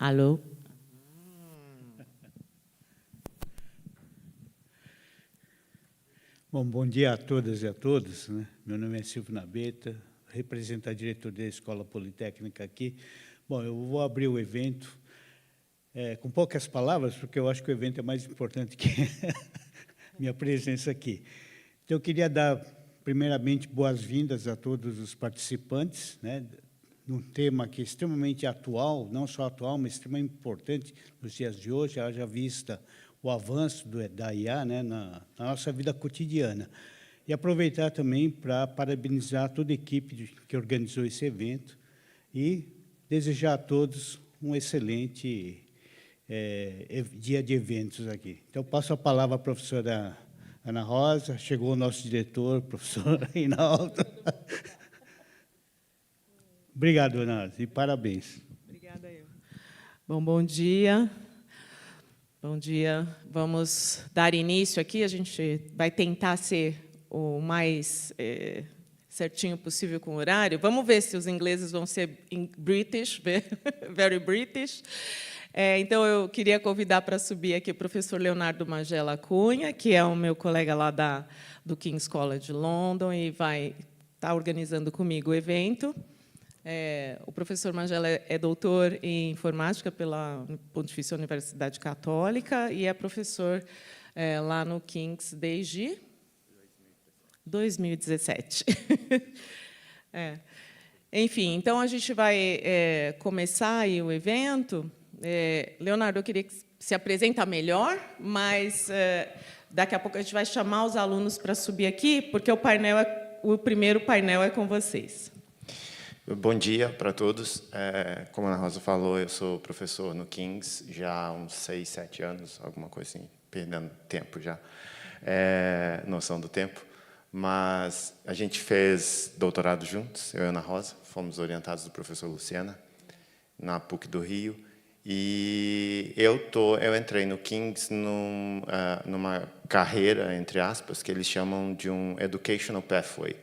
Alô? Bom dia a todas e a todos, né? Meu nome é Silvio Nabeta, represento a diretoria da Escola Politécnica aqui. Bom, eu vou abrir o evento com poucas palavras, porque eu acho que o evento é mais importante que minha presença aqui. Então, eu queria dar, primeiramente, boas-vindas a todos os participantes, né? Num tema que é extremamente atual, não só atual, mas extremamente importante nos dias de hoje, haja vista o avanço da IA, né, na nossa vida cotidiana. E aproveitar também para parabenizar toda a equipe que organizou esse evento e desejar a todos um excelente dia de eventos aqui. Então, passo a palavra à professora Ana Rosa, chegou o nosso diretor, professor Reinaldo. Obrigado, Ana, e parabéns. Obrigada, eu. Bom dia. Bom dia. Vamos dar início aqui. A gente vai tentar ser o mais certinho possível com o horário. Vamos ver se os ingleses vão ser British, very British. Então, eu queria convidar para subir aqui o professor Leonardo Magela Cunha, que é o meu colega lá do King's College London, e vai estar organizando comigo o evento. O professor Magela é doutor em informática pela Pontifícia Universidade Católica e é professor lá no King's desde 2017. Enfim, então a gente vai começar aí o evento. Leonardo, eu queria que se apresenta melhor, mas daqui a pouco a gente vai chamar os alunos para subir aqui, porque o primeiro painel é com vocês. Bom dia para todos. Como a Ana Rosa falou, eu sou professor no King's já há uns 6, 7 anos, alguma coisa assim, perdendo tempo já, noção do tempo. Mas a gente fez doutorado juntos, eu e a Ana Rosa, fomos orientados do professor Luciana, na PUC do Rio, e eu entrei no King's numa carreira, entre aspas, que eles chamam de um Educational Pathway,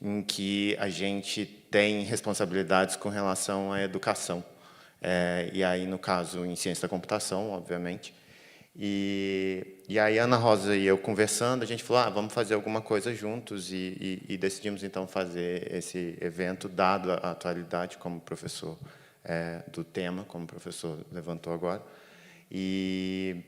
em que a gente tem responsabilidades com relação à educação. E aí, no caso, em ciência da computação, obviamente. E aí, a Ana Rosa e eu conversando, a gente falou, vamos fazer alguma coisa juntos, e decidimos, então, fazer esse evento, dado a atualidade como professor do tema, como o professor levantou agora. E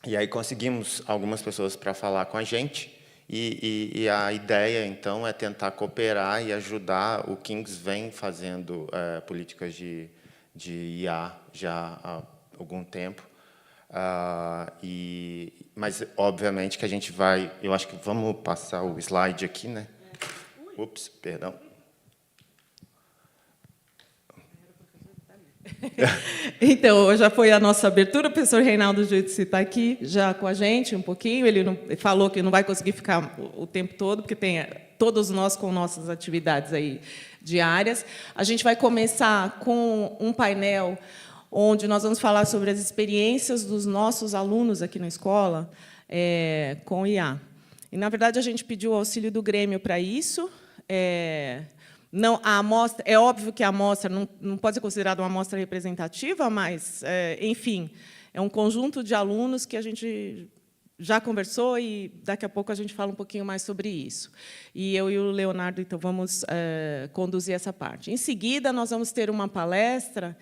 aí, conseguimos algumas pessoas para falar com a gente, e a ideia, então, é tentar cooperar e ajudar. O King's vem fazendo políticas de IA já há algum tempo, mas, obviamente, que a gente vai... Eu acho que vamos passar o slide aqui, né? Ups, perdão. Então, já foi a nossa abertura, o professor Reinaldo Judici está aqui já com a gente um pouquinho, ele falou que não vai conseguir ficar o tempo todo, porque tem todos nós com nossas atividades aí diárias. A gente vai começar com um painel onde nós vamos falar sobre as experiências dos nossos alunos aqui na escola com IA. E, na verdade, a gente pediu o auxílio do Grêmio para isso. Não, a amostra, é óbvio que a amostra não pode ser considerada uma amostra representativa, mas, enfim, é um conjunto de alunos que a gente já conversou e daqui a pouco a gente fala um pouquinho mais sobre isso. E eu e o Leonardo, então, vamos conduzir essa parte. Em seguida, nós vamos ter uma palestra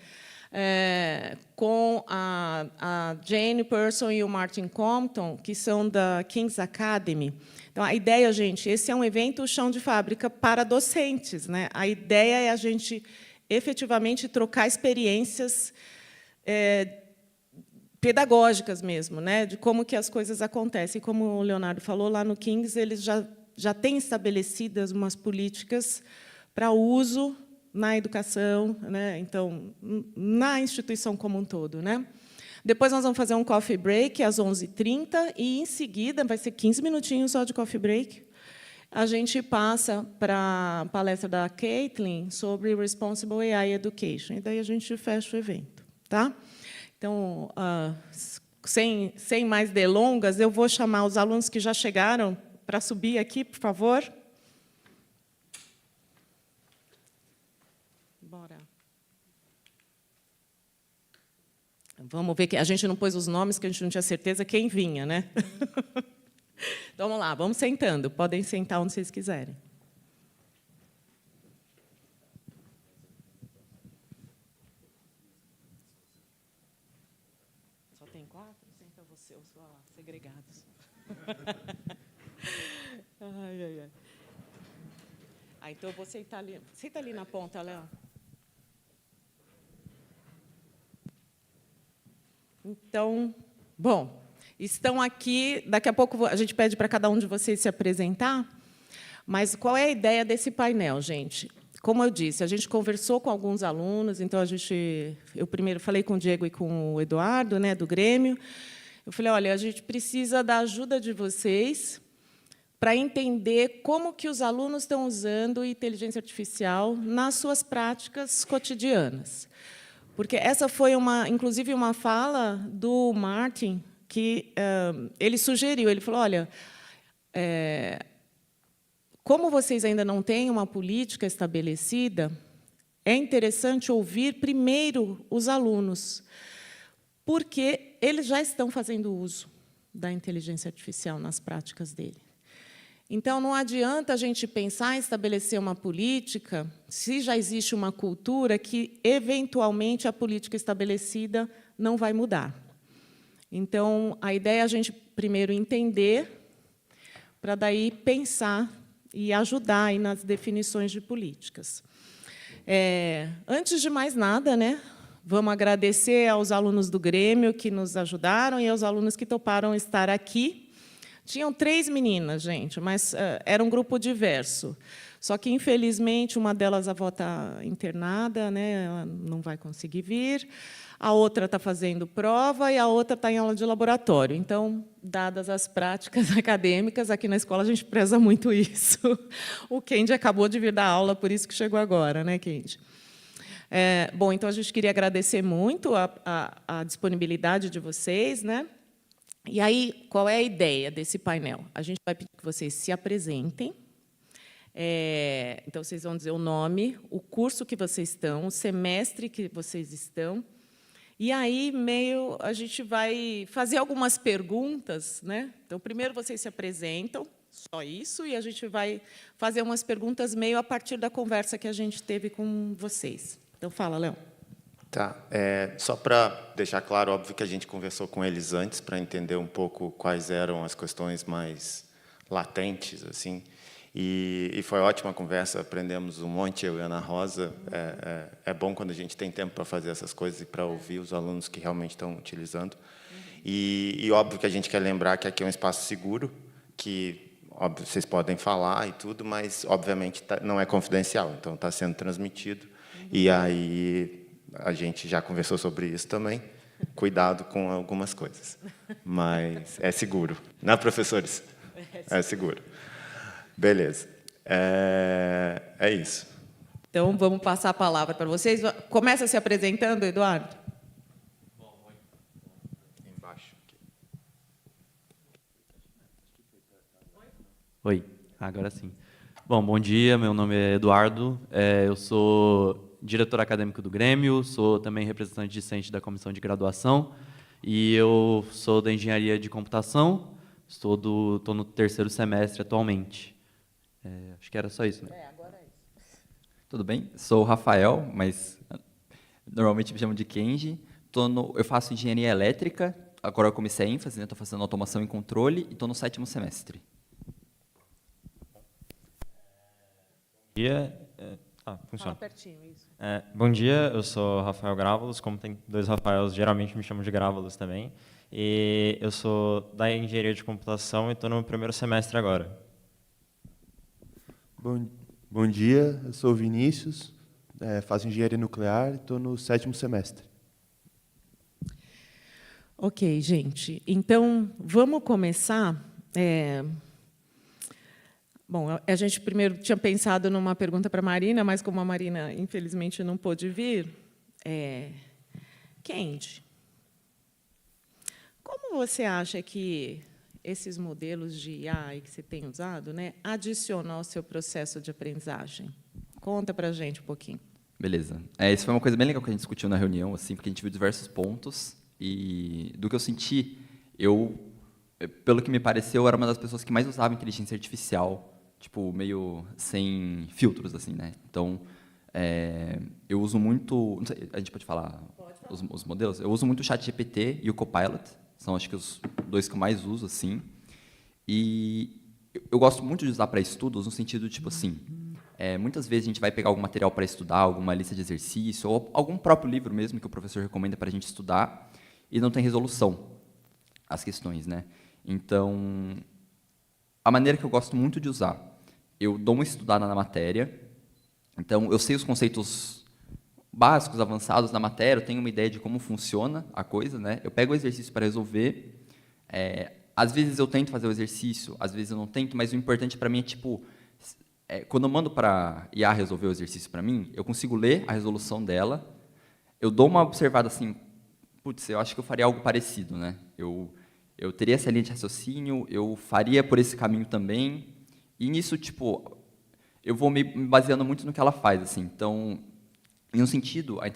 com a Jane Person e o Martin Compton, que são da King's Academy. Então, a ideia, gente, esse é um evento chão de fábrica para docentes, né? A ideia é a gente, efetivamente, trocar experiências pedagógicas mesmo, né? De como que as coisas acontecem. Como o Leonardo falou, lá no King's, eles já têm estabelecidas umas políticas para uso na educação, né? Então, na instituição como um todo, né? Depois nós vamos fazer um coffee break às 11h30 e, em seguida, vai ser 15 minutinhos só de coffee break. A gente passa para a palestra da Caitlin sobre Responsible AI Education. E daí a gente fecha o evento. Tá? Então, sem mais delongas, eu vou chamar os alunos que já chegaram para subir aqui, por favor. Bora. Vamos ver, que a gente não pôs os nomes, que a gente não tinha certeza quem vinha, né? Então, vamos lá, vamos sentando. Podem sentar onde vocês quiserem. Só tem 4? Senta você, os segregados. Ai, ai, ai. Então, eu vou sentar ali. Senta ali na ponta, Léo. Então, bom, estão aqui. Daqui a pouco a gente pede para cada um de vocês se apresentar. Mas qual é a ideia desse painel, gente? Como eu disse, a gente conversou com alguns alunos. Então, eu primeiro falei com o Diego e com o Eduardo, né, do Grêmio. Eu falei: olha, a gente precisa da ajuda de vocês para entender como que os alunos estão usando inteligência artificial nas suas práticas cotidianas. Porque essa foi, inclusive, uma fala do Martin, que ele sugeriu, ele falou: olha, como vocês ainda não têm uma política estabelecida, é interessante ouvir primeiro os alunos, porque eles já estão fazendo uso da inteligência artificial nas práticas dele. Então, não adianta a gente pensar em estabelecer uma política se já existe uma cultura que, eventualmente, a política estabelecida não vai mudar. Então, a ideia é a gente primeiro entender, para daí pensar e ajudar aí nas definições de políticas. Antes de mais nada, né, vamos agradecer aos alunos do Grêmio que nos ajudaram e aos alunos que toparam estar aqui. Tinham 3 meninas, gente, mas era um grupo diverso. Só que, infelizmente, uma delas, a avó está internada, né, ela não vai conseguir vir. A outra está fazendo prova e a outra está em aula de laboratório. Então, dadas as práticas acadêmicas, aqui na escola a gente preza muito isso. O Kendi acabou de vir dar aula, por isso que chegou agora, né, Kendi? Bom, então a gente queria agradecer muito a disponibilidade de vocês, né? E aí, qual é a ideia desse painel? A gente vai pedir que vocês se apresentem. Então, vocês vão dizer o nome, o curso que vocês estão, o semestre que vocês estão. E aí, a gente vai fazer algumas perguntas, né? Então, primeiro vocês se apresentam, só isso, e a gente vai fazer umas perguntas meio a partir da conversa que a gente teve com vocês. Então, fala, Léo. Tá. Só para deixar claro, óbvio que a gente conversou com eles antes para entender um pouco quais eram as questões mais latentes, assim. E foi ótima a conversa, aprendemos um monte, eu e a Ana Rosa. É bom quando a gente tem tempo para fazer essas coisas e para ouvir os alunos que realmente estão utilizando. E óbvio que a gente quer lembrar que aqui é um espaço seguro, que óbvio, vocês podem falar e tudo, mas, obviamente, não é confidencial, então está sendo transmitido. E aí a gente já conversou sobre isso também. Cuidado com algumas coisas. Mas é seguro. Não, professores? É seguro. Beleza. É isso. Então, vamos passar a palavra para vocês. Começa se apresentando, Eduardo. Embaixo. Oi, agora sim. Bom dia, meu nome é Eduardo. Eu sou diretor acadêmico do Grêmio, sou também representante discente da comissão de graduação e eu sou da engenharia de computação, estou no 3º semestre atualmente. Acho que era só isso, né? Agora é isso. Tudo bem? Sou o Rafael, mas normalmente me chamam de Kenji. Eu faço engenharia elétrica, agora eu comecei a ênfase, estou fazendo automação e controle e estou no 7º semestre. Funciona. Fala pertinho, isso. Bom dia, eu sou Rafael Grávolos, como tem 2 Rafaels, geralmente me chamam de Grávolos também. E eu sou da engenharia de computação e estou no 1º semestre agora. Bom dia, eu sou o Vinícius, faço engenharia nuclear e estou no 7º semestre. Ok, gente. Então, vamos começar. Bom, a gente primeiro tinha pensado numa pergunta para a Marina, mas como a Marina, infelizmente, não pôde vir, Kendi, como você acha que esses modelos de IA que você tem usado, né, adicionam ao seu processo de aprendizagem? Conta para a gente um pouquinho. Beleza. Isso foi uma coisa bem legal que a gente discutiu na reunião, assim, porque a gente viu diversos pontos. E do que eu senti, pelo que me pareceu, eu era uma das pessoas que mais usava inteligência artificial, tipo, meio sem filtros, assim, né? Então, eu uso muito... Não sei, a gente pode falar os modelos? Eu uso muito o ChatGPT e o Copilot, são, acho que, os dois que eu mais uso, assim. E eu gosto muito de usar para estudos, no sentido, tipo assim, muitas vezes a gente vai pegar algum material para estudar, alguma lista de exercício, ou algum próprio livro mesmo que o professor recomenda para a gente estudar, e não tem resolução as questões, né? Então, a maneira que eu gosto muito de usar, eu dou uma estudada na matéria, então eu sei os conceitos básicos, avançados da matéria, eu tenho uma ideia de como funciona a coisa, né? Eu pego o exercício para resolver, às vezes eu tento fazer o exercício, às vezes eu não tento, mas o importante para mim é, tipo, quando eu mando para IA resolver o exercício para mim, eu consigo ler a resolução dela, eu dou uma observada assim, putz, eu acho que eu faria algo parecido, né? Eu teria essa linha de raciocínio, eu faria por esse caminho também, e nisso, tipo, eu vou me baseando muito no que ela faz, assim. Então, em um sentido, a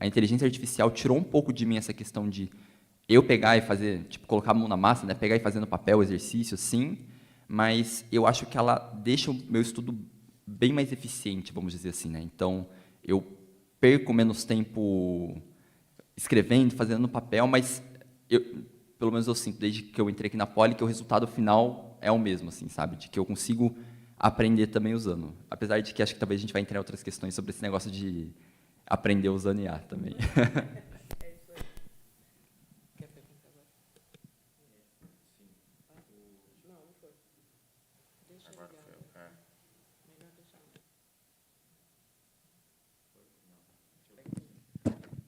inteligência artificial tirou um pouco de mim essa questão de eu pegar e fazer, tipo, colocar a mão na massa, né? Pegar e fazer no papel o exercício, sim, mas eu acho que ela deixa o meu estudo bem mais eficiente, vamos dizer assim, né? Então, eu perco menos tempo escrevendo, fazendo no papel, mas pelo menos eu sinto, desde que eu entrei aqui na Poli, que o resultado final é o mesmo, assim, sabe? De que eu consigo aprender também usando. Apesar de que acho que talvez a gente vai entrar em outras questões sobre esse negócio de aprender usando IA também.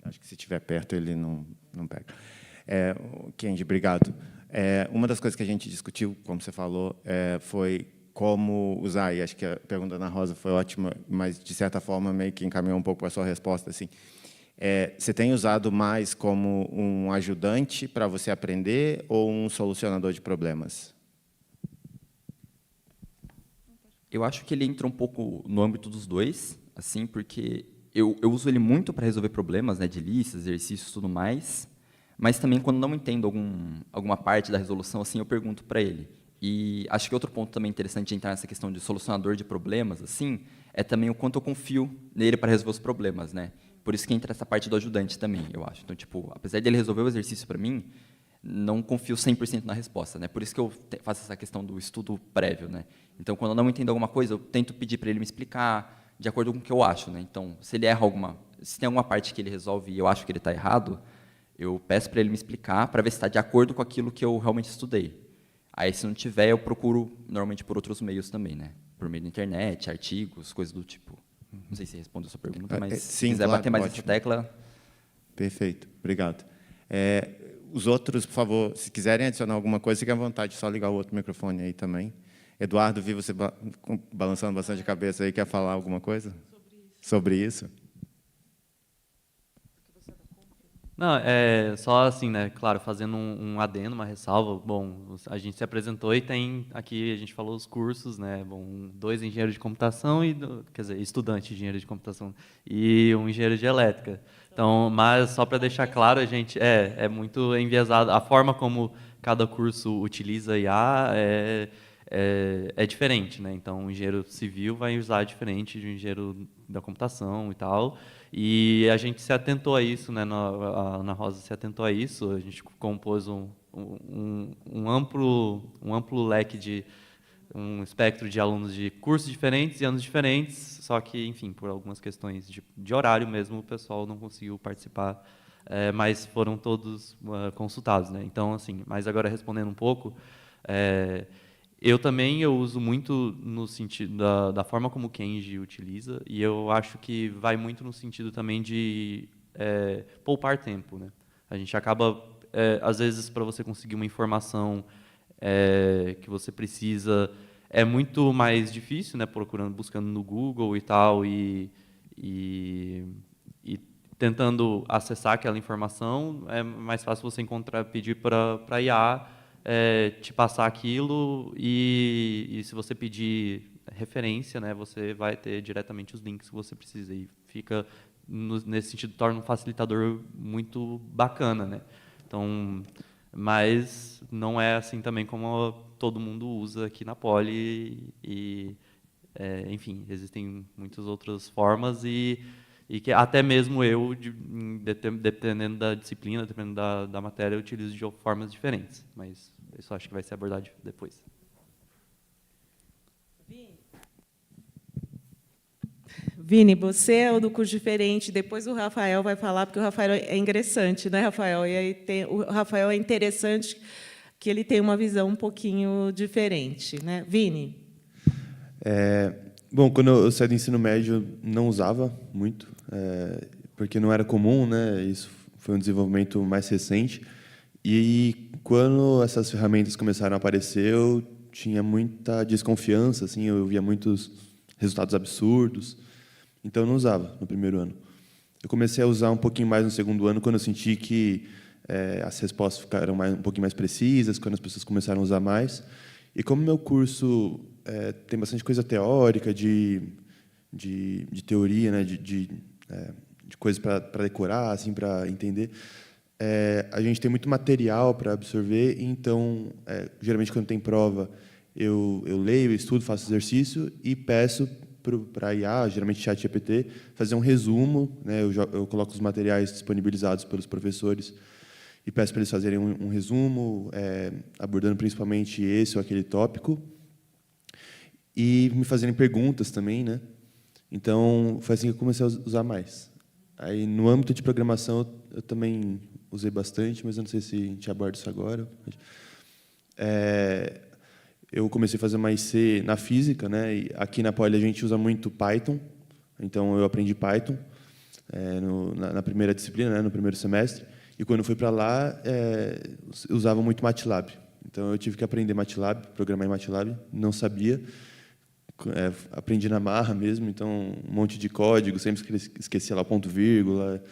Acho que se estiver perto, ele não pega. Kendi, obrigado. Uma das coisas que a gente discutiu, como você falou, foi como usar, e acho que a pergunta da Ana Rosa foi ótima, mas, de certa forma, meio que encaminhou um pouco para a sua resposta. Assim. Você tem usado mais como um ajudante para você aprender ou um solucionador de problemas? Eu acho que ele entra um pouco no âmbito dos dois, assim, porque eu uso ele muito para resolver problemas, né, de listas, exercícios e tudo mais, mas também quando não entendo alguma parte da resolução, assim, eu pergunto para ele. E acho que outro ponto também interessante de entrar nessa questão de solucionador de problemas, assim, é também o quanto eu confio nele para resolver os problemas, né? Por isso que entra essa parte do ajudante também, eu acho. Então, tipo, apesar dele resolver o exercício para mim, não confio 100% na resposta, né? Por isso que eu faço essa questão do estudo prévio, né? Então, quando eu não entendo alguma coisa, eu tento pedir para ele me explicar de acordo com o que eu acho, né? Então, se ele erra se tem alguma parte que ele resolve e eu acho que ele está errado, eu peço para ele me explicar para ver se está de acordo com aquilo que eu realmente estudei. Aí, se não tiver, eu procuro normalmente por outros meios também, né? Por meio da internet, artigos, coisas do tipo. Não sei se respondeu a sua pergunta, mas Sim, se quiser claro, bater mais ótimo. essa tecla. Perfeito, obrigado. Os outros, por favor, se quiserem adicionar alguma coisa, fiquem à vontade, só ligar o outro microfone aí também. Eduardo, vi você balançando bastante a cabeça aí, quer falar alguma coisa? Sobre isso? Não, só assim, né, claro, fazendo um adendo, uma ressalva, bom, a gente se apresentou e tem aqui, a gente falou os cursos, né, bom, 2 engenheiros de computação quer dizer, estudante de engenharia de computação e um engenheiro de elétrica. Então, mas só para deixar claro, a gente é muito enviesado, a forma como cada curso utiliza IA é diferente, né? Então, o engenheiro civil vai usar diferente de um engenheiro da computação e tal. E a gente se atentou a isso, né? A Ana Rosa se atentou a isso. A gente compôs um amplo leque um espectro de alunos de cursos diferentes e anos diferentes. Só que, enfim, por algumas questões de horário mesmo, o pessoal não conseguiu participar. Mas foram todos consultados, né? Então, assim, mas agora respondendo um pouco, eu uso muito no sentido da forma como o Kenji utiliza, e eu acho que vai muito no sentido também de poupar tempo, né? A gente acaba, às vezes, para você conseguir uma informação que você precisa, é muito mais difícil, né? Buscando no Google e tal, e tentando acessar aquela informação, é mais fácil você pedir para IA te passar aquilo e se você pedir referência, né, você vai ter diretamente os links que você precisa e fica nesse sentido torna um facilitador muito bacana, né? Então, mas não é assim também como todo mundo usa aqui na Poli enfim, existem muitas outras formas e que até mesmo eu, dependendo da disciplina, dependendo da matéria, eu utilizo de formas diferentes, mas isso acho que vai ser abordado depois. Vini, você é o do curso diferente, depois o Rafael vai falar, porque o Rafael é ingressante, né, Rafael? E aí o Rafael é interessante que ele tem uma visão um pouquinho diferente, né? Vini? Bom, quando eu saí do ensino médio, eu não usava muito, porque não era comum, né? Isso foi um desenvolvimento mais recente. E quando essas ferramentas começaram a aparecer, eu tinha muita desconfiança, assim, eu via muitos resultados absurdos. Então, eu não usava no primeiro ano. Eu comecei a usar um pouquinho mais no segundo ano, quando eu senti que as respostas ficaram um pouquinho mais precisas, quando as pessoas começaram a usar mais. E como meu curso tem bastante coisa teórica, de teoria, né, de coisas para decorar, assim, para entender, a gente tem muito material para absorver, então, geralmente, quando tem prova, eu leio, estudo, faço exercício e peço para a IA, geralmente ChatGPT, fazer um resumo, né, eu coloco os materiais disponibilizados pelos professores e peço para eles fazerem um resumo, abordando principalmente esse ou aquele tópico, e me fazerem perguntas também, né? Então, foi assim que eu comecei a usar mais. Aí, no âmbito de programação, eu também usei bastante, mas eu não sei se a gente aborda isso agora. Eu comecei a fazer mais C na física, né? E aqui na Poli a gente usa muito Python, então eu aprendi Python na primeira disciplina, né? No primeiro semestre. E quando eu fui para lá, eu usava muito MATLAB. Então eu tive que aprender MATLAB, programar em MATLAB, não sabia. Aprendi na marra mesmo, então um monte de código, sempre esquecia lá ponto vírgula,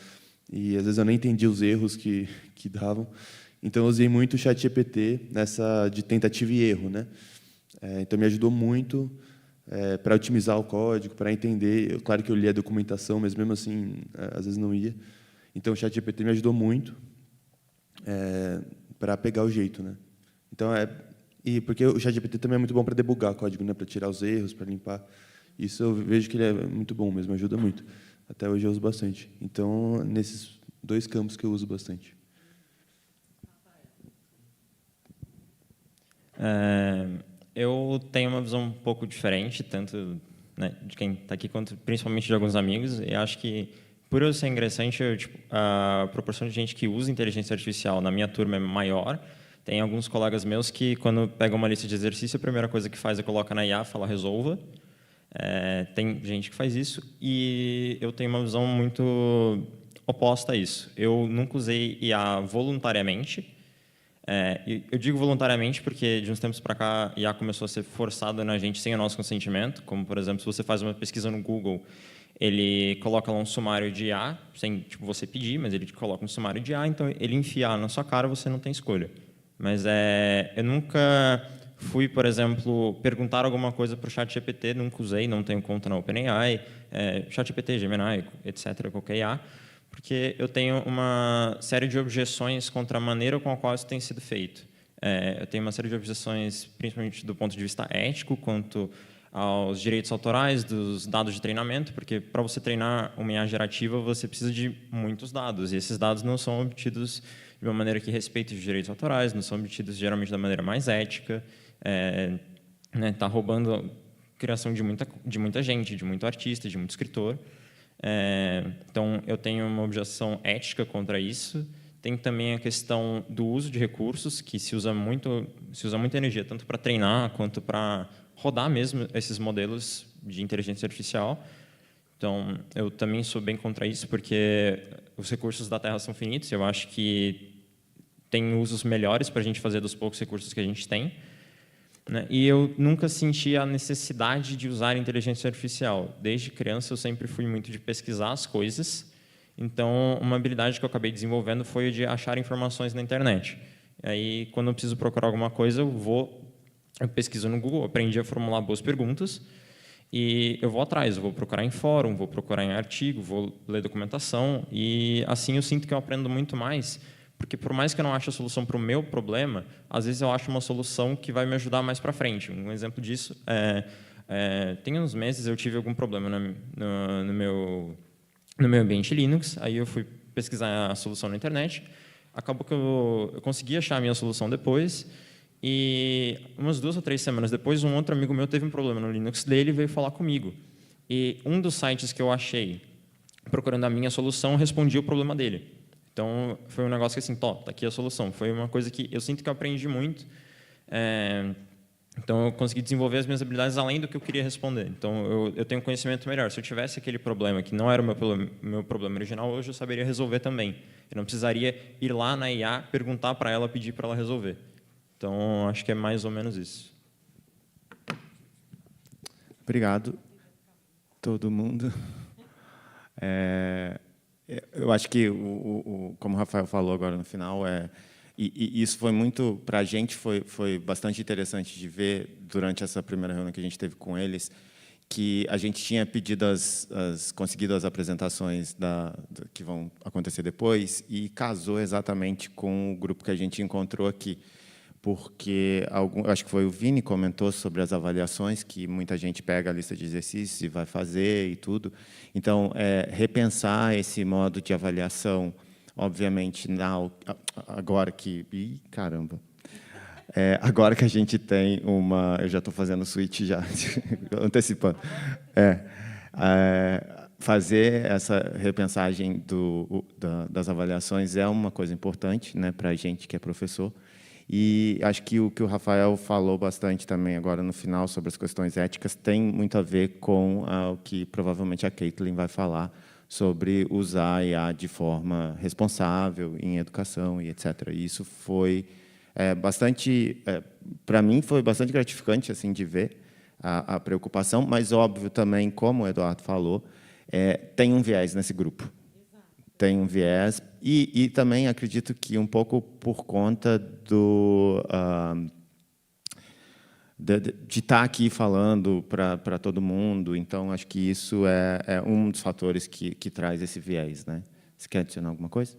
e às vezes eu nem entendia os erros que davam. Então eu usei muito o ChatGPT nessa de tentativa e erro, né? Então me ajudou muito para otimizar o código, para entender. Claro que eu li a documentação, mas mesmo assim às vezes não ia. Então o ChatGPT me ajudou muito para pegar o jeito, né? Então e porque o ChatGPT também é muito bom para debugar código, né? Para tirar os erros, para limpar. Isso eu vejo que ele é muito bom mesmo, ajuda muito. Até hoje eu uso bastante. Então nesses dois campos que eu uso bastante. Eu tenho uma visão um pouco diferente, tanto, né, de quem está aqui, quanto principalmente de alguns amigos. E acho que, por eu ser ingressante, a proporção de gente que usa inteligência artificial na minha turma é maior. Tem alguns colegas meus que, quando pegam uma lista de exercício, a primeira coisa que faz é colocar na IA, fala resolva. Tem gente que faz isso, e eu tenho uma visão muito oposta a isso. Eu nunca usei IA voluntariamente. Eu digo voluntariamente porque, de uns tempos para cá, a IA começou a ser forçada na gente sem o nosso consentimento. Como, por exemplo, se você faz uma pesquisa no Google, ele coloca lá um sumário de IA, sem você pedir, mas ele coloca um sumário de IA, então ele enfia na sua cara, você não tem escolha. Mas eu nunca fui, por exemplo, perguntar alguma coisa para o ChatGPT, nunca usei, não tenho conta na OpenAI, ChatGPT, Gemini, etc., qualquer IA, porque eu tenho uma série de objeções contra a maneira com a qual isso tem sido feito. Eu tenho uma série de objeções, principalmente do ponto de vista ético, quanto aos direitos autorais dos dados de treinamento, porque para você treinar uma IA gerativa, você precisa de muitos dados, e esses dados não são obtidos de uma maneira que respeite os direitos autorais, não são obtidos geralmente da maneira mais ética, tá roubando a criação de muita gente, de muito artista, de muito escritor. Então, eu tenho uma objeção ética contra isso. Tem também a questão do uso de recursos, que se usa muita energia, tanto para treinar quanto para rodar mesmo esses modelos de inteligência artificial. Então, eu também sou bem contra isso, porque os recursos da Terra são finitos. Eu acho que tem usos melhores para a gente fazer dos poucos recursos que a gente tem, né? E eu nunca senti a necessidade de usar inteligência artificial. Desde criança, eu sempre fui muito de pesquisar as coisas. Então, uma habilidade que eu acabei desenvolvendo foi a de achar informações na internet. Aí, quando eu preciso procurar alguma coisa, eu pesquiso no Google, aprendi a formular boas perguntas, e eu vou atrás, eu vou procurar em fórum, vou procurar em artigo, vou ler documentação, e assim eu sinto que eu aprendo muito mais, Porque, por mais que eu não ache a solução para o meu problema, às vezes eu acho uma solução que vai me ajudar mais para frente. Um exemplo disso tem uns meses eu tive algum problema no meu ambiente Linux, aí eu fui pesquisar a solução na internet, acabou que eu consegui achar a minha solução depois, e umas 2 ou 3 semanas depois, um outro amigo meu teve um problema no Linux dele e veio falar comigo. E um dos sites que eu achei, procurando a minha solução, respondia o problema dele. Então, foi um negócio que, assim, tá aqui a solução. Foi uma coisa que eu sinto que eu aprendi muito. Então, eu consegui desenvolver as minhas habilidades além do que eu queria responder. Então, eu tenho conhecimento melhor. Se eu tivesse aquele problema que não era o meu problema original, hoje eu saberia resolver também. Eu não precisaria ir lá na IA, perguntar para ela, pedir para ela resolver. Então, acho que é mais ou menos isso. Obrigado, todo mundo. Eu acho que, como o Rafael falou agora no final, e isso foi muito, para a gente, foi bastante interessante de ver, durante essa primeira reunião que a gente teve com eles, que a gente tinha pedido conseguido as apresentações que vão acontecer depois, e casou exatamente com o grupo que a gente encontrou aqui. Porque, acho que foi o Vini que comentou sobre as avaliações, que muita gente pega a lista de exercícios e vai fazer e tudo. Então, repensar esse modo de avaliação, obviamente, agora que... Ih, caramba! Agora que a gente tem uma... Eu já estou fazendo o switch, já, antecipando. Fazer essa repensagem das avaliações é uma coisa importante, né, para a gente que é professor. E acho que o que o Rafael falou bastante também agora no final sobre as questões éticas tem muito a ver com o que provavelmente a Caitlin vai falar sobre usar a IA de forma responsável em educação e etc. E isso foi bastante, para mim, foi bastante gratificante assim de ver a preocupação, mas óbvio também, como o Eduardo falou, tem um viés nesse grupo. Tem um viés, e também acredito que um pouco por conta de estar aqui falando para todo mundo. Então, acho que isso é um dos fatores que traz esse viés, né? Você quer adicionar alguma coisa?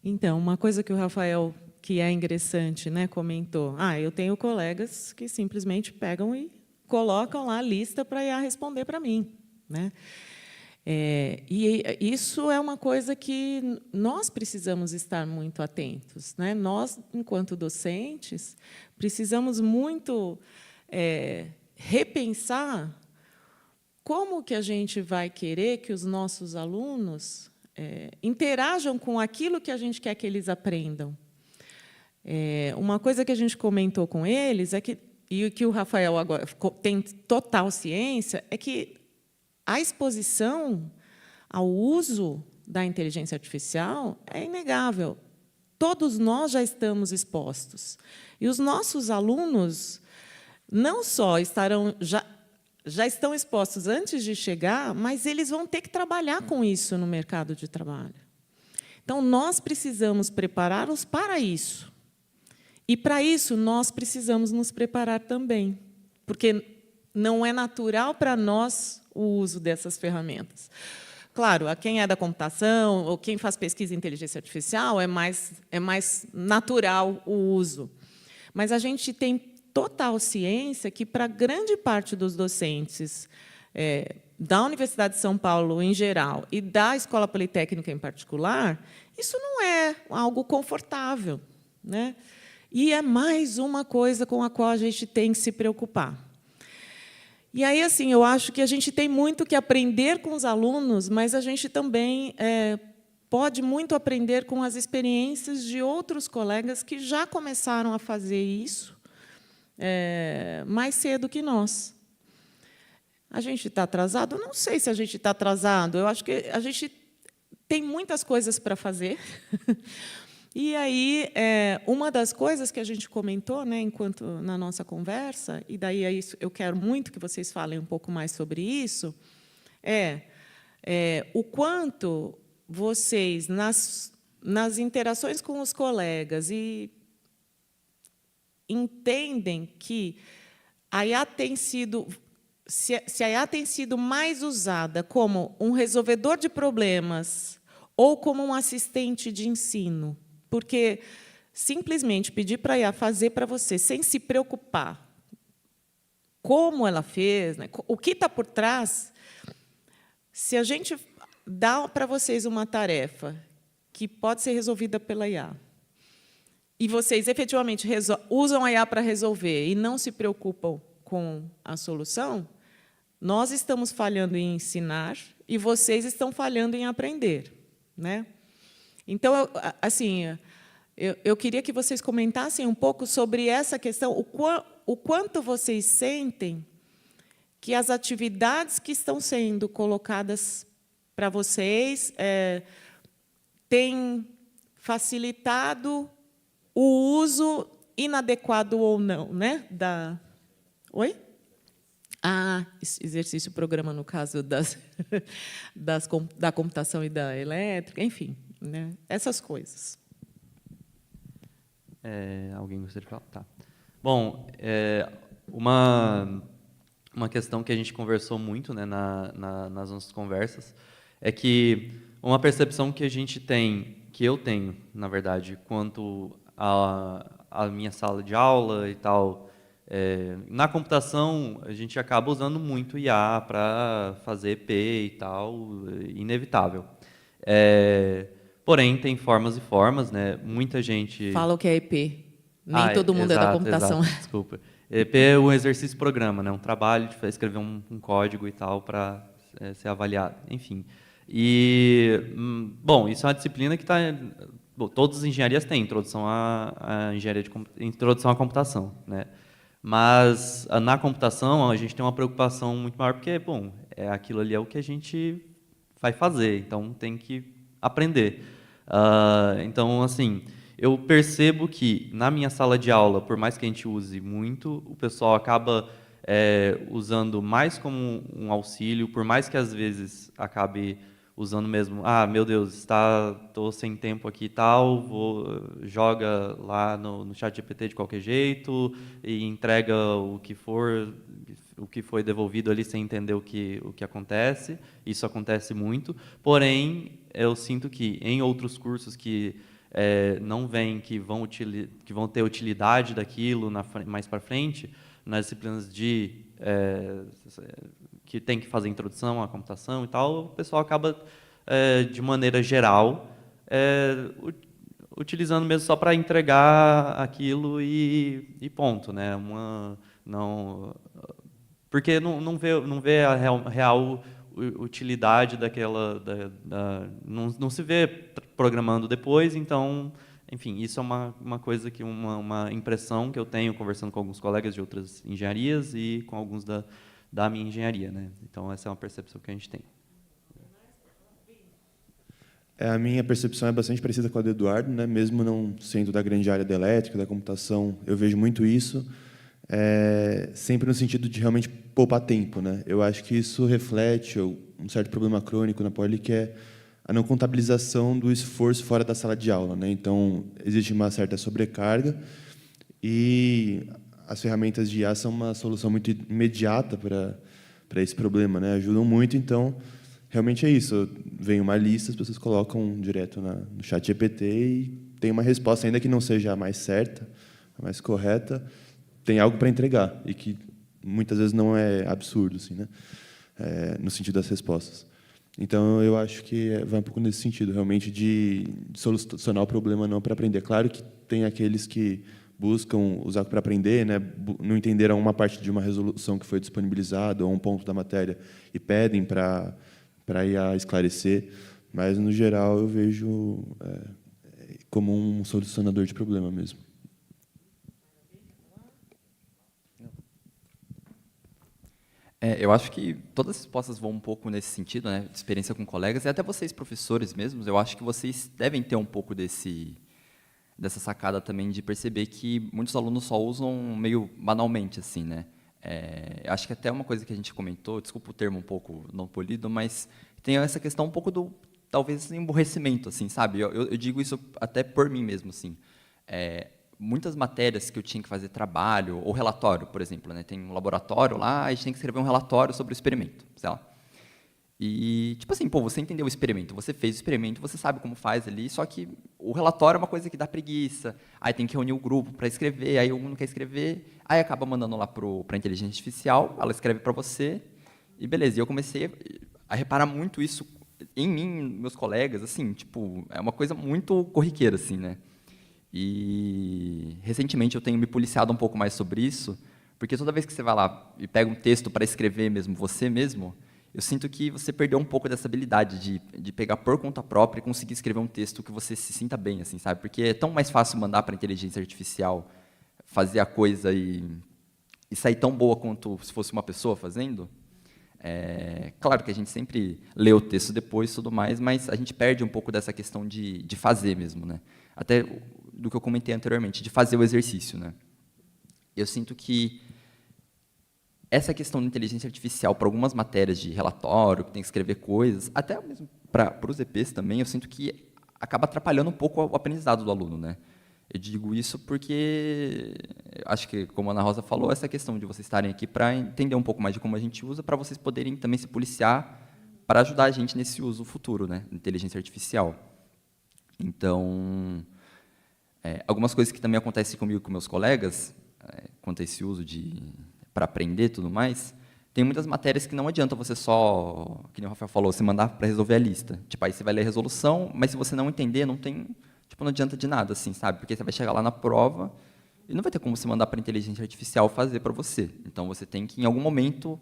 Então, uma coisa que o Rafael, que é interessante, né, comentou. Eu tenho colegas que simplesmente pegam e colocam lá a lista para a IA responder para mim, né? E isso é uma coisa que nós precisamos estar muito atentos, né? Nós, enquanto docentes, precisamos muito repensar como que a gente vai querer que os nossos alunos interajam com aquilo que a gente quer que eles aprendam. Uma coisa que a gente comentou com eles e que o Rafael agora tem total ciência, é que a exposição ao uso da inteligência artificial é inegável. Todos nós já estamos expostos. E os nossos alunos não só já estão expostos antes de chegar, mas eles vão ter que trabalhar com isso no mercado de trabalho. Então, nós precisamos prepará-los para isso. E, para isso, nós precisamos nos preparar também, porque não é natural para nós o uso dessas ferramentas. Claro, a quem é da computação ou quem faz pesquisa em inteligência artificial é mais natural o uso. Mas a gente tem total ciência que, para grande parte dos docentes da Universidade de São Paulo, em geral, e da Escola Politécnica, em particular, isso não é algo confortável, né? E é mais uma coisa com a qual a gente tem que se preocupar. E aí, assim, eu acho que a gente tem muito que aprender com os alunos, mas a gente também pode muito aprender com as experiências de outros colegas que já começaram a fazer isso mais cedo que nós. A gente está atrasado? Não sei se a gente está atrasado. Eu acho que a gente tem muitas coisas para fazer. E aí, uma das coisas que a gente comentou, né, enquanto na nossa conversa, e daí eu quero muito que vocês falem um pouco mais sobre isso, o quanto vocês, nas interações com os colegas, entendem que a IA tem sido, se a IA tem sido mais usada como um resolvedor de problemas ou como um assistente de ensino, porque simplesmente pedir para a IA fazer para você, sem se preocupar como ela fez, né, o que está por trás, se a gente dá para vocês uma tarefa que pode ser resolvida pela IA, e vocês efetivamente usam a IA para resolver e não se preocupam com a solução, nós estamos falhando em ensinar e vocês estão falhando em aprender, né? Então, eu queria que vocês comentassem um pouco sobre essa questão, o quanto vocês sentem que as atividades que estão sendo colocadas para vocês têm facilitado o uso inadequado ou não, né? Oi? Exercício programa, no caso da computação e da elétrica, enfim, né? Essas coisas. Alguém gostaria de falar? Tá. Bom, uma questão que a gente conversou muito, né, nas nossas conversas, é que uma percepção que a gente tem, que eu tenho, na verdade, quanto à minha sala de aula e tal, na computação, a gente acaba usando muito IA para fazer EP e tal, inevitável. Porém, tem formas e formas, né? Muita gente... Fala o que é EP. Nem todo mundo exato, é da computação. Exato, desculpa. EP é um exercício programa, né? Um trabalho de escrever um código e tal para ser avaliado. Enfim. Bom, isso é uma disciplina que está... Todas as engenharias têm introdução à engenharia introdução à computação, né? Mas na computação a gente tem uma preocupação muito maior porque, bom, aquilo ali é o que a gente vai fazer, então tem que aprender. Então, assim, eu percebo que na minha sala de aula, por mais que a gente use muito, o pessoal acaba usando mais como um auxílio, por mais que às vezes acabe usando mesmo, meu Deus, estou sem tempo aqui e tal, joga lá no chat GPT de qualquer jeito e entrega o que foi devolvido ali sem entender o que acontece. Isso acontece muito. Porém, eu sinto que em outros cursos que não vêm, que vão ter utilidade daquilo mais para frente, nas disciplinas que tem que fazer introdução à computação e tal, o pessoal acaba, de maneira geral, utilizando mesmo só para entregar aquilo e ponto, né? Porque não vê a real utilidade daquela... não se vê programando depois, então... Enfim, isso é uma coisa uma impressão que eu tenho conversando com alguns colegas de outras engenharias e com alguns da minha engenharia, né? Então, essa é uma percepção que a gente tem. A minha percepção é bastante parecida com a do Eduardo, né? Mesmo não sendo da grande área da elétrica, da computação, eu vejo muito isso, sempre no sentido de realmente poupar tempo, né? Eu acho que isso reflete um certo problema crônico na Poli, que é a não contabilização do esforço fora da sala de aula, né? Então, existe uma certa sobrecarga e as ferramentas de IA são uma solução muito imediata para esse problema, né? Ajudam muito, então, realmente é isso. Vem uma lista, as pessoas colocam direto no chat GPT e tem uma resposta, ainda que não seja a mais certa, a mais correta, tem algo para entregar e que muitas vezes não é absurdo, assim, né? No sentido das respostas. Então, eu acho que vai um pouco nesse sentido, realmente, de solucionar o problema não para aprender. Claro que tem aqueles que buscam usar para aprender, né, não entenderam uma parte de uma resolução que foi disponibilizada ou um ponto da matéria e pedem para ir a esclarecer, mas, no geral, eu vejo como um solucionador de problema mesmo. Eu acho que todas as respostas vão um pouco nesse sentido, né, de experiência com colegas, e até vocês, professores mesmos, eu acho que vocês devem ter um pouco dessa sacada também de perceber que muitos alunos só usam meio banalmente, assim, né? Acho que até uma coisa que a gente comentou, desculpa o termo um pouco não polido, mas tem essa questão um pouco do, talvez, emburrecimento, assim, sabe? Eu digo isso até por mim mesmo, assim. Muitas matérias que eu tinha que fazer trabalho, ou relatório, por exemplo, né? Tem um laboratório lá, a gente tem que escrever um relatório sobre o experimento, sei lá. E, tipo assim, pô, você entendeu o experimento, você fez o experimento, você sabe como faz ali, só que o relatório é uma coisa que dá preguiça, aí tem que reunir o grupo para escrever, aí um não quer escrever, aí acaba mandando lá para a inteligência artificial, ela escreve para você, e beleza. E eu comecei a reparar muito isso em mim, meus colegas, assim, tipo, é uma coisa muito corriqueira, assim, né? E, recentemente, eu tenho me policiado um pouco mais sobre isso, porque toda vez que você vai lá e pega um texto para escrever mesmo, você mesmo, eu sinto que você perdeu um pouco dessa habilidade de pegar por conta própria e conseguir escrever um texto que você se sinta bem, assim, sabe? Porque é tão mais fácil mandar para a inteligência artificial fazer a coisa e sair tão boa quanto se fosse uma pessoa fazendo. Claro que a gente sempre lê o texto depois e tudo mais, mas a gente perde um pouco dessa questão de fazer mesmo, né? Até do que eu comentei anteriormente, de fazer o exercício, né? Eu sinto que essa questão da inteligência artificial para algumas matérias de relatório, que tem que escrever coisas, até mesmo para os EPs também, eu sinto que acaba atrapalhando um pouco o aprendizado do aluno, né? Eu digo isso porque acho que, como a Ana Rosa falou, essa questão de vocês estarem aqui para entender um pouco mais de como a gente usa, para vocês poderem também se policiar para ajudar a gente nesse uso futuro, né, da inteligência artificial. Então, algumas coisas que também acontecem comigo e com meus colegas, quanto a esse uso para aprender e tudo mais, tem muitas matérias que não adianta você só, que nem o Rafael falou, você mandar para resolver a lista. Tipo, aí você vai ler a resolução, mas se você não entender, não adianta de nada, assim, sabe? Porque você vai chegar lá na prova e não vai ter como você mandar para a inteligência artificial fazer para você. Então, você tem que, em algum momento,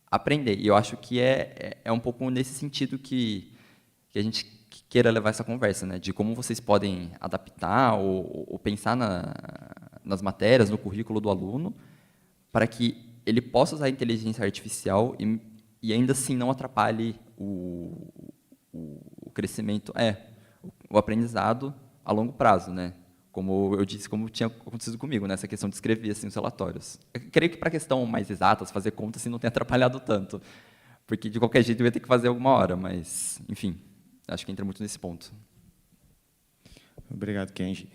aprender. E eu acho que é um pouco nesse sentido que a gente queira levar essa conversa, né? De como vocês podem adaptar ou pensar nas matérias, no currículo do aluno, para que ele possa usar a inteligência artificial e ainda assim não atrapalhe o crescimento, o aprendizado a longo prazo, né? Como eu disse, como tinha acontecido comigo, nessa questão de escrever assim, os relatórios. Eu creio que para a questão mais exatas, fazer contas, assim, não tem atrapalhado tanto, porque de qualquer jeito eu ia ter que fazer alguma hora, mas, enfim, acho que entra muito nesse ponto. Obrigado, Kenji.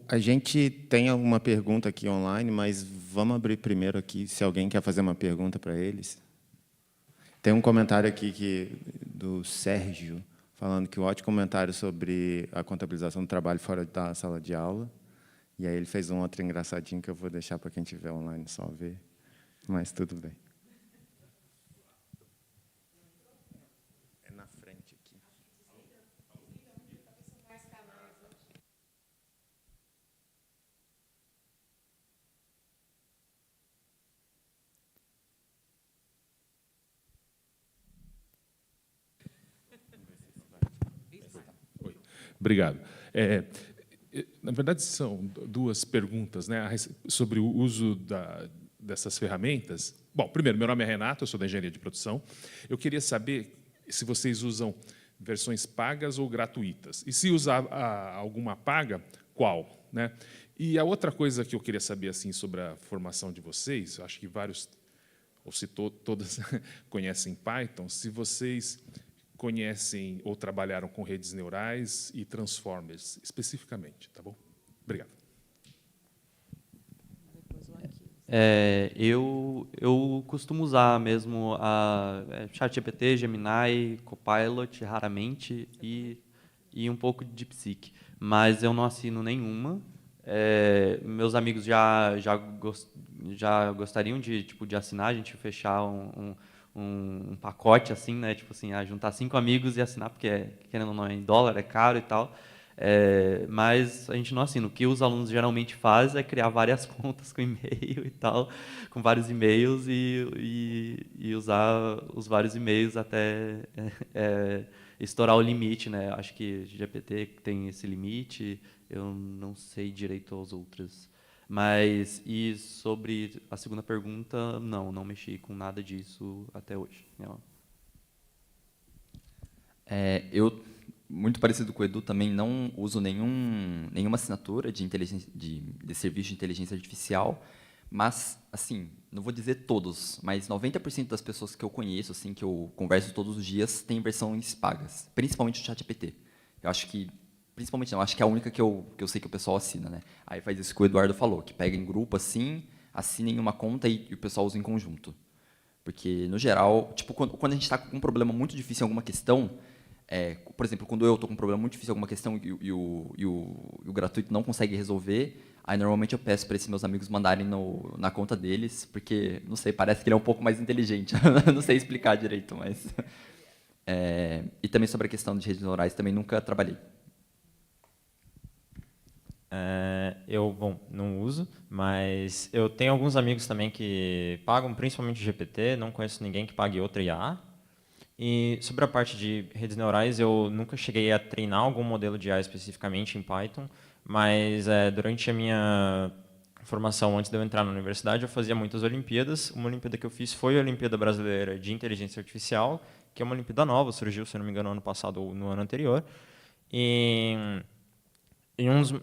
A gente tem alguma pergunta aqui online, mas vamos abrir primeiro aqui, se alguém quer fazer uma pergunta para eles. Tem um comentário aqui do Sérgio, falando que um ótimo comentário sobre a contabilização do trabalho fora da sala de aula. E aí ele fez um outro engraçadinho que eu vou deixar para quem estiver online só ver, mas tudo bem. Na frente aqui. Obrigado. Na verdade, são duas perguntas, né, sobre o uso dessas ferramentas. Bom, primeiro, meu nome é Renato, eu sou da engenharia de produção. Eu queria saber se vocês usam versões pagas ou gratuitas. E se usar alguma paga, qual? Né? E a outra coisa que eu queria saber assim, sobre a formação de vocês, eu acho que vários, ou se todas conhecem Python, se vocês conhecem ou trabalharam com redes neurais e transformers, especificamente, tá bom? Obrigado. Eu costumo usar mesmo a ChatGPT, Gemini, Copilot, raramente, e um pouco de DeepSeek, mas eu não assino nenhuma. Meus amigos já gostariam de assinar, a gente fechar um pacote assim, né? Tipo assim, juntar 5 amigos e assinar, porque querendo ou não é em dólar, é caro e tal. Mas a gente não assina. O que os alunos geralmente fazem é criar várias contas com e-mail e tal, com vários e-mails e usar os vários e-mails até estourar o limite, né? Acho que GPT tem esse limite. Eu não sei direito aos outros. Mas, e sobre a segunda pergunta, não mexi com nada disso até hoje. Eu, muito parecido com o Edu, também não uso nenhuma assinatura de serviço de inteligência artificial, mas, assim, não vou dizer todos, mas 90% das pessoas que eu conheço, assim, que eu converso todos os dias, têm versões pagas, principalmente o ChatGPT. Eu acho que principalmente não, acho que é a única que eu sei que o pessoal assina, né? Aí faz isso que o Eduardo falou, que pega em grupo assim, assina em uma conta e o pessoal usa em conjunto. Porque, no geral, tipo, quando a gente está com um problema muito difícil em alguma questão, por exemplo, quando eu estou com um problema muito difícil em alguma questão e o gratuito não consegue resolver, aí normalmente eu peço para esses meus amigos mandarem na conta deles, porque, não sei, parece que ele é um pouco mais inteligente. Não sei explicar direito, mas... e também sobre a questão de redes neurais, também nunca trabalhei. Bom, não uso, mas eu tenho alguns amigos também que pagam principalmente GPT, não conheço ninguém que pague outra IA. E sobre a parte de redes neurais, eu nunca cheguei a treinar algum modelo de IA especificamente em Python, mas durante a minha formação, antes de eu entrar na universidade, eu fazia muitas Olimpíadas. Uma Olimpíada que eu fiz foi a Olimpíada Brasileira de Inteligência Artificial, que é uma Olimpíada nova, surgiu, se não me engano, no ano passado ou no ano anterior. E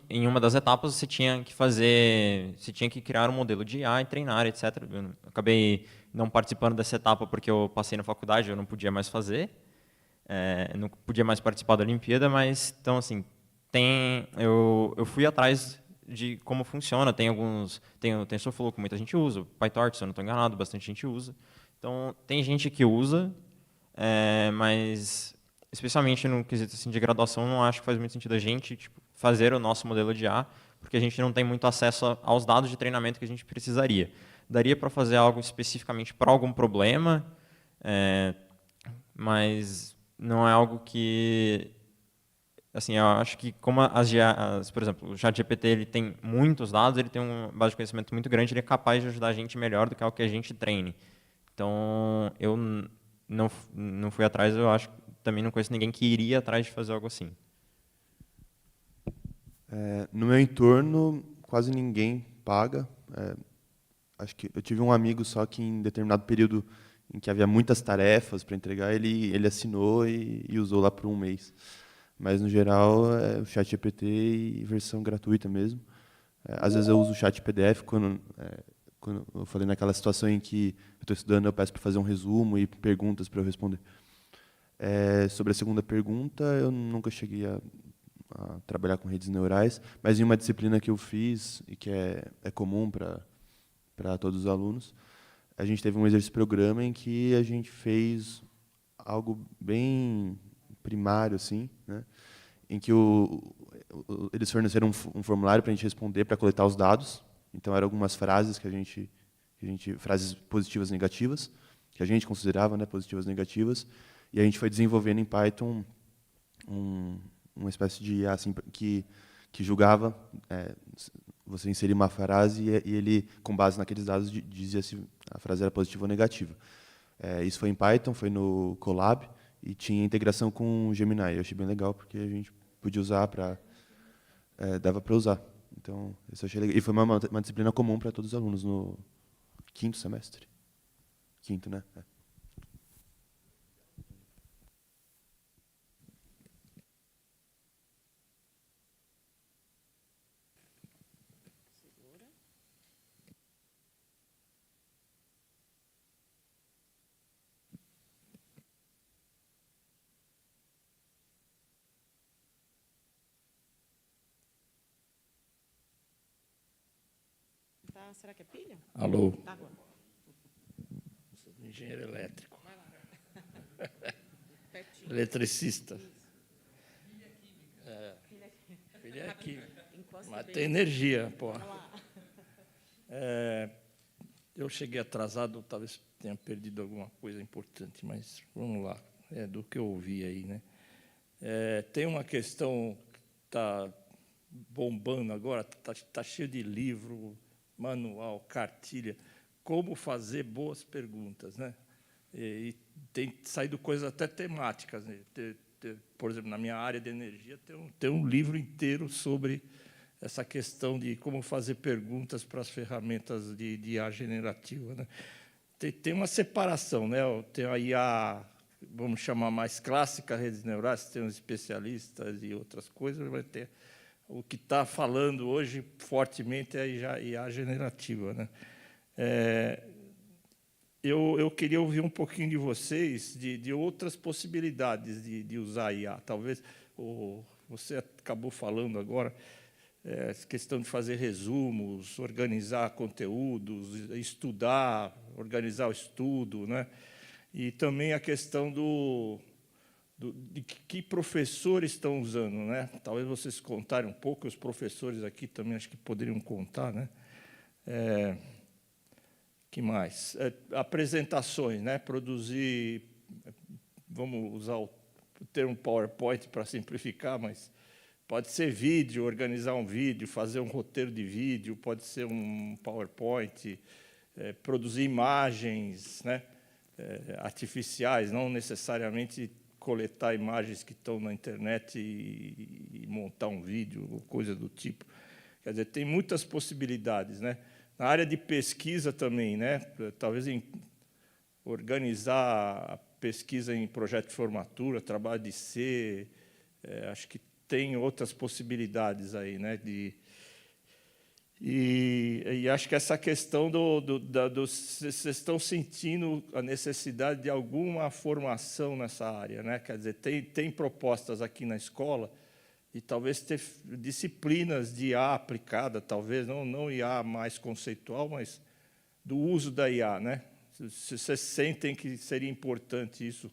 em uma das etapas você tinha que criar um modelo de IA e treinar, etc. Eu acabei não participando dessa etapa porque eu passei na faculdade, eu não podia mais fazer, não podia mais participar da Olimpíada, mas então assim eu fui atrás de como funciona. Tem o TensorFlow que muita gente usa, o PyTorch, se eu não estou enganado, bastante gente usa. Então tem gente que usa, mas especialmente no quesito assim, de graduação, não acho que faz muito sentido a gente fazer o nosso modelo de IA, porque a gente não tem muito acesso aos dados de treinamento que a gente precisaria. Daria para fazer algo especificamente para algum problema, mas não é algo que... Assim, eu acho que como por exemplo, o ChatGPT ele tem muitos dados, ele tem uma base de conhecimento muito grande, ele é capaz de ajudar a gente melhor do que algo que a gente treine. Então, eu não fui atrás, eu acho que também não conheço ninguém que iria atrás de fazer algo assim. No meu entorno, quase ninguém paga. Acho que eu tive um amigo só que em determinado período em que havia muitas tarefas para entregar, ele assinou e usou lá por um mês. Mas, no geral, é o ChatGPT e versão gratuita mesmo. Às vezes eu uso o chat PDF quando eu falei naquela situação em que eu estou estudando, eu peço para fazer um resumo e perguntas para eu responder. Sobre a segunda pergunta, eu nunca cheguei a trabalhar com redes neurais, mas em uma disciplina que eu fiz e que é comum para todos os alunos, a gente teve um exercício programa em que a gente fez algo bem primário, assim, né, em que eles forneceram um formulário para a gente responder, para coletar os dados. Então, eram algumas frases frases positivas e negativas, que a gente considerava, né, positivas e negativas, e a gente foi desenvolvendo em Python uma espécie de IA assim, que julgava, você inserir uma frase e ele, com base naqueles dados, dizia se a frase era positiva ou negativa. Isso foi em Python, foi no Colab, e tinha integração com o Gemini. Eu achei bem legal, porque a gente podia usar dava para usar. Então, isso eu achei legal. E foi uma disciplina comum para todos os alunos no quinto semestre. Quinto, né? Será que é pilha? Alô? Tá bom. Sou engenheiro elétrico. Eletricista. Pilha química. Mas tem energia, pô. Eu cheguei atrasado, talvez tenha perdido alguma coisa importante, mas vamos lá. Do que eu ouvi aí, né? Tem uma questão que está bombando agora, está cheio de livro, manual, cartilha, como fazer boas perguntas, né? E tem saído coisas até temáticas, né? Por exemplo, na minha área de energia, tem um livro inteiro sobre essa questão de como fazer perguntas para as ferramentas de IA generativa, né? Tem uma separação, né? Tem a IA, vamos chamar mais clássica, redes neurais, tem os especialistas e outras coisas, vai ter o que está falando hoje fortemente é a IA generativa, né? Eu queria ouvir um pouquinho de vocês de outras possibilidades de usar a IA. Talvez você acabou falando agora questão de fazer resumos, organizar conteúdos, estudar, organizar o estudo, né? E também a questão de que professores estão usando, né? Talvez vocês contarem um pouco, os professores aqui também acho que poderiam contar, né? Que mais? Apresentações, né? Produzir, vamos usar o termo PowerPoint para simplificar, mas pode ser vídeo, organizar um vídeo, fazer um roteiro de vídeo, pode ser um PowerPoint, produzir imagens, né? Artificiais, não necessariamente coletar imagens que estão na internet e montar um vídeo ou coisa do tipo. Quer dizer, tem muitas possibilidades, né? Na área de pesquisa também, né? Talvez organizar a pesquisa em projeto de formatura, trabalho de C, acho que tem outras possibilidades aí, né? E acho que essa questão vocês estão sentindo a necessidade de alguma formação nessa área, né? Quer dizer, tem propostas aqui na escola e talvez ter disciplinas de IA aplicada, talvez não IA mais conceitual, mas do uso da IA, né? Se vocês sentem que seria importante isso.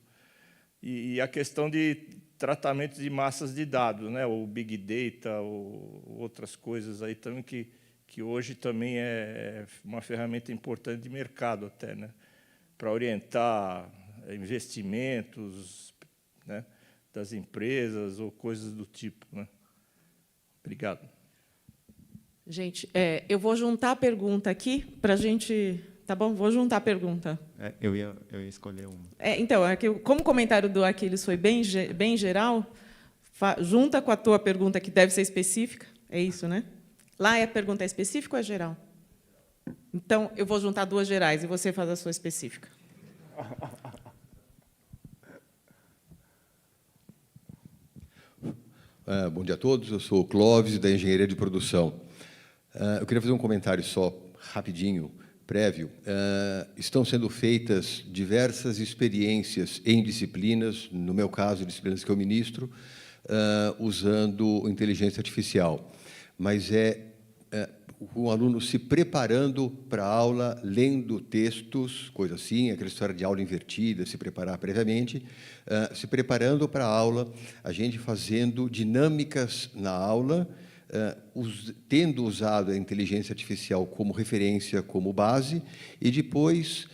E a questão de tratamento de massas de dados, né? O Big Data, ou outras coisas aí também que hoje também é uma ferramenta importante de mercado até, né? Para orientar investimentos, né? Das empresas ou coisas do tipo, né? Obrigado. Gente, eu vou juntar a pergunta aqui para a gente... Tá bom? Vou juntar a pergunta. Eu ia escolher uma. Então, como o comentário do Aquiles foi bem geral, junta com a tua pergunta, que deve ser específica. É isso, né? Lá a pergunta é específica ou é geral? Então, eu vou juntar duas gerais e você faz a sua específica. Bom dia a todos. Eu sou o Clóvis, da Engenharia de Produção. Eu queria fazer um comentário só, rapidinho, prévio. Estão sendo feitas diversas experiências em disciplinas, no meu caso, disciplinas que eu ministro, usando inteligência artificial. Mas o aluno se preparando para a aula, lendo textos, coisa assim, aquela história de aula invertida, se preparar previamente, se preparando para a aula, a gente fazendo dinâmicas na aula, tendo usado a inteligência artificial como referência, como base, e depois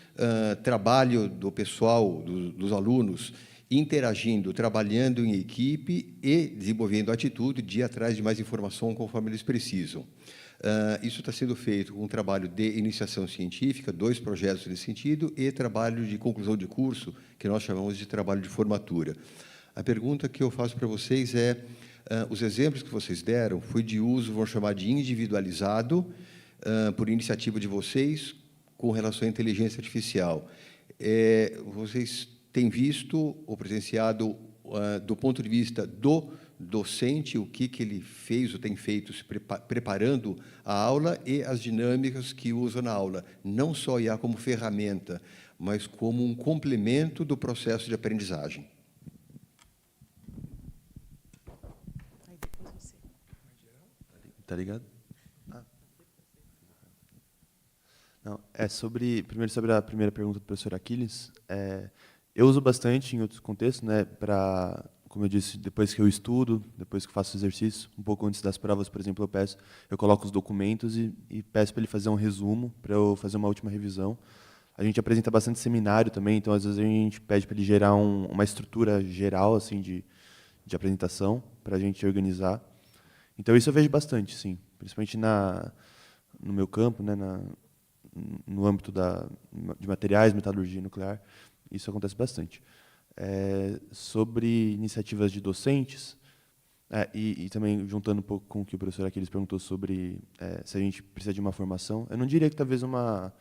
trabalho do pessoal, dos alunos, interagindo, trabalhando em equipe e desenvolvendo atitude de ir atrás de mais informação conforme eles precisam. Isso está sendo feito com um trabalho de iniciação científica, 2 projetos nesse sentido, e trabalho de conclusão de curso, que nós chamamos de trabalho de formatura. A pergunta que eu faço para vocês é, os exemplos que vocês deram foi de uso, vamos chamar de individualizado, por iniciativa de vocês, com relação à inteligência artificial. Vocês têm visto ou presenciado, do ponto de vista do docente, o que ele fez ou tem feito se preparando a aula e as dinâmicas que usa na aula, não só IA como ferramenta, mas como um complemento do processo de aprendizagem. Tá ligado? Não, primeiro sobre a primeira pergunta do professor Aquiles, eu uso bastante em outros contextos, né, para, como eu disse, depois que eu estudo, depois que faço exercício, um pouco antes das provas, por exemplo, eu coloco os documentos e peço para ele fazer um resumo, para eu fazer uma última revisão. A gente apresenta bastante seminário também, então às vezes a gente pede para ele gerar uma estrutura geral assim de apresentação para a gente organizar. Então isso eu vejo bastante, sim, principalmente no meu campo, né, no âmbito de materiais, metalurgia nuclear, isso acontece bastante. Sobre iniciativas de docentes, e também juntando um pouco com o que o professor Aquiles perguntou sobre se a gente precisa de uma formação, eu não diria que talvez uma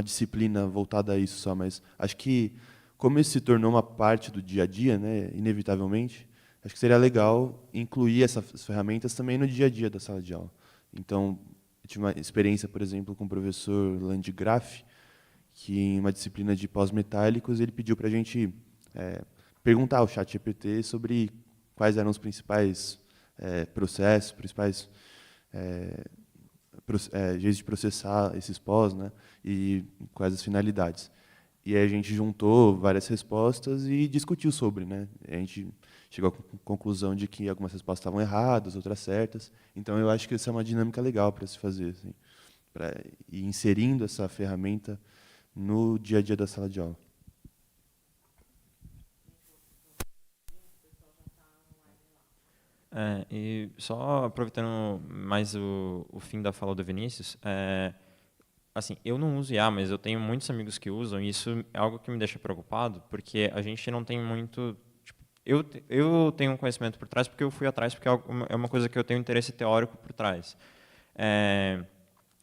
disciplina voltada a isso só, mas acho que, como isso se tornou uma parte do dia a dia, né, inevitavelmente, acho que seria legal incluir essas ferramentas também no dia a dia da sala de aula. Então, eu tive uma experiência, por exemplo, com o professor Landgraf, que em uma disciplina de pós-metálicos ele pediu para a gente perguntar ao ChatGPT sobre quais eram os principais processos, principais jeitos de processar esses pós, né, e quais as finalidades. E aí a gente juntou várias respostas e discutiu sobre, né? A gente chegou à conclusão de que algumas respostas estavam erradas, outras certas. Então eu acho que essa é uma dinâmica legal para se fazer, assim, para ir inserindo essa ferramenta no dia a dia da sala de aula. E só aproveitando mais o fim da fala do Vinícius, assim, eu não uso IA, mas eu tenho muitos amigos que usam, e isso é algo que me deixa preocupado, porque a gente não tem muito... Tipo, eu tenho um conhecimento por trás porque eu fui atrás, porque é uma coisa que eu tenho interesse teórico por trás.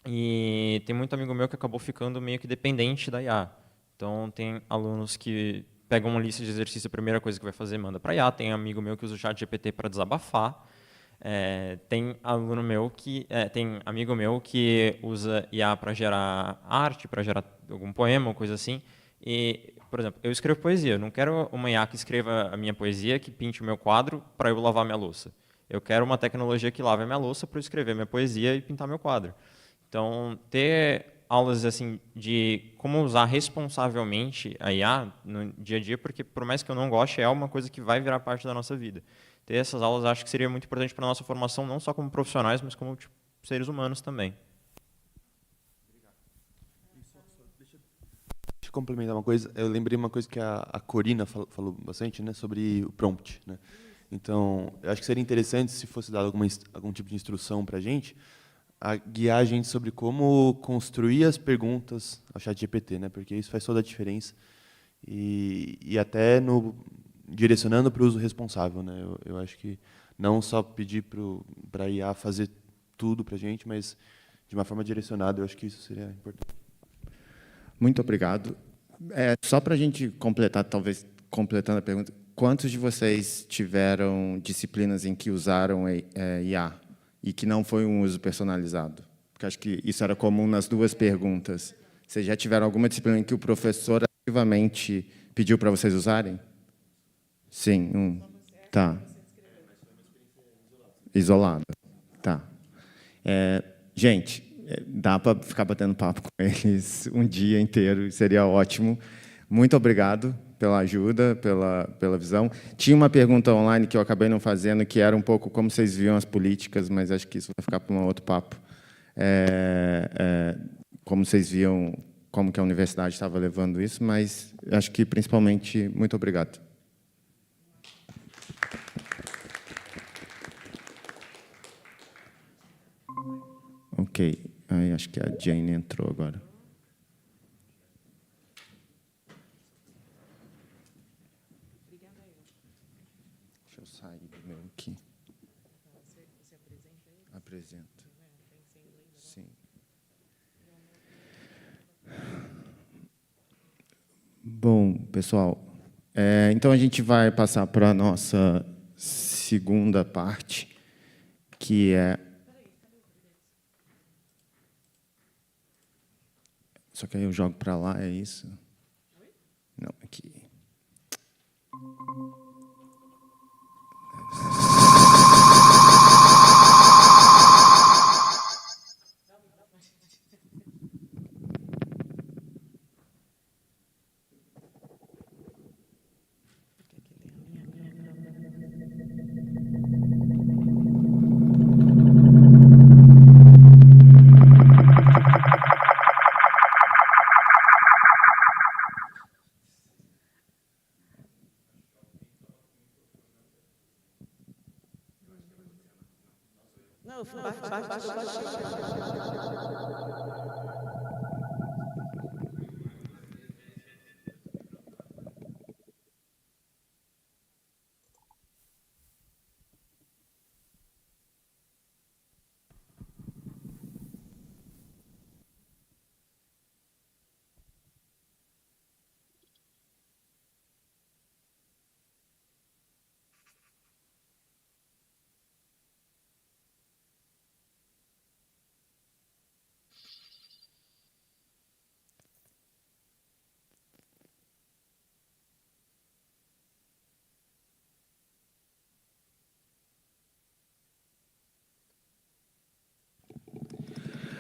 E tem muito amigo meu que acabou ficando meio que dependente da IA. Então, tem alunos que pegam uma lista de exercício, a primeira coisa que vai fazer, manda para a IA. Tem amigo meu que usa o chat GPT para desabafar. Tem amigo meu que usa IA para gerar arte, para gerar algum poema ou coisa assim. E, por exemplo, eu escrevo poesia. Eu não quero uma IA que escreva a minha poesia, que pinte o meu quadro para eu lavar minha louça. Eu quero uma tecnologia que lave a minha louça para eu escrever minha poesia e pintar meu quadro. Então, ter aulas assim de como usar responsavelmente a IA no dia a dia, porque por mais que eu não goste, é uma coisa que vai virar parte da nossa vida. Ter essas aulas acho que seria muito importante para a nossa formação, não só como profissionais, mas como tipo, seres humanos também. Deixa eu complementar uma coisa. Eu lembrei uma coisa que a Corina falou bastante, né, sobre o prompt, né? Então, eu acho que seria interessante se fosse dado algum tipo de instrução para a gente, a guiar a gente sobre como construir as perguntas ao chat GPT, né? Porque isso faz toda a diferença. E até direcionando para o uso responsável, né? Eu acho que não só pedir para a IA fazer tudo para a gente, mas de uma forma direcionada, eu acho que isso seria importante. Muito obrigado. Só para a gente completar, talvez completando a pergunta, quantos de vocês tiveram disciplinas em que usaram IA e que não foi um uso personalizado? Porque acho que isso era comum nas duas perguntas. Vocês já tiveram alguma disciplina em que o professor ativamente pediu para vocês usarem? Sim, tá. Isolado. Tá. Gente, dá para ficar batendo papo com eles um dia inteiro, seria ótimo. Muito obrigado pela ajuda, pela visão. Tinha uma pergunta online que eu acabei não fazendo, que era um pouco como vocês viam as políticas, mas acho que isso vai ficar para um outro papo. Como vocês viam, como que a universidade estava levando isso, mas acho que, principalmente, muito obrigado. Ok. Aí, acho que a Jane entrou agora. Deixa eu sair do meu aqui. Você apresenta aí? Apresento. Sim. Bom, pessoal, então a gente vai passar para a nossa segunda parte, que é... Só que aí eu jogo para lá, é isso? Não, aqui. Não, baixo.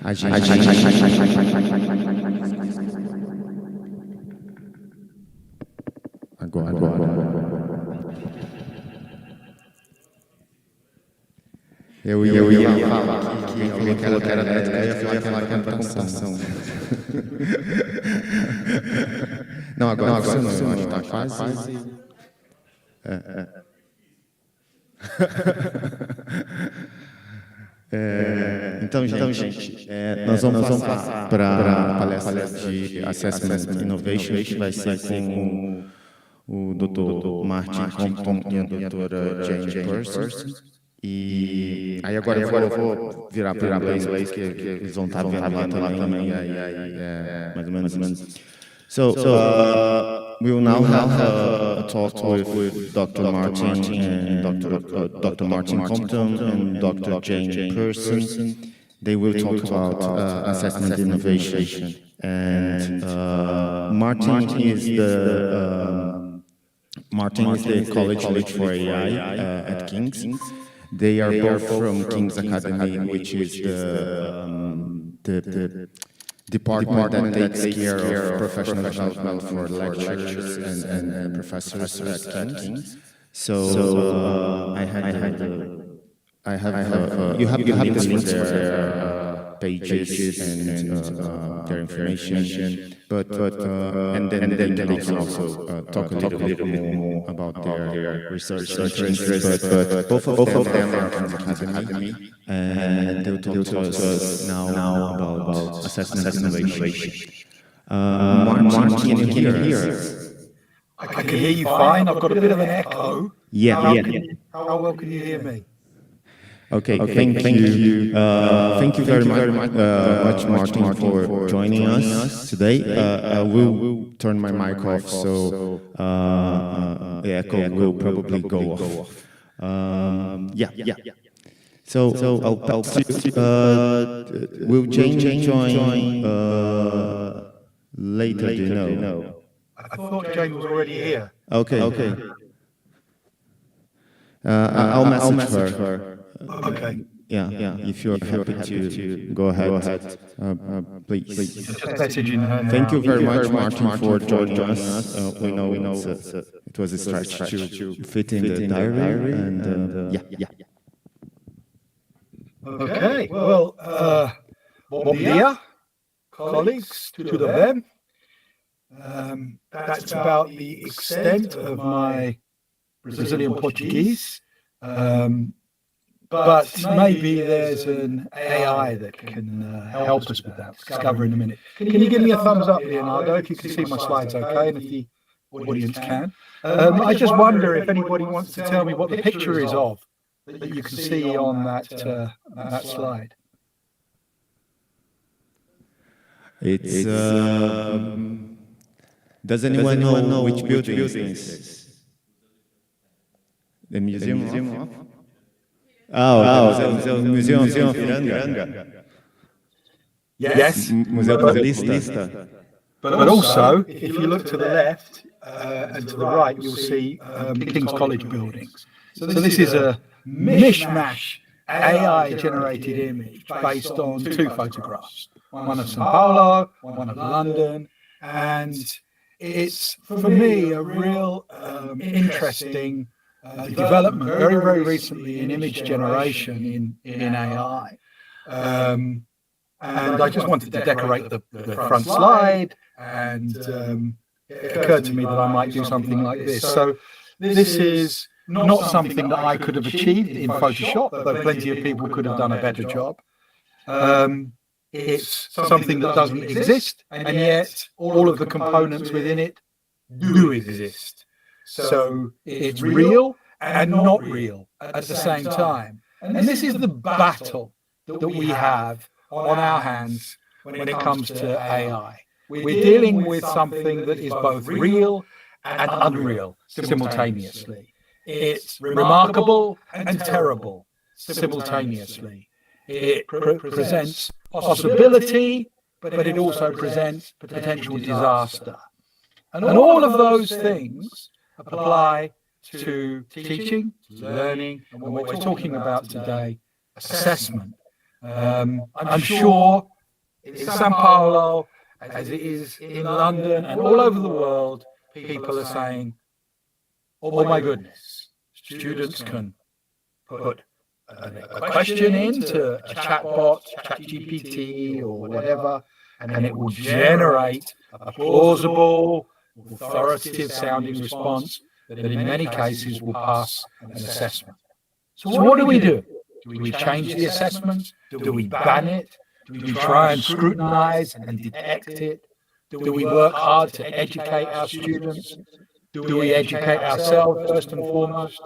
A gente... Agora. Eu ia falar que alguém falou que era elétrica, eu ia falar que era para computação. Não, agora funcionou, está quase... Então, gente, nós vamos passar para a palestra de Assessment Innovation, que vai ser com o Dr. Martin Compton e a doutora Jane Person. E aí agora eu vou virar para o inglês, porque eles vão estar vendo lá também, mais ou menos. So we will now have a talk with Dr. Martin and Dr. Martin Compton and Dr. Jane Person. They will talk about assessment innovation. And Martin is the college lead for AI at King's. They are both from King's Academy, which is the department that takes care of professional development for lecturers and professors at King's. So you have the links for their pages and their information, but and then they can also talk a little bit more about their research interests. But both of them are from the Academy, and they'll talk to us now about assessment innovation. Martin, can you hear us? I can hear you fine. I've got a bit of an echo. Yeah. How well can you hear me? Okay, thank you. Thank you very much, Martin, for joining us today. I will turn my mic off, so the echo will probably go off. So I'll pass you. Will Jane join later? Do you know? I thought Jane was already here. Okay. I'll message her. Okay. Yeah. If you're happy to go ahead, please. Just messaging her now. Thank you very much, Martin, for joining us. We know it was a stretch to fit in the diary, and yeah. Okay. Well, bom dia, colleagues, tudo bem? That's about the extent of my Brazilian Portuguese. But maybe there's an AI that can help us with that. Discover in a minute. Can you give me a thumbs up, Leonardo, if you can see my slides okay, and if the audience can? I just wonder if anybody wants to tell me what the picture is of that you can see on that slide. It's does anyone know which building is this? The museum of? Oh, Museum of Ipiranga. Yes. Museu Paulista. But also, if you look to the left and to the right, you'll see King's College buildings. So this is a mishmash AI-generated image based on two photographs, one of São Paulo, one of London, and it's, for me, a real interesting development very, very recently in image generation in AI. And I just wanted to decorate the front slide, and it occurred to me that I might do something like this. So this is not something that I could have achieved in Photoshop, though plenty of people could have done a better job. It's something that doesn't exist, and yet all of the components within it do exist. So it's real and not real at the same time. And this is the battle that we have on our hands when it comes to AI. We're dealing with something that is both real and unreal simultaneously. It's remarkable and terrible simultaneously. It presents possibility, but it also presents potential disaster. And all of those things apply to teaching, learning, and what we're talking about today, assessment. I'm sure in Sao Paulo, as it is in London and all over the world, people are saying, oh my goodness, students can put a question into a chatbot, ChatGPT or whatever, and it will generate a plausible, authoritative sounding response that in many cases will pass an assessment. So what do we do? Do we change the assessment? Do we ban it? Do we try and scrutinize and detect it? Do we work hard to educate our students? Do we educate ourselves first and foremost?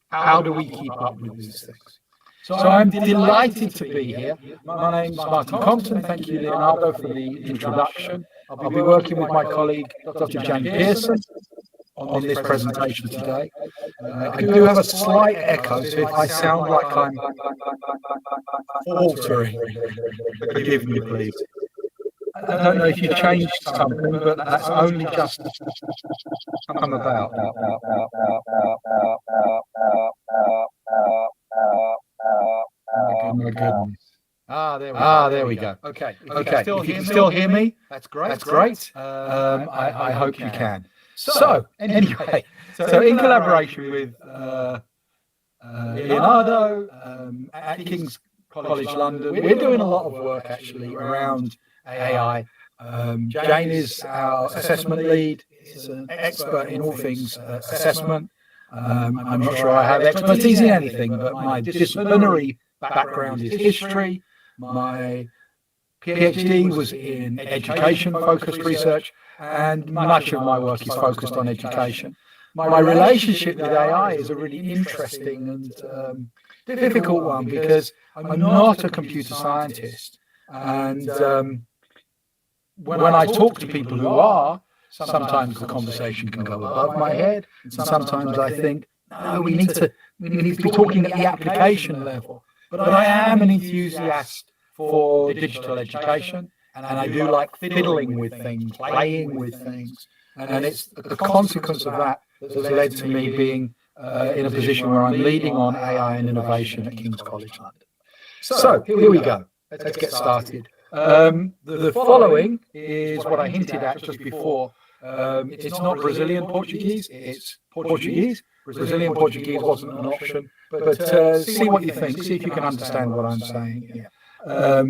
How do we keep up with these things? So I'm delighted to be here. My name's Martin Compton. Thank you, Leonardo, for the introduction. I'll be working with my colleague, Dr. Jane Pearson, on this presentation today. I do have a slight echo, so if I sound like I'm faltering, forgive me, please. I don't know if you changed something, but that's only just come about. Oh my goodness. There we go. Okay. If you can still hear me, that's great. That's great. I hope you can. So anyway, so in collaboration with Leonardo at King's College London, we're doing a lot of work actually around AI. Jane is our assessment lead. Is an expert in all things assessment. I'm not sure I have expertise in anything, but my disciplinary background is history. My PhD was in education-focused research, and much of my work is focused on education. My relationship with AI is a really interesting and difficult one because I'm not a computer scientist. And when I talk to people who are, sometimes the conversation can go above my head, and sometimes I think, no, we need to be talking at the application level. But I am an enthusiast for digital education, and I do like fiddling with things, playing with things, and it's the consequence of that that has led to me being in a position where I'm leading on AI and innovation at King's College London. So here we go. Let's get started. The following is what I hinted at just before. It's not Brazilian Portuguese, it's Portuguese. Brazilian Portuguese wasn't an option, but see what you think, see if you can understand what I'm saying here.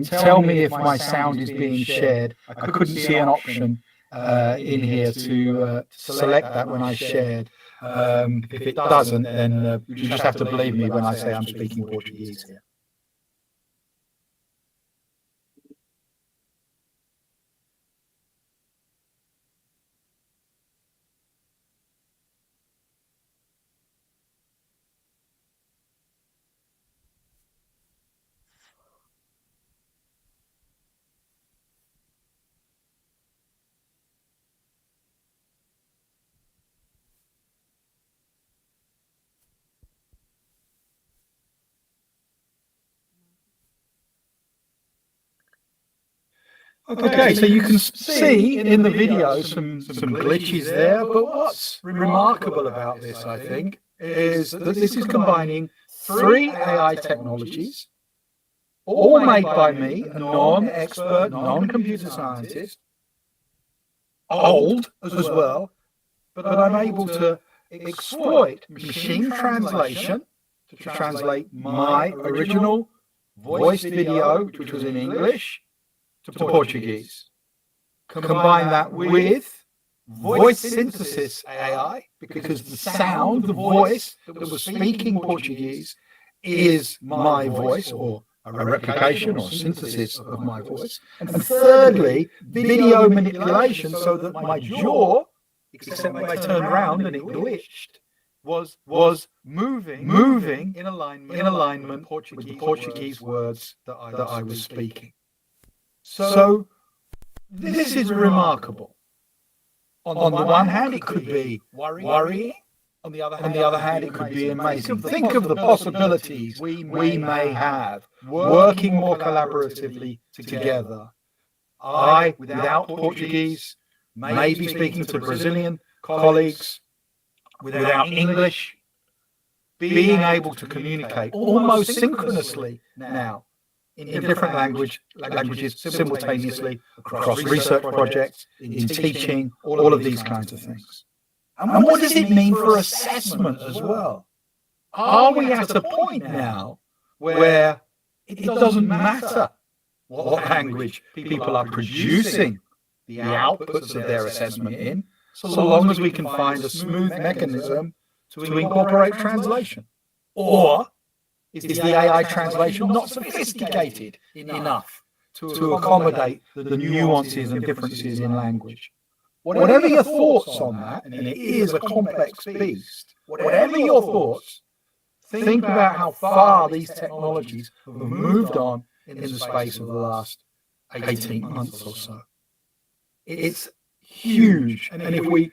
Tell me if my sound is being shared. I couldn't see an option in here to select that when I shared. If it doesn't, then you just have to believe me when I say I'm speaking Portuguese here. Okay, so you can see in the video some glitches there, but what's remarkable about this, I think, is that this is combining 3 AI technologies, all made by me, a non-expert, non-computer scientist, old as well, but I'm able to exploit machine translation to translate my original voice video, which was in English, to Portuguese. Combine that with voice synthesis AI, because the sound, the voice that was speaking Portuguese is my voice, or a replication or synthesis of my voice. And thirdly, video manipulation, so that my jaw, except when I turned around and it glitched, was moving in alignment with the Portuguese words that I was speaking. So this is remarkable. On the one hand, it could be worrying. On the other hand, it could be amazing. Think of the possibilities we may have working more collaboratively together. I, without Portuguese, maybe speaking to Brazilian colleagues, without English, being able to communicate almost synchronously now in different languages simultaneously across research projects, in teaching, all of these kinds of things. And what does it mean for assessment as well? Are we at a point now where it doesn't matter what language people are producing the outputs of their assessment in, so long as we can find a smooth mechanism to incorporate translation? Or is the AI translation not sophisticated enough to accommodate the nuances and differences in language? Whatever your thoughts on that, and it is a complex beast, whatever your thoughts, think about how far these technologies have moved on in the space of the last 18 months or so. It's huge. And if we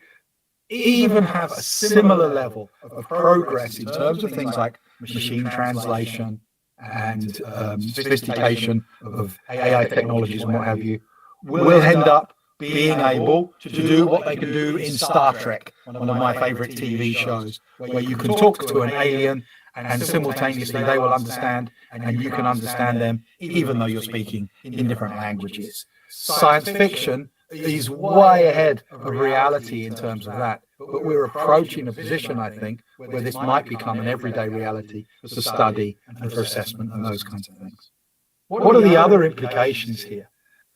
even have a similar level of progress in terms of things like machine translation and sophistication of AI technologies and what have you, we'll end up being able to do what they can do in Star Trek, one of my favorite TV shows, where you can talk to an alien and simultaneously they will understand and you can understand them even though you're speaking in different languages. Science fiction is way ahead of reality in terms of that, but we're approaching a position, I think, where this might become an everyday reality for study and for assessment and those kinds of things. What are the other implications here,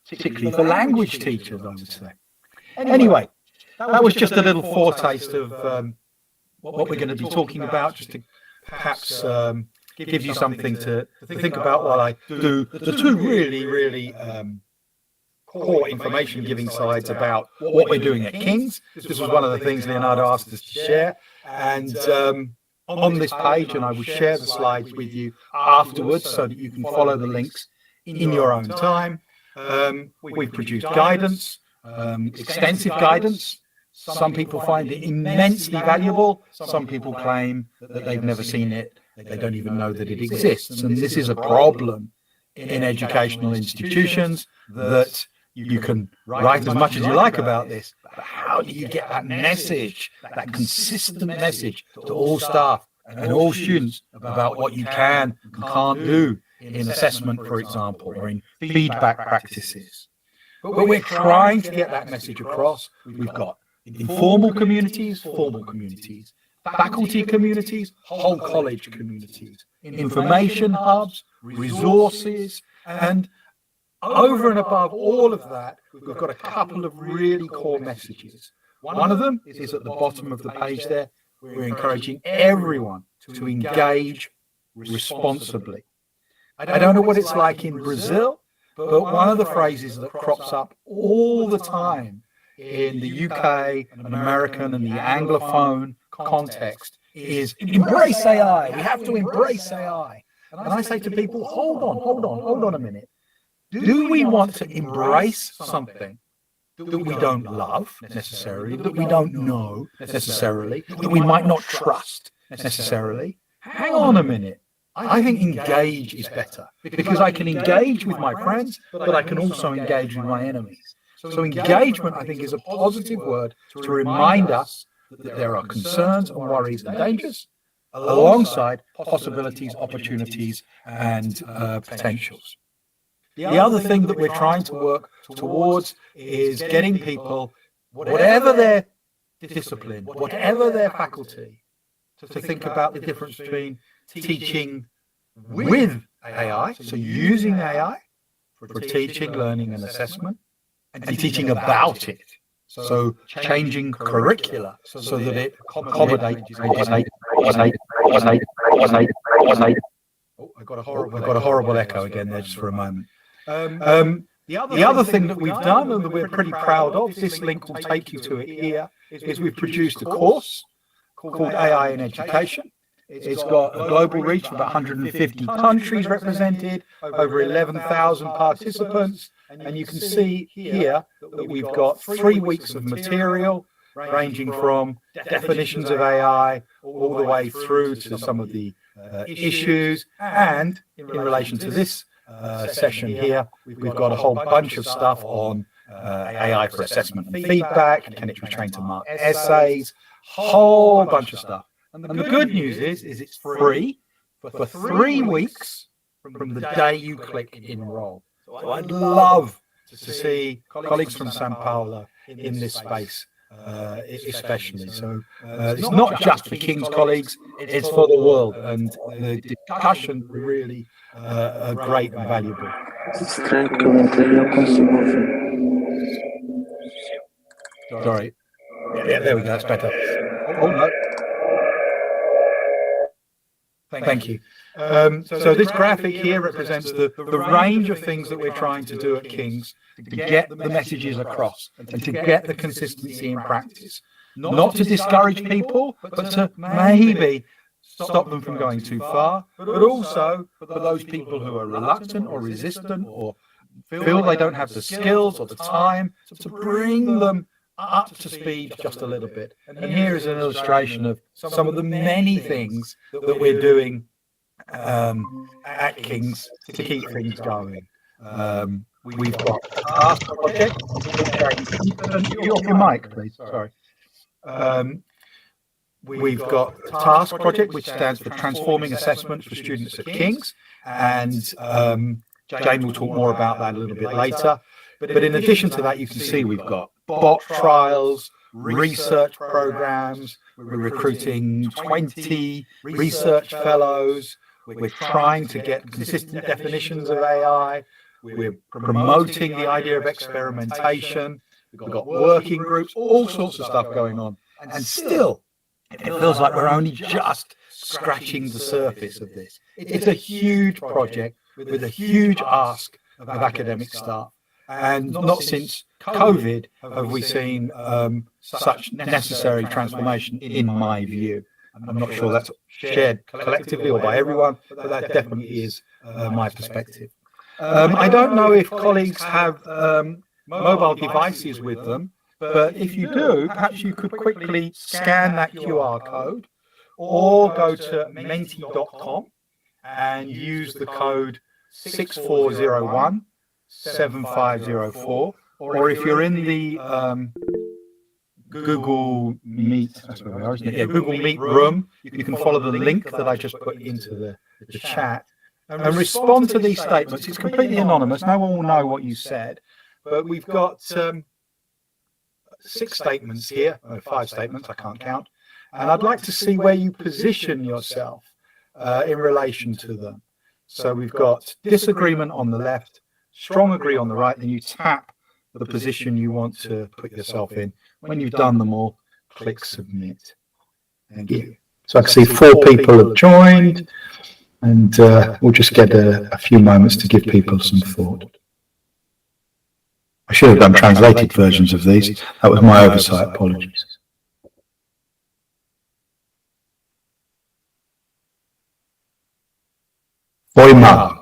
particularly for language teachers, I would say? Anyway, that was just a little foretaste of what we're going to be talking about, just to perhaps give you something to think about while I do the two really core information giving slides about what we're doing at King's. This was one of the things Leonardo asked us to share. And on this page, and I will share the slides with you afterwards so that you can follow the links in your own time. We've produced guidance, extensive guidance. Some people find it immensely valuable. Some people claim that they've never seen it. They don't even know that it exists. And this is a problem in educational institutions, that you can write as much as you like about this, but how do you get that message, that consistent message to all staff and all students about what you can and can't do in assessment, for example, or in feedback practices? But we're trying to get that message across. We've got informal communities, formal communities, faculty communities, whole college communities, information hubs, resources, and over and above all of that, we've got a couple of really core messages. One of them is at the bottom of the page there. We're encouraging everyone to engage responsibly. I don't know what it's like in Brazil, but one of the phrases that crops up all the time in the UK and American and the Anglophone context is embrace AI. We have to embrace AI. And I say to people, hold on a minute. Do we want to embrace something that we don't love necessarily, that we don't know necessarily, that we might not trust necessarily? Hang on a minute. I think engage is better, because I can engage with my friends, but I can also engage with my enemies. So engagement, I think, is a positive word to remind us that there are concerns and worries and dangers alongside possibilities, opportunities, and potentials. The other thing that we're trying to work towards is getting people, whatever their discipline, whatever their faculty, to think about the difference between teaching with AI, so using AI for teaching, learning, and assessment, and teaching about it, so changing curricula so that it accommodates. Oh, I got a horrible echo again there just for a moment. The other thing that we've done and that we're pretty proud of, this link will take you to it here, is we've produced a course called AI in Education. It's got a global reach of about 150 countries represented, over 11,000 participants. And you can see here that we've got 3 weeks of material ranging from definitions of AI all the way through to some of the issues. And in relation to this session here, we've got a whole bunch of stuff on AI for assessment and feedback, can it be trained to mark essays, whole bunch of stuff. And the good news is it's free for 3 weeks from the day you click enroll. So I'd love to see colleagues from Sao Paulo in this space, especially. So it's not just for King's colleagues, it's for the world. And the discussion really are great and valuable. Sorry. Yeah, there we go. That's better. Oh, no. Thank you. So this graphic here represents the range of things that we're trying to do at King's to get the messages across and to get the consistency in practice. Not to discourage people, but to maybe stop them from going too far, but also for those people who are reluctant or resistant or feel they don't have the skills or the time to bring them up to speed just a little bit. And here is an illustration of some of the many things that we're doing at King's to keep things going. We've got a task project. You off your mic, please. Sorry. We've got a task project, which stands for Transforming Assessment for Students at King's, and Jane will talk more about that a little bit later. But in addition to that, you can see we've got bot trials, research programs. We're recruiting 20 research fellows. We're trying to get consistent definitions of AI. We're promoting the idea of experimentation. We've got working groups, all sorts of stuff going on. And still, it feels like we're only just scratching the surface of this. It's a huge project with a huge ask of academic staff. And not since COVID have we seen such necessary transformation, in my view. I'm not sure that's shared collectively or by everyone, but that definitely is my perspective. I don't know if colleagues have mobile devices with them, but if you do, perhaps you could quickly scan that QR code or go to menti.com and use the code 6401 7504, or if you're in the Google Meet, that's where we are, isn't it? Yeah, Google Meet room, you can follow the link that I just put into the chat and respond to these statements. It's completely anonymous. No one will know what you said, but we've got 6 statements here, 5 statements, I can't count, and I'd like to see where you position yourself in relation to them. So we've got disagreement on the left, strong agree on the right, then you tap the position you want to put yourself in. When you've done them all, click submit. Thank you. So I can see 4 people have joined, and we'll just get a few moments to give people some thought. I should have done translated versions of these. That was my oversight. Apologies. Foi mal.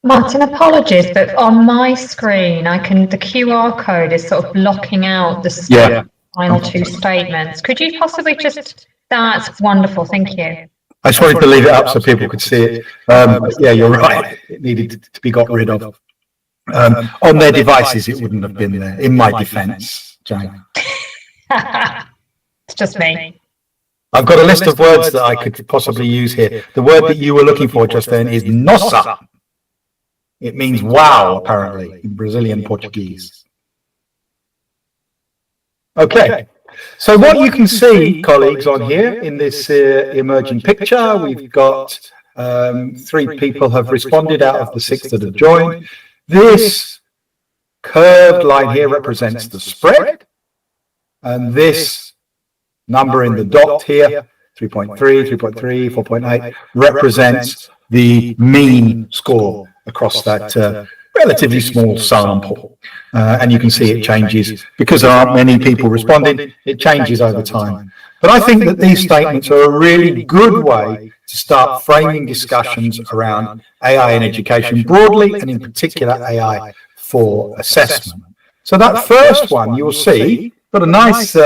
Martin, apologies, but on my screen, the QR code is sort of blocking out the final 2 statements. Could you possibly that's wonderful, thank you. I just wanted to leave it up so people could see it. Yeah, you're right. It needed to be got rid of. On their devices, it wouldn't have been there, in my defense, Jane. It's just me. I've got a list of words that I could possibly use here. The word that you were looking for just then is nossa. It means wow, apparently, in Brazilian Portuguese. Okay, so what you can see, colleagues, on here in this emerging picture, we've got 3 people have responded out of the 6 that have joined. This curved line here represents the spread, and this number in the dot here, 3.3, 3.3, 4.8, represents the mean score across that relatively small sample. And you can see it changes. Because there aren't many people responding, it changes over time. But I think that these statements are a really good way to start framing discussions around AI in education broadly, and in particular AI for assessment. So that first one, you'll see, got a nice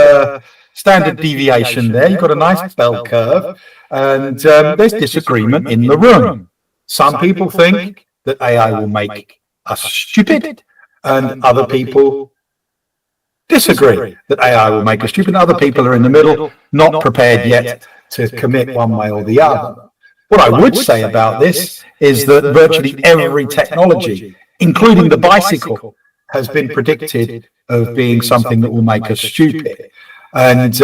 standard deviation there. You've got a nice bell curve, and there's disagreement in the room. Some people think that AI will make us stupid, and other people disagree that AI will make us stupid. Other people are in the middle, not prepared yet to commit one way or the other. What I would say about this is that virtually every technology, including the bicycle, has been predicted of being something that will make us stupid. And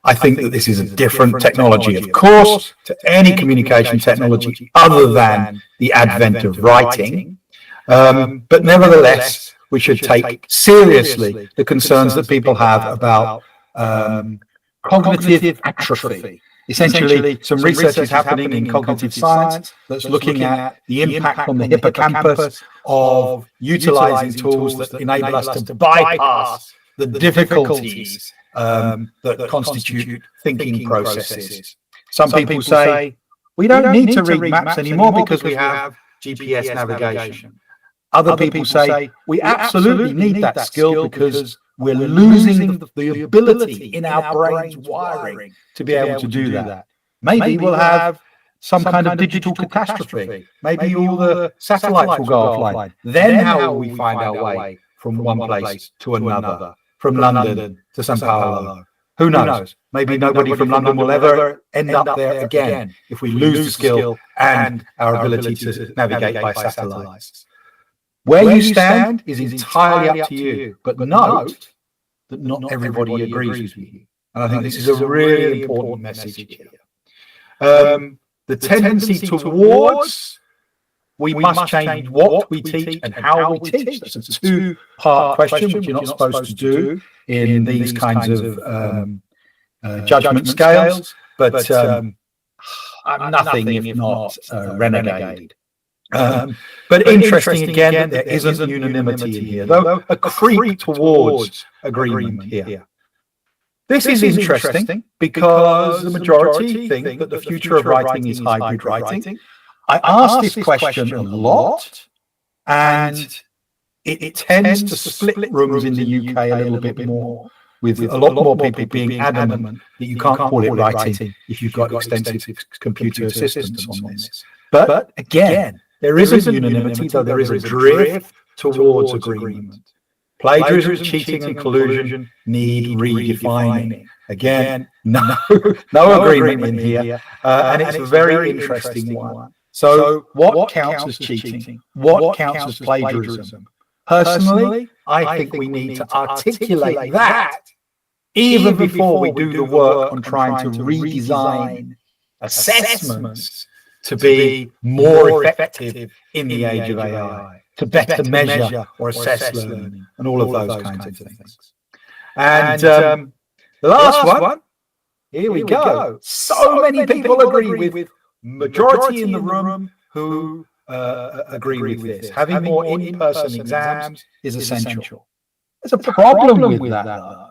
I think that this is a different technology, of course, to any communication technology other than the advent of writing. But nevertheless, we should take seriously the concerns that people have about cognitive atrophy. Essentially, some research is happening in cognitive science that's looking at the impact on the hippocampus of utilizing tools that enable us to bypass the difficulties that constitute thinking processes. Some people say, we don't need to read maps anymore because we have GPS navigation. Other people say, we absolutely need that skill because we're losing the ability in our brain's wiring to be able to do that. Maybe we'll have some kind of digital catastrophe. Maybe all the satellites will go offline. Then how will we find our way from one place to another, from London to Sao Paulo? Who knows? Maybe nobody from London will ever end up there again if we lose the skill and our ability to navigate by satellites. Where you stand is entirely up to you, but note that not everybody agrees with you. And I think this is a really important message here. The tendency towards we must change what we teach and how we teach. That's a two-part question, which you're not supposed to do in these kinds of judgment scales. But I'm nothing if not a renegade. But interesting again that there isn't unanimity in here, though a creep towards agreement here. This is interesting because the majority think that the future of writing is hybrid writing. I ask this question a lot, and it tends to split rooms in the UK a little bit more, with a lot more people being adamant that you can't call it writing if you've got extensive computer assistance on this. But again, there isn't unanimity, though there is a drift towards agreement. Plagiarism, cheating, and collusion need redefining. Again, no agreement in here, and it's a very interesting one. So, what counts as cheating? What counts as plagiarism? Personally, I think we need to articulate that even before we do the work on trying to redesign assessments to be more effective in the age of AI, to better measure or assess learning, and all of those kinds of things. And the last one, here we go. So many people agree with majority in the room who agree with this. Having more in-person exams is essential. There's a problem with that, though,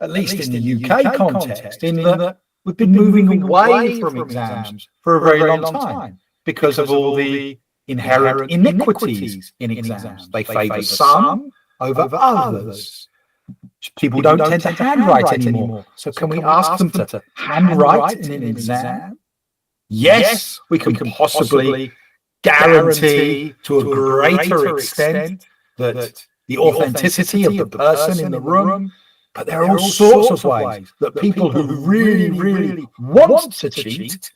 at least in the UK context, in that we've been moving away from exams for a very long time because of all the inherent iniquities in exams. They favour some over others. People don't tend to handwrite anymore. So can we ask them to handwrite in an exam? Yes, we can possibly guarantee to a greater extent that the authenticity of the person in the room. But there are all sorts of ways that people who really, really want to cheat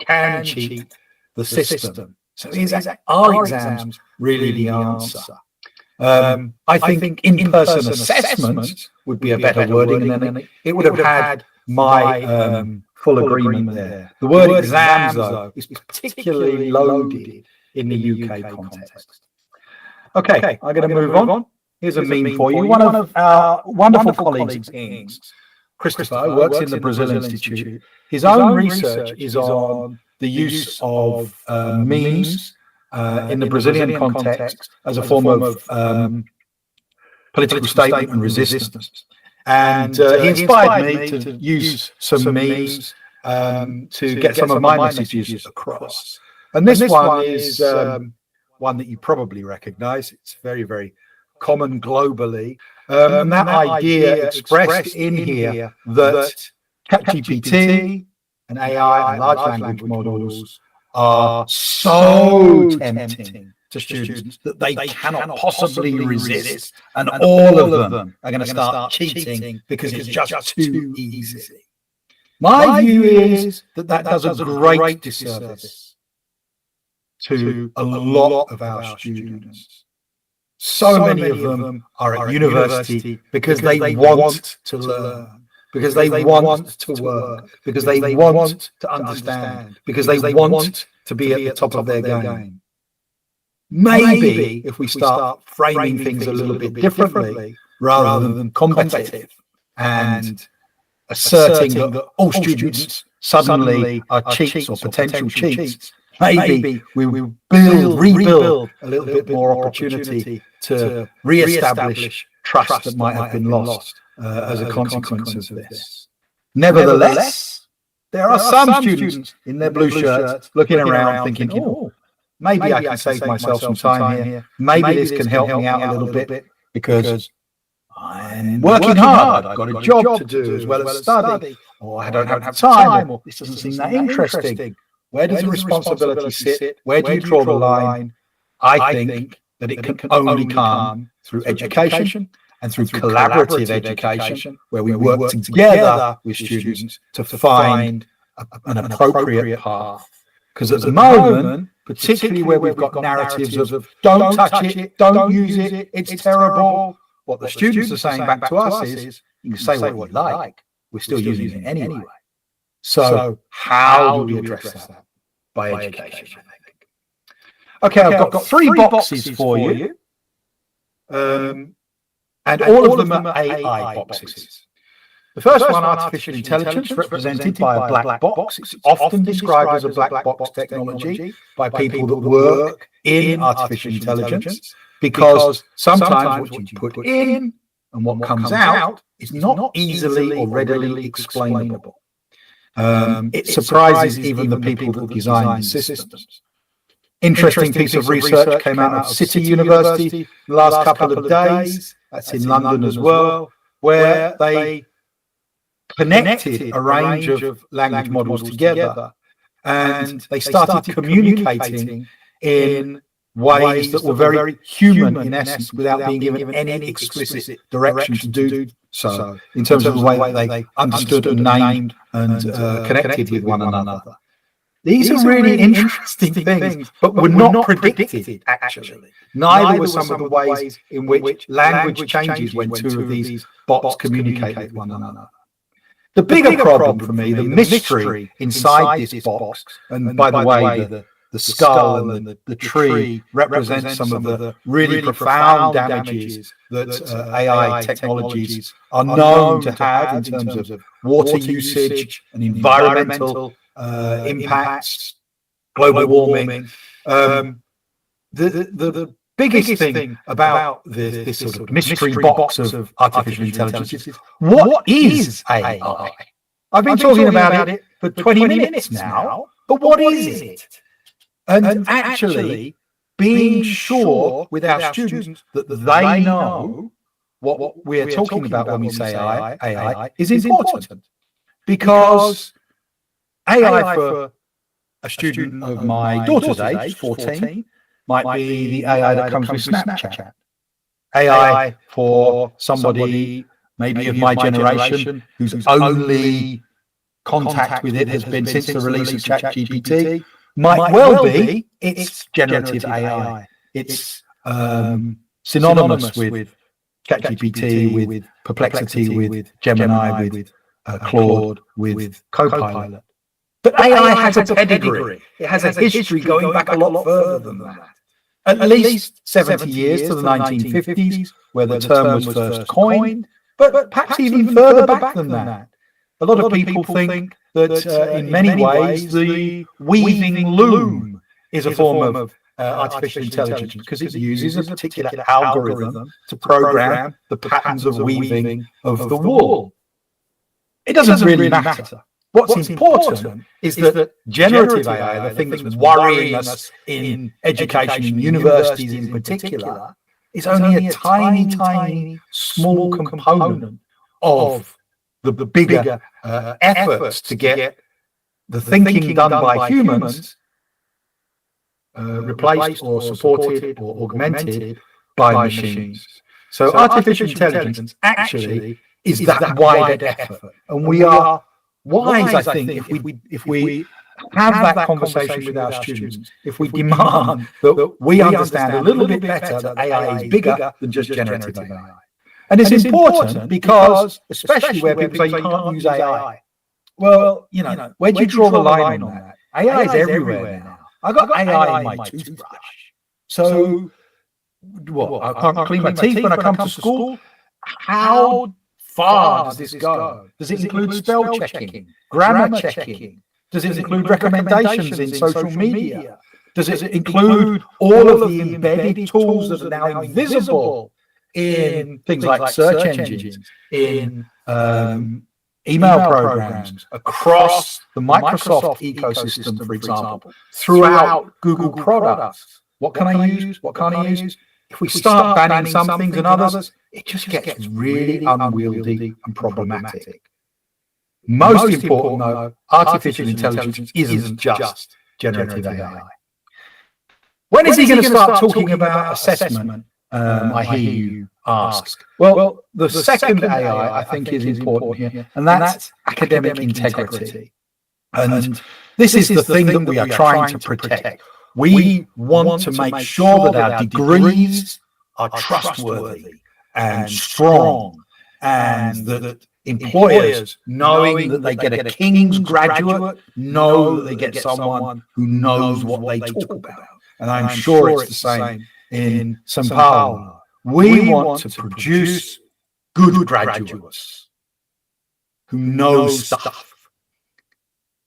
can cheat the system. So are exams really the answer? I think in-person assessment would be a better wording, and then it would have had my full agreement there. The word exams, though, is particularly loaded in the UK context. Okay, I'm going to move on. Here's a meme for you. One of our wonderful colleagues at King's, Christopher, who works in the Brazil Institute. His own research is on the use of memes in the Brazilian context as a form of political statement and resistance. And he inspired me to use some memes to get some of my messages across. And this one is one that you probably recognize. It's very, very common globally. And that idea expressed in here that ChatGPT and AI and large language models are so tempting to students that they cannot possibly resist, and all of them are going to start cheating because it's just too easy. My view is that does a great disservice to a lot of our students. So many of them are at university because they want to learn, because they want to work, because they want to understand, because they want to be at the top of their game. Maybe if we start framing things a little bit differently, rather than combative, and asserting that all students suddenly are cheats or potential cheats, maybe we will rebuild a little bit more opportunity to re-establish trust that might have been lost as a consequence of this. Nevertheless, there are some students in their blue shirts looking around thinking, oh, maybe I can save myself some time here. Maybe this can help me out a little bit because I'm working hard. I've got a job to do as well as study, or I don't have time, or this doesn't seem that interesting. Where does the responsibility sit? Where do you draw the line? I think that it can only come through education and through collaborative education, where we work together with students to find an appropriate path. Because at the moment, particularly where we've got narratives of don't touch it, don't use it, it's terrible, what the students are saying back to us is, you can say what you like, we're still using it anyway. So how do we address that? By education, I think. Okay, I've got 3 boxes for you. And all of them are AI boxes. The first one, artificial intelligence, represented by a black box. It's often described as a black box technology by people that work in artificial intelligence, because sometimes what you put in and what comes out is not easily or readily explainable. It surprises even the people that design the systems. Interesting piece of research came out of City University the last couple of days, that's in London as well, where they connected a range of language models together, and they started communicating in ways that were very human in essence, without being given any explicit direction to do so, in terms of the way that they understood and named and connected with one another. These are really interesting things, but were not predicted, actually. Neither were some of the ways in which language changes when 2 of these bots communicate with one another. The bigger problem for me, the mystery inside this box, and by the way, the skull and the tree represent some of the really profound damages that AI technologies are known to have in terms of water usage and environmental impacts, global warming. The biggest thing about this sort of mystery box of artificial intelligence is, what is AI? I've been talking about it for 20 minutes now, but what is it? And actually being sure with our students that they know what we're talking about when we say AI is important. Because AI for a student of my daughter's age, 14, might be the AI that comes with Snapchat. AI for somebody maybe of my generation whose only contact with it has been since the release of ChatGPT might well be it's generative AI. It's synonymous with ChatGPT, with Perplexity, with Gemini, with Claude, with Copilot. But AI has a pedigree. It has a history going back a lot further than that. At least 70 years to the 1950s, where the term was first coined, but perhaps even further back than that. A lot of people think that in many ways the weaving loom is a form of artificial intelligence, because it uses a particular algorithm to program the patterns of weaving of the wool. It doesn't really matter. What's important is that generative AI, the thing that's worrying us in education, in universities in particular, is only a tiny, small component of the bigger efforts to get the thinking done by humans replaced or supported or augmented by machines. So artificial intelligence actually is that wider effort, and we are wise, I think, if we have that conversation with our students, if we demand that we understand a little bit better that AI is bigger than just generative AI. And it's important because, especially where people say you can't use AI. Well, where do you draw the line on that? AI is everywhere now. I've got AI in my toothbrush. So, what? I can't clean my teeth when I come to school? How far does this go? Does it include spell checking, grammar checking? Does it include recommendations in social media? Does it include all of the embedded tools that are now invisible in things like search engines, in email programs, across the Microsoft ecosystem, for example, throughout Google products? What can I use? What can't I use? If we start banning some things and others, it just gets really unwieldy and problematic. Most important, though, artificial intelligence isn't just generative AI. When is he going to start talking about assessment? I hear you ask. Well, the second AI I think is important here, and that's academic integrity. And this is the thing that we are trying to protect. We want to make sure that our degrees are trustworthy and strong, and that employers, knowing that they get a King's graduate, know that they get someone who knows what they talk about. And I'm sure it's the same in São Paulo. We want to produce good graduates who know stuff.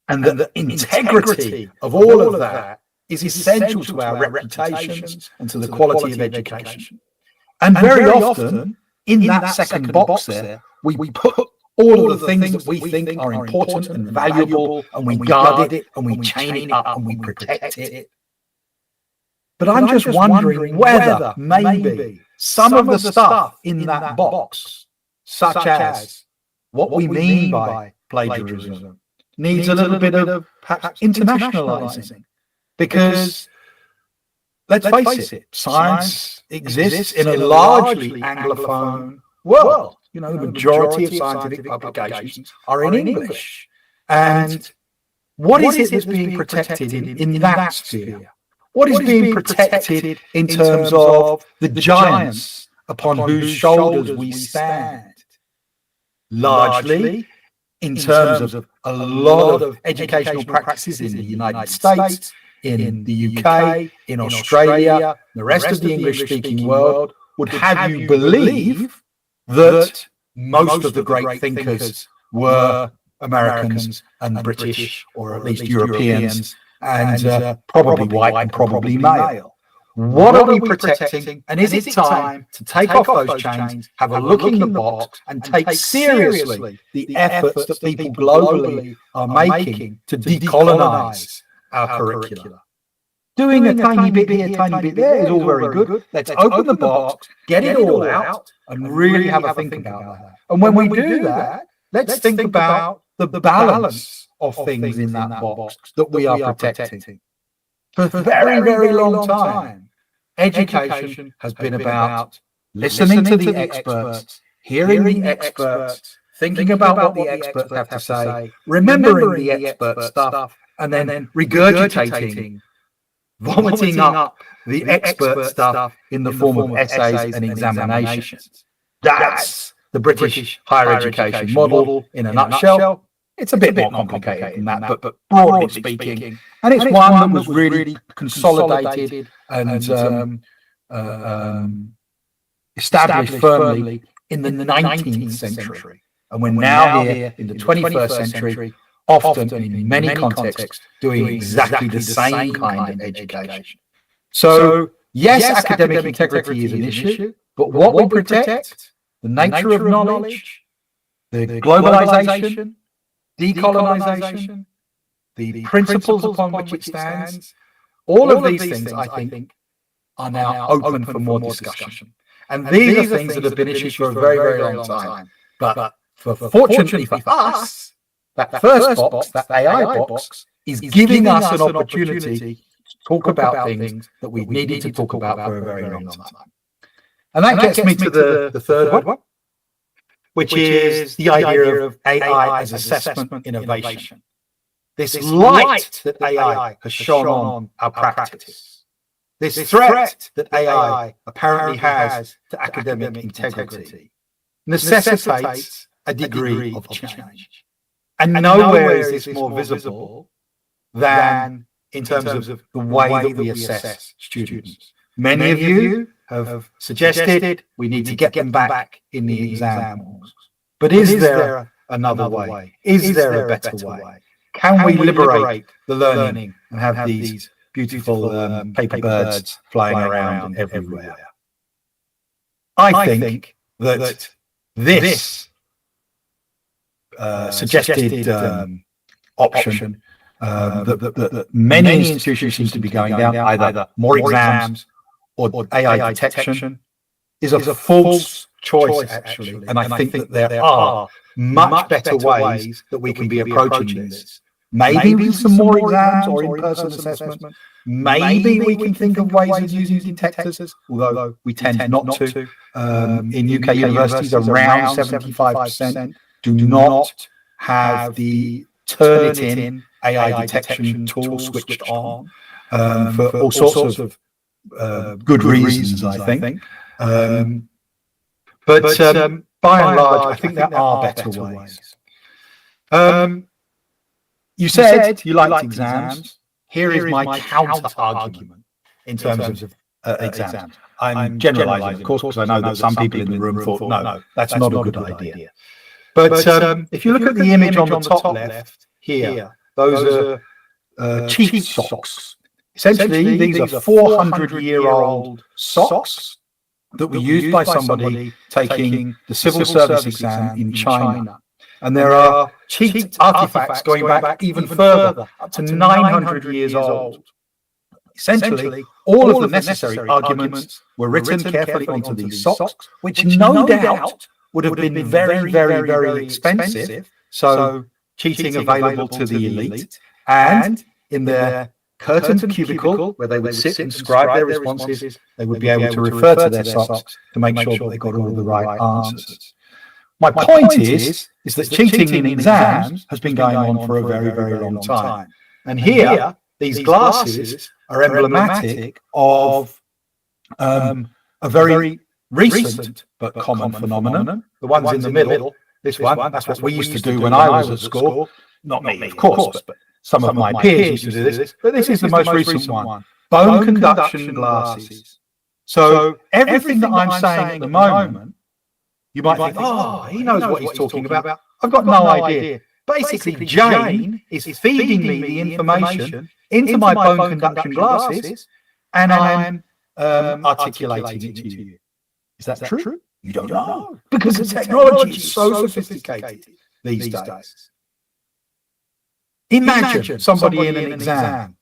And the integrity of all of that is essential to our reputations and to the quality of education. And very often, in that second box there, we put all of the things that we think are important and valuable, and we guard it, and we chain it up, and we protect it. But I'm just wondering whether maybe some of the stuff in that box, such as what we mean by plagiarism, needs a little bit of perhaps internationalizing. Because let's face it, science exists in a largely Anglophone world. The majority of scientific publications are in English. And what is it that's being protected in that sphere? What is being protected in terms of the giants upon whose shoulders we stand? Largely, in terms of a lot of educational practices in the United States, in the UK, in Australia, the rest of the English-speaking world, would have you believe that most of the great thinkers were Americans and British, or at least Europeans, and probably white and probably male. What are we protecting? And is it time to take off those chains, have a look in the box, and take seriously the efforts that people globally are making to decolonize our curricula? Doing a tiny bit here, tiny bit there is all very good. Let's open the box, get it all out, and really have a think about that. And when we do that, let's think about the balance of things in that box that we are protecting. For a very, very long time, education has been about listening to the experts, hearing the experts, thinking about what the experts have to say, remembering the expert stuff, and then regurgitating, vomiting up the expert stuff in the form of essays and examinations. That's the British higher education model in a nutshell. It's a bit more complicated than that, but broadly speaking, and it's one that was really consolidated and established firmly in the 19th century. And we're now here in the 21st century, often in many contexts, doing exactly the same kind of education. So, yes, academic integrity is an issue, but what we protect, the nature of knowledge, the globalization, decolonization, the principles upon which it stands, all of these things, I think, are now open for more discussion. And these are things that have been issues for a very, very long time. But fortunately for us, that first box, that AI box, is giving us an opportunity talk about things that we've needed to talk about for a very long time. And that gets me to the third one, which is the idea of AI as assessment innovation. This light that AI has shone on our practice, this threat that AI apparently has to academic integrity, necessitates a degree of change. And nowhere is this more visible than in terms of the way that we assess students. Many of you have suggested we need to get them back in the exam halls. But is there another way? Is there a better way? Can we liberate the learning and have these beautiful paper birds flying around everywhere? I think that this suggested option that many institutions seem to be going down, either more exams or AI detection, is a false choice, actually. And I think that there are much better ways that we can be approaching this. Maybe with some more exams or in-person assessment. Maybe we can think of ways of using detectors, although we tend not to. In UK universities, around 75% do not have the Turnitin AI detection tool switched on for all sorts of good reasons, I think. But by and large, I think there are better ways. You said you liked exams. Here is my counter argument in terms of exams. I'm generalizing, of course, because I know that some people in the room thought, no, that's not a good idea. But if you look at the image on the top left here, those are cheat socks. Essentially, these are 400-year-old socks that were used by somebody taking the civil service exam in China. And there are cheat artifacts going back even further, up to 900 years old. Essentially, all of the necessary arguments were written carefully onto these socks, which no doubt would have been very, very, very expensive. So cheating available to the elite. And in their curtained cubicle, where they would sit and scribe their responses, they would be able to refer to their socks to make sure that they got all the right answers. My point is that cheating in exams has been going on for a very, very long time. And here, these glasses are emblematic of a very recent but common phenomenon. The ones in the middle, this one, that's what we used to do when I was at school. Not me, of course, but some of my peers used to do this. But this is the most recent one. Bone conduction glasses. So everything that I'm saying at the moment, you might think, oh, he knows what he's talking about. I've got no idea. Basically, Jane is feeding me the information into my bone conduction glasses, and I'm articulating it to you. Is that true? You don't know. Because the technology is so sophisticated these days. Imagine somebody in an exam.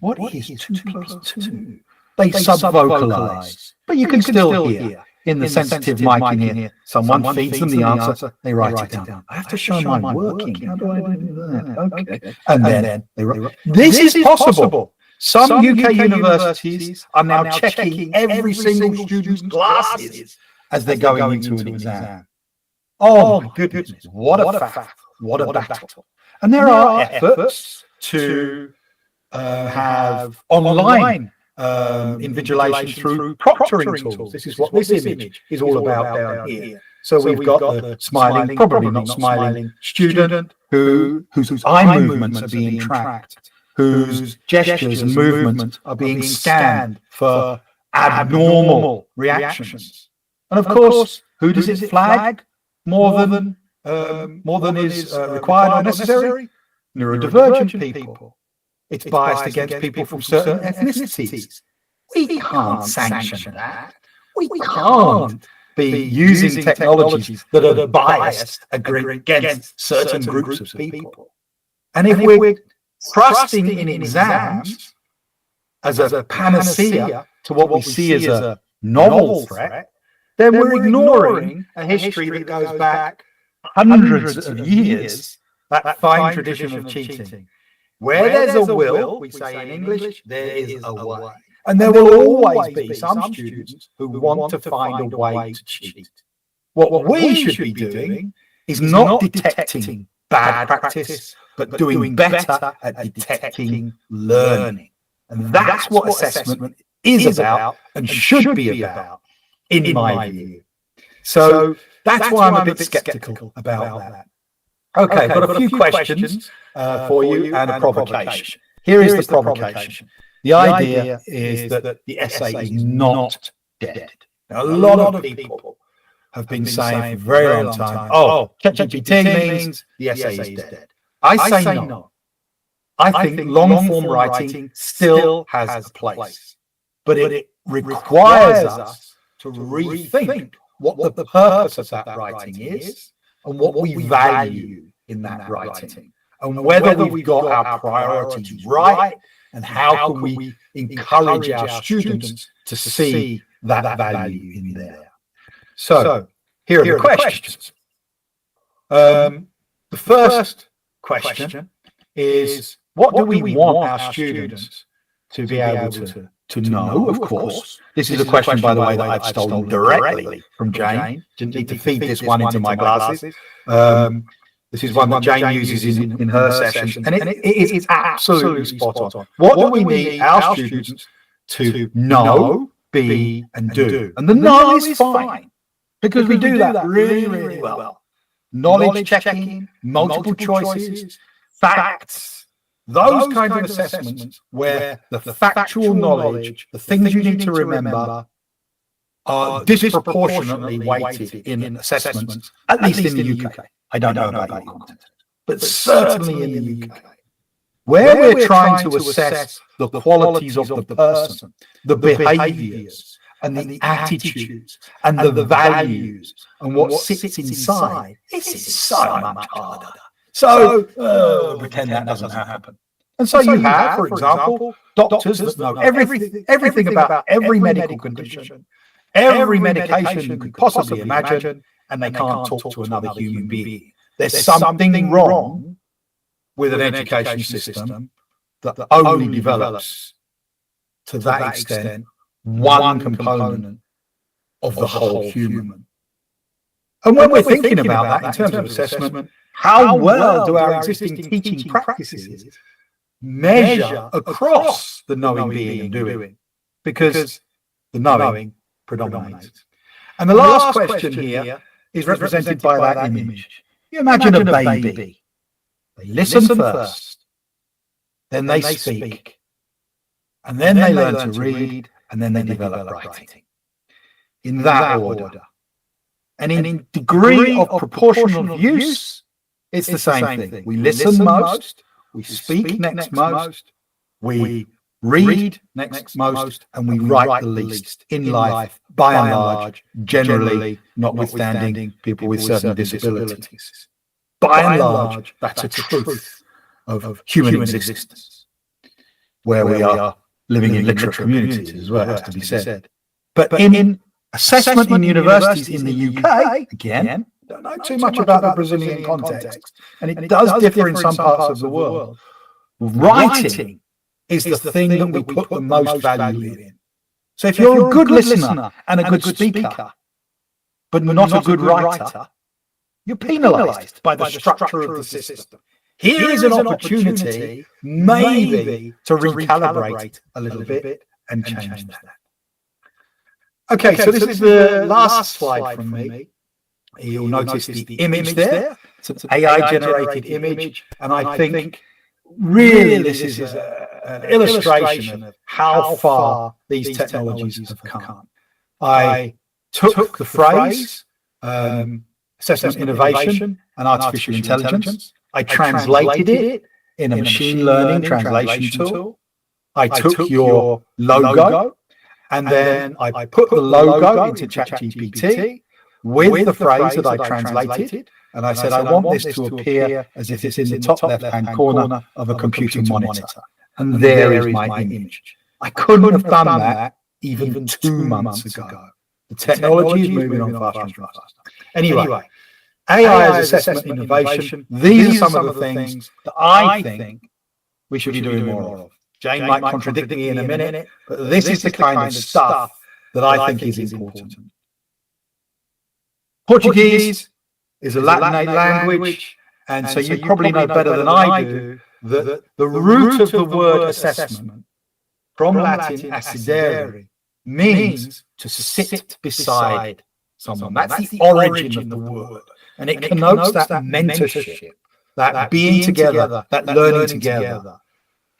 What is 2 plus 2? They sub-vocalize, but you can still hear. In the sensitive mic in here, someone feeds them the answer, they write it down. I have to show my working. How do I do that? Okay. And then they write. This is possible. Some UK universities are now checking every single student's glasses as they're going into an exam. Oh my goodness, what a faff, what a battle. And there are efforts to have online invigilation through proctoring tools. This is what this image is all about down here. So we've got the smiling, probably not smiling student whose eye movements are being tracked, whose gestures and movements are being scanned for abnormal reactions. And of course, who does it flag more than is required or necessary? Neurodivergent people. It's biased against people from certain ethnicities. We can't sanction that. We can't be using technologies that are biased against certain groups of people. And if we're trusting in exams as a panacea to what we see as a novel threat, then we're ignoring a history that goes back hundreds of years, that fine tradition of cheating. Where there's a will, we say in English, there is a way. And there will always be some students who want to find a way to cheat. What we should be doing is not detecting bad practice, but doing better at detecting learning. And that's what assessment is about and should be about, in my view. So that's why I'm a bit skeptical about that. Okay, I've got a few questions for you and a provocation. Here is the provocation. The idea is that the essay is not dead. Now, a lot of people have been saying for a very long time, oh, ChatGPT means the essay is dead. I say no. I think long-form writing still has a place, but it requires us to rethink what the purpose of that writing is and what we value in that writing, and whether we've got our priorities right, and how can we encourage our students to see that value in there. So here are the questions. The first question is, what do we want our students to be able to know? Of course, this is a question, by the way, that I've stolen directly from Jane. Didn't need to feed this one into my glasses. This is one that Jane uses in her session, and it is absolutely spot on. What do we need our students to know, be, and do? And the know is fine, because we do that really, really well. Knowledge checking, multiple choices, facts, those kinds of assessments where the factual knowledge, the things you need to remember, are disproportionately weighted in assessments, at least in the UK. I don't know about your content, but certainly in the UK, where we're trying to assess the qualities of the person, the behaviours and the attitudes and the values and what sits inside. This is so much harder. So pretend that doesn't happen. And so you have, for example, doctors that know everything about every medical condition, every medication you could possibly imagine, and they can't talk to another human being. There's something wrong with an education system that only develops, to that extent, one component of the whole human. And when we're thinking about that in terms of assessment, how well do our existing teaching practices measure across the knowing, being, and doing? Because the knowing predominates. And the last question here is represented by that image. You imagine a baby. They listen first, then they speak, and then they learn to read, and then they develop writing. In that order. And in degree of proportional use, it's the same thing. We listen most, we speak next most, we read next most, and we write the least in life, by and large, generally, notwithstanding people with certain disabilities. By and large, that's a truth of human existence, where we are living in literate communities as well, has to be said. But in assessment in universities in the UK, again, don't know too much about the Brazilian context, and it does differ in some parts of the world. Writing is the thing that we put the most value in. So if you're a good listener and a good speaker, but not a good writer, you're penalised by the structure of the system. Here is an opportunity, maybe, to recalibrate a little bit and change that. Okay, so this is the last slide from me. You'll notice the image there. It's an AI-generated image, and I think really this is an illustration of how far these technologies have come. I took the phrase assessment innovation and artificial intelligence. I translated it in a machine learning translation tool. I took your logo, and then I put the logo into ChatGPT with the phrase that I translated, and I said, I want this to appear as if it's in the top left-hand corner of a computer monitor. And there is my image. I couldn't have done that even 2 months ago. The technology is moving on faster and faster. Anyway, AI as assessment innovation, these are some of the things that I think we should be doing more of. Jane might contradict me in a minute, but this is the kind of stuff that I think is important. Portuguese is a Latinate language, and so you probably know better than I do that the root of the word assessment, from Latin assidere, means to sit beside someone. That's the origin of the word, and it connotes that mentorship, that being together, that learning together.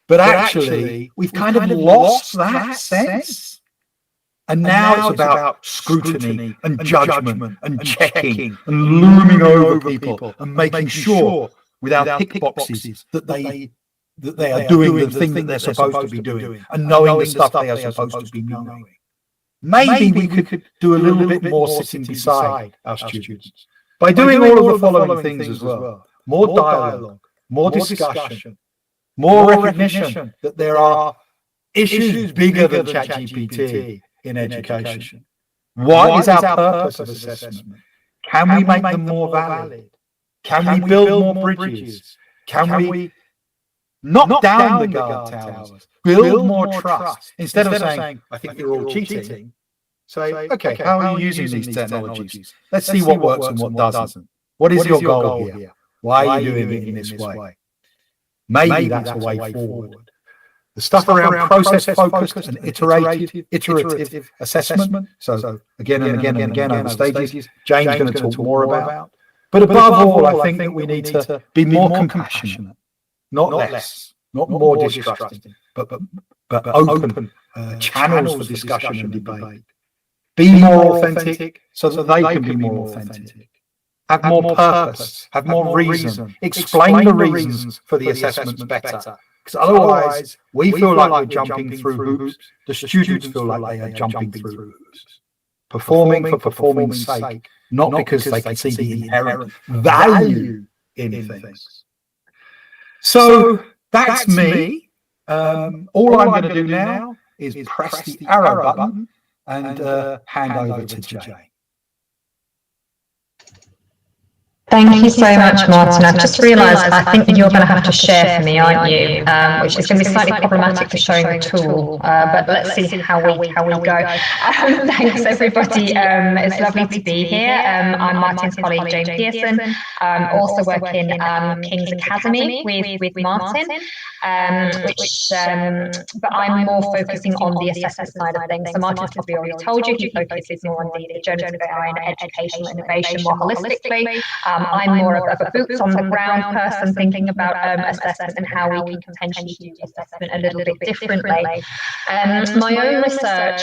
But actually, we've kind of lost that sense. And now it's about scrutiny and judgment and checking and looming over people and making sure with our tick boxes that they are doing the thing that they're supposed to be doing and knowing the stuff they are supposed to be knowing. Maybe we could do a little bit more sitting beside our students by doing all of the following things as well. More dialogue, more discussion, more recognition that there are issues bigger than ChatGPT in education. What is our purpose of assessment? Can we make them more valid? Can we build more bridges? Can we knock down the guard towers? Build more trust? Instead of saying, I think you're all cheating, say, okay, how are you using these technologies? Let's see what works and what doesn't. What is your goal here? Why are you doing it in this way? Maybe that's a way forward. The stuff around process-focused and iterative assessment. So again and again and again over stages, Jane's going to talk more about. But above all, I think that we need to be more compassionate, not less, not more distrusting, but open channels for discussion and debate. Be more authentic so that they can be more authentic. Have more purpose, have more reason, explain the reasons for the assessments better. Because otherwise, we feel like we're jumping through hoops. The students feel like they are jumping through hoops. Performing for performing's sake, not because they can see the inherent value in things. So that's me. All I'm going to do now is press the arrow button and hand over to Jane. Thank you so much, Martin. I've just realised I think that you're going to have to share for me, aren't you? Which is going to be slightly problematic for showing the tool. But let's see how we go. Thanks, everybody. It's lovely to be here. I'm Martin's colleague, Jane Pearson. Also work in King's Academy with Martin. But I'm more focusing on the assessment side of things. So Martin's probably already told you he focuses more on the generative AI and educational innovation more holistically. I'm more of a boots on the ground person thinking about assessment and how we can potentially do assessment a little bit differently. My own research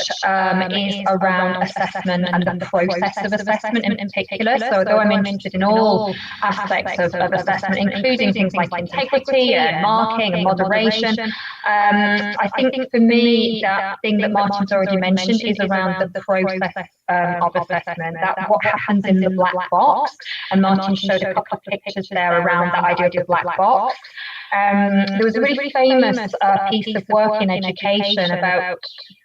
is around assessment and the process of assessment in particular. So although I'm interested in all aspects of assessment, including things like integrity and marking and moderation, I think for me, that thing that Martin's already mentioned is around the process of assessment, that what happens in the black box. And Martin showed a couple of pictures there around the idea of the black box. There was a really famous piece of work in education about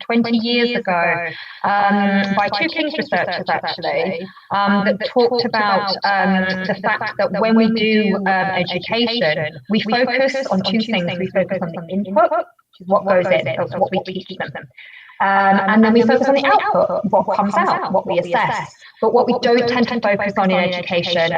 20 years ago by two King's researchers, actually, that talked about the fact that when we do education, we focus on two things. We focus on the input, which is what goes in, that's what we teach them. And then we focus on the output, what comes out, what we assess. But what we don't tend to focus on in education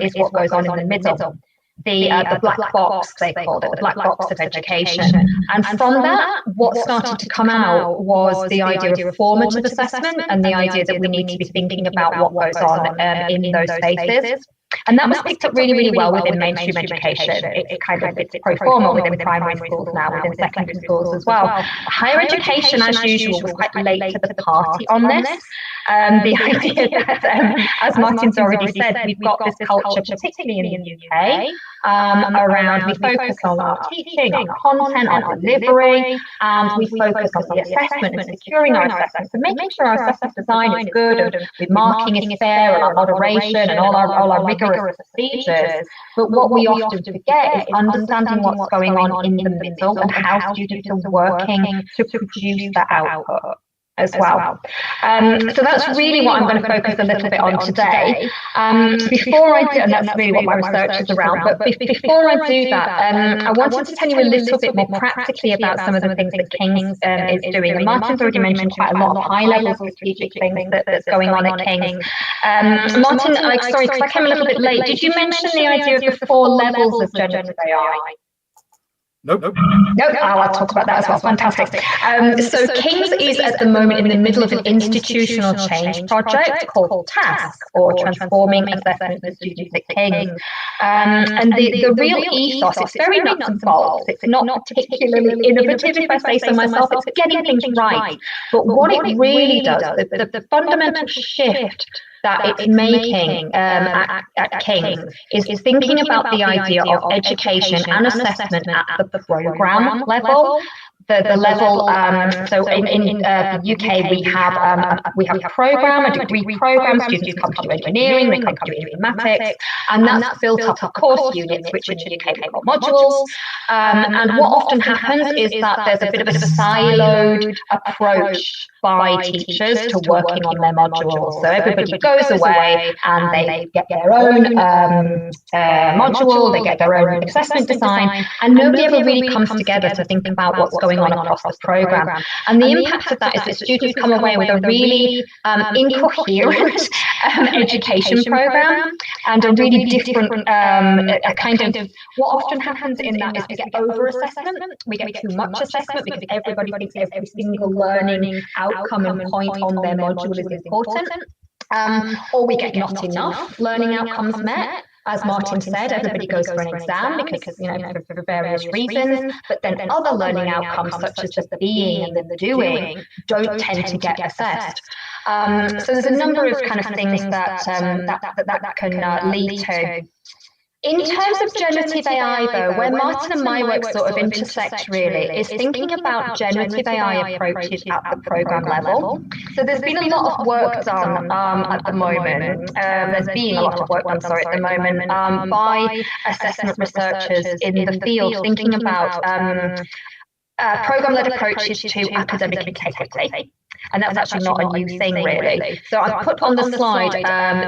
is what goes on in the middle. The black box, they called it, the black box of education. And from that, what started to come out was the idea of formative assessment and the idea that we need to be thinking about what goes on in those spaces. And that was picked up really, really well within mainstream education. It kind of it's pro forma within primary schools now, within secondary schools as well. Higher education, as usual, was quite late to the party on this. The idea that, as Martin's already said, we've got this culture, particularly in the UK, around we focus on our teaching, our content, our delivery, and we focus on the assessment and securing our assessment, so making sure our assessment design is good and with marking is fair and our moderation and all our rigorous procedures. But what we often forget is understanding what's going on in the middle and how students are working to produce that output. as well. So that's really what I'm going to focus a little bit on today. Before I do, and that's really what my research is around, but before I do that, I wanted to tell you a little bit more practically about some of the things that King's is doing. And Martin's already mentioned quite a lot of high-level strategic things that's going on at King's. Martin, sorry, because I came a little bit late. Did you mention the idea of the 4 levels of generative AI? Nope. Nope. I'll talk about that as well. Fantastic. So King's is at the moment in the middle of an institutional change project called TASK, or Transforming Assessment for Students at King's. And the real ethos, it's very nuts and bolts. It's not particularly innovative, if I say so myself. It's getting things right. But what it really does, the fundamental shift that it's making at King's is thinking about the idea of education and assessment at the program level. The level, so in the UK we have a program, a degree program. Students come to do engineering, they come to do informatics, and that's built up of course units, which in the UK we call modules. And what often happens is that there's a bit of a siloed approach by teachers to working on their modules. So everybody goes away and they get their own module, they get their own assessment design, and nobody ever really comes together to think about what's going on across the program. And the impact of that is that students come away with a really incoherent education program and a really different kind of, what often happens in that is we get over-assessment, we get too much assessment because everybody thinks every single learning outcome and point on their module is important, or we get not enough learning outcomes met. As Martin said, everybody goes for an exam because, for various reasons, but then other learning outcomes such as just the being and the doing don't tend to get assessed. So there's a number of kind of things that can lead to. In terms of generative AI, though, where Martin and my work sort of intersect really is thinking about generative AI approaches at the program level. So there's been a lot of work done at the moment. There's being a lot of work done, at the moment by assessment researchers in the field thinking about program-led approaches to academic integrity. And that's actually not a new thing, really. So I've put on the slide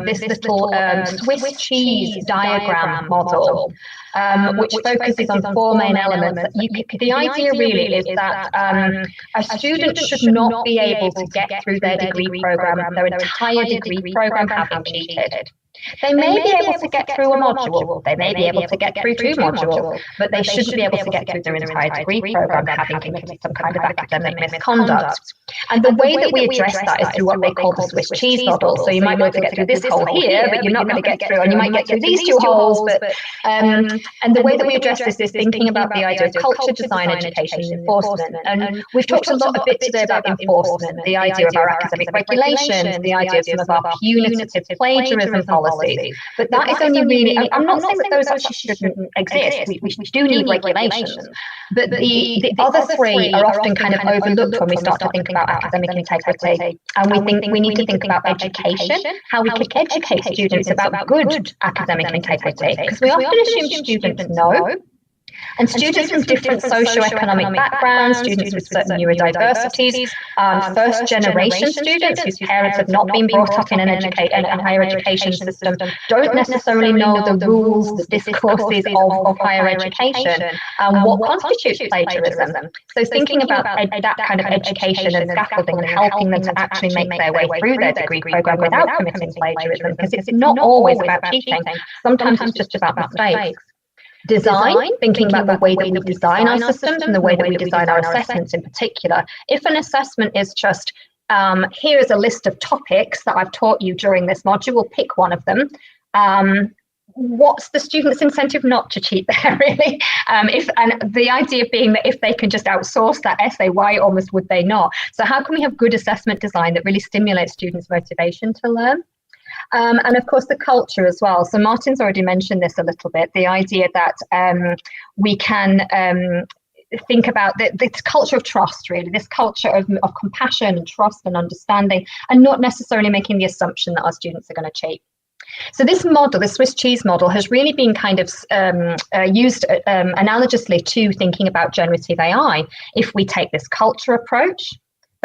this little Swiss cheese diagram model, which focuses on 4 main elements. The idea really is that a student should not be able to get through their degree program, their entire degree program, having cheated. They may be able to get through a module, they may be able to get through 2 modules, but they shouldn't be able to get through their entire degree program having committed some kind of academic misconduct. And the way that we address that is through what they call the Swiss cheese model. So you might be able to get through this hole here, but you're not going to get through, and you might get through these 2 holes. But and the way that we address this is thinking about the idea of culture, design, education, and enforcement. And we've talked a bit today about enforcement, the idea of our academic regulations, the idea of some of our punitive plagiarism policies. But that is only really, I'm not saying that those actually shouldn't exist. We do need regulations. But the other 3 are often kind of overlooked when we start to think about academic integrity. And we think we need to think about education, how we can educate students about good academic integrity. Because we often assume students know. And students from different socioeconomic backgrounds, students with certain neurodiversities, first-generation students whose parents have not been brought up in a higher education system, don't necessarily know the rules, the discourses of higher education, and what constitutes plagiarism. So thinking about that kind of education and scaffolding and helping them to actually make their way through their degree program without committing plagiarism, because it's not always about cheating. Sometimes it's just about mistakes. Design, thinking about the way that we design our systems and the way that we design our assessments in particular. If an assessment is just, here's a list of topics that I've taught you during this module, pick one of them. What's the student's incentive not to cheat there, really? And the idea being that if they can just outsource that essay, why almost would they not? So how can we have good assessment design that really stimulates students' motivation to learn? And of course, the culture as well. So Martin's already mentioned this a little bit, the idea that we can think about this culture of trust, really, this culture of compassion and trust and understanding, and not necessarily making the assumption that our students are going to cheat. So this model, the Swiss cheese model, has really been kind of used analogously to thinking about generative AI. If we take this culture approach,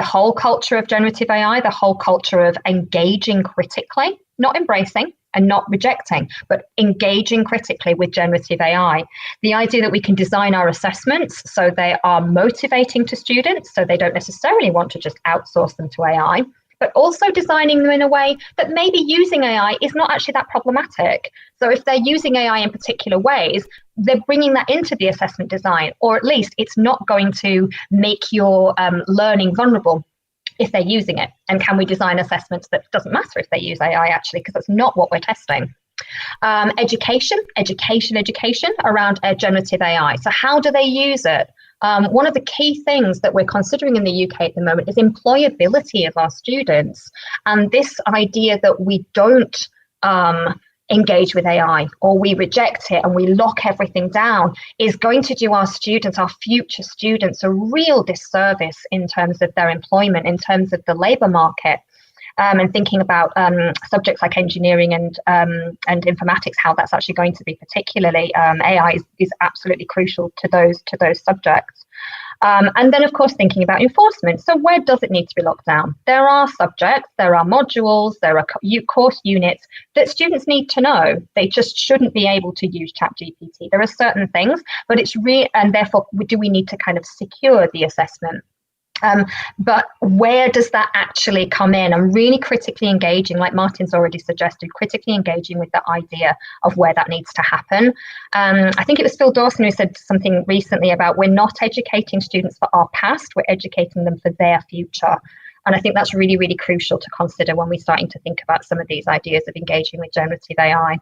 the whole culture of generative AI, the whole culture of engaging critically, not embracing and not rejecting, but engaging critically with generative AI. The idea that we can design our assessments so they are motivating to students, so they don't necessarily want to just outsource them to AI, but also designing them in a way that maybe using AI is not actually that problematic. So if they're using AI in particular ways, they're bringing that into the assessment design, or at least it's not going to make your learning vulnerable if they're using it. And can we design assessments that doesn't matter if they use AI actually, because that's not what we're testing. Education around generative AI. So how do they use it? One of the key things that we're considering in the UK at the moment is employability of our students. And this idea that we don't engage with AI, or we reject it and we lock everything down, is going to do our students, our future students, a real disservice in terms of their employment, in terms of the labour market. And thinking about subjects like engineering and informatics, how that's actually going to be particularly AI is absolutely crucial to those subjects. And then, of course, thinking about enforcement. So where does it need to be locked down? There are subjects, there are modules, there are course units that students need to know. They just shouldn't be able to use ChatGPT. There are certain things, but it's and therefore, do we need to kind of secure the assessment? But where does that actually come in? And really critically engaging, like Martin's already suggested, critically engaging with the idea of where that needs to happen. I think it was Phil Dawson who said something recently about, we're not educating students for our past, we're educating them for their future. And I think that's really, really crucial to consider when we're starting to think about some of these ideas of engaging with generative AI.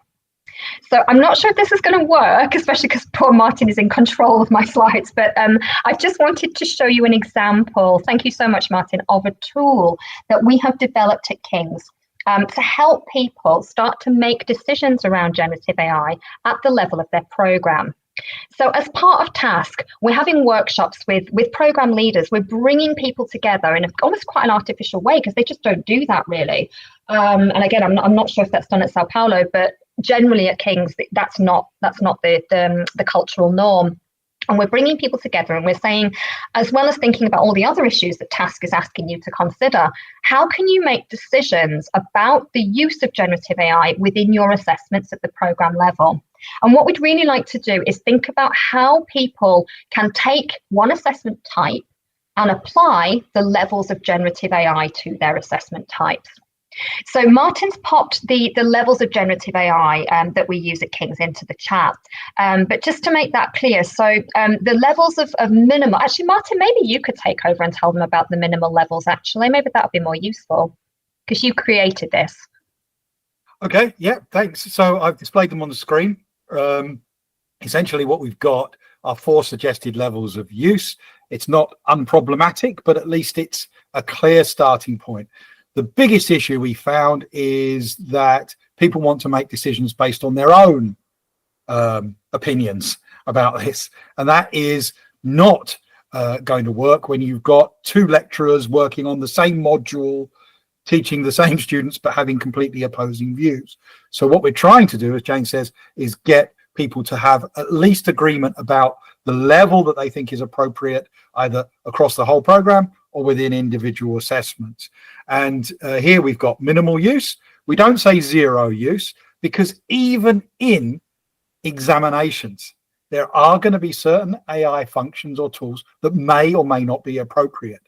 So I'm not sure if this is going to work, especially because poor Martin is in control of my slides, but I just wanted to show you an example, thank you so much, Martin, of a tool that we have developed at King's to help people start to make decisions around generative AI at the level of their program. So as part of TASK, we're having workshops with program leaders. We're bringing people together in almost quite an artificial way, because they just don't do that really. And again, I'm not sure if that's done at Sao Paulo, but generally at King's, that's not the cultural norm. And we're bringing people together and we're saying, as well as thinking about all the other issues that TASK is asking you to consider, how can you make decisions about the use of generative AI within your assessments at the program level? And what we'd really like to do is think about how people can take one assessment type and apply the levels of generative AI to their assessment types. So Martin's popped the levels of generative AI that we use at King's into the chat. But just to make that clear, so the levels of minimal, actually, Martin, maybe you could take over and tell them about the minimal levels, actually. Maybe that would be more useful, because you created this. Okay, yeah, thanks. So I've displayed them on the screen. Essentially what we've got are 4 suggested levels of use. It's not unproblematic, but at least it's a clear starting point. The biggest issue we found is that people want to make decisions based on their own opinions about this. And that is not going to work when you've got 2 lecturers working on the same module, teaching the same students, but having completely opposing views. So what we're trying to do, as Jane says, is get people to have at least agreement about the level that they think is appropriate, either across the whole program or within individual assessments. And here we've got minimal use. We don't say 0 use, because even in examinations, there are going to be certain AI functions or tools that may or may not be appropriate.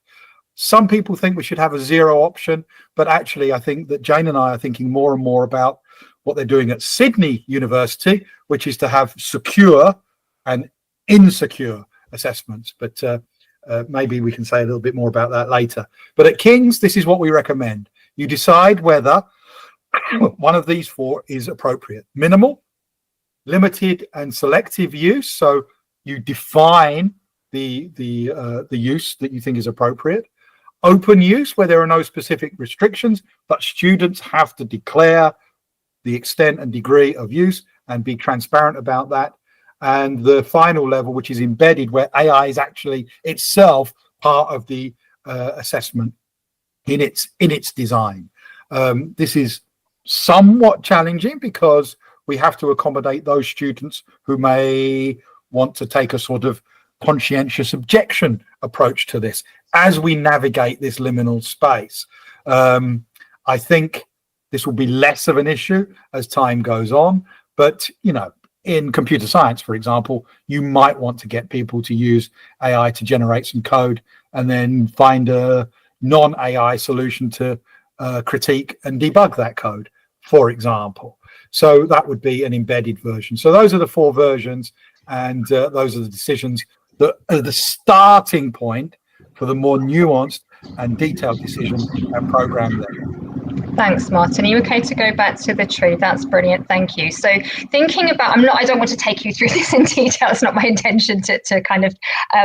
Some people think we should have a 0 option, but actually I think that Jane and I are thinking more and more about what they're doing at Sydney University, which is to have secure and insecure assessments. But maybe we can say a little bit more about that later. But at King's, this is what we recommend. You decide whether one of these 4 is appropriate. Minimal, limited and selective use. So you define the use that you think is appropriate. Open use, where there are no specific restrictions, but students have to declare the extent and degree of use and be transparent about that. And the final level, which is embedded, where AI is actually itself part of the assessment in its design. This is somewhat challenging because we have to accommodate those students who may want to take a sort of conscientious objection approach to this. as we navigate this liminal space. I think this will be less of an issue as time goes on, but in computer science, for example, you might want to get people to use AI to generate some code and then find a non-AI solution to critique and debug that code, for example. So that would be an embedded version. So those are the 4 versions, and those are the decisions that are the starting point for the more nuanced and detailed decision at program level. Thanks, Martin. Are you okay to go back to the tree? That's brilliant. Thank you. So thinking about, I don't want to take you through this in detail. It's not my intention to kind of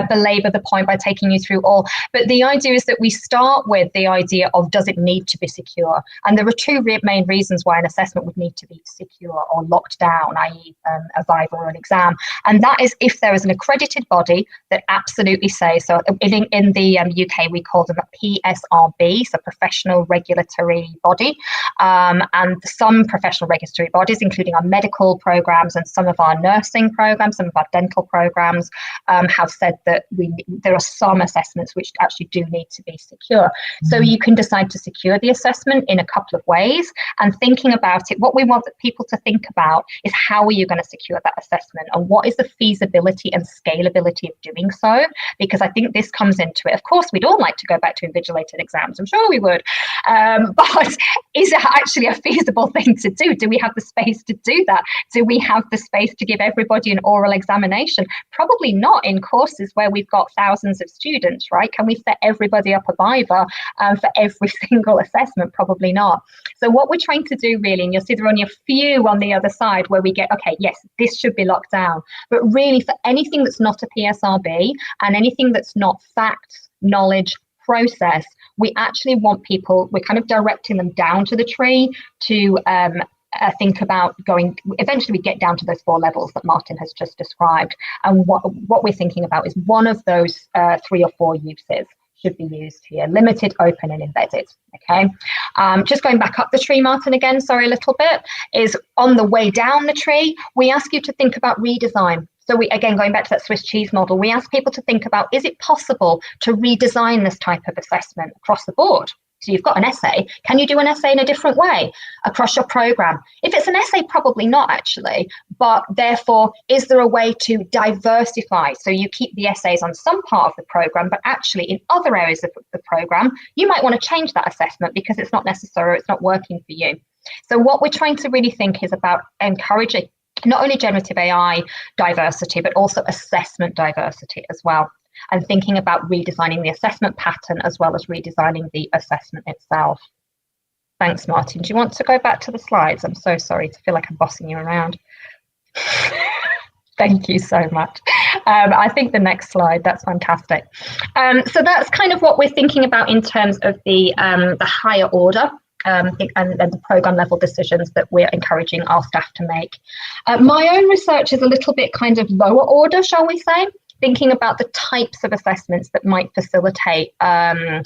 belabor the point by taking you through all. But the idea is that we start with the idea of, does it need to be secure? And there are 2 main reasons why an assessment would need to be secure or locked down, i.e. A Viva or an exam. And that is if there is an accredited body that absolutely says, so in the UK, we call them a PSRB, so Professional Regulatory Body. And some professional regulatory bodies, including our medical programs and some of our nursing programs, some of our dental programs, have said that there are some assessments which actually do need to be secure. So you can decide to secure the assessment in a couple of ways. And thinking about it, what we want people to think about is, how are you going to secure that assessment, and what is the feasibility and scalability of doing so? Because I think this comes into it. Of course, we'd all like to go back to invigilated exams. I'm sure we would. But is it actually a feasible thing to do? Do we have the space to do that? Do we have the space to give everybody an oral examination? Probably not in courses where we've got thousands of students, right? Can we set everybody up a Viva for every single assessment? Probably not. So what we're trying to do really, and you'll see there are only a few on the other side where we get, okay, yes, this should be locked down. But really, for anything that's not a PSRB and anything that's not facts, knowledge, process, we actually want people, we're kind of directing them down to the tree to think about going, eventually we get down to those 4 levels that Martin has just described. And what we're thinking about is one of those 3 or 4 uses should be used here: limited, open, and embedded. Okay. Just going back up the tree, Martin, again, sorry, a little bit, is on the way down the tree, we ask you to think about redesign. So we, again, going back to that Swiss cheese model, we ask people to think about, is it possible to redesign this type of assessment across the board? So you've got an essay. Can you do an essay in a different way across your program? If it's an essay, probably not actually, but therefore, is there a way to diversify? So you keep the essays on some part of the program, but actually in other areas of the program, you might want to change that assessment because it's not necessary, it's not working for you. So what we're trying to really think is about encouraging not only generative AI diversity, but also assessment diversity as well. And thinking about redesigning the assessment pattern as well as redesigning the assessment itself. Thanks, Martin. Do you want to go back to the slides? I'm so sorry to feel like I'm bossing you around. Thank you so much. I think the next slide, that's fantastic. So that's kind of what we're thinking about in terms of the higher order and the program level decisions that we're encouraging our staff to make. My own research is a little bit kind of lower order, shall we say, thinking about the types of assessments that might facilitate. I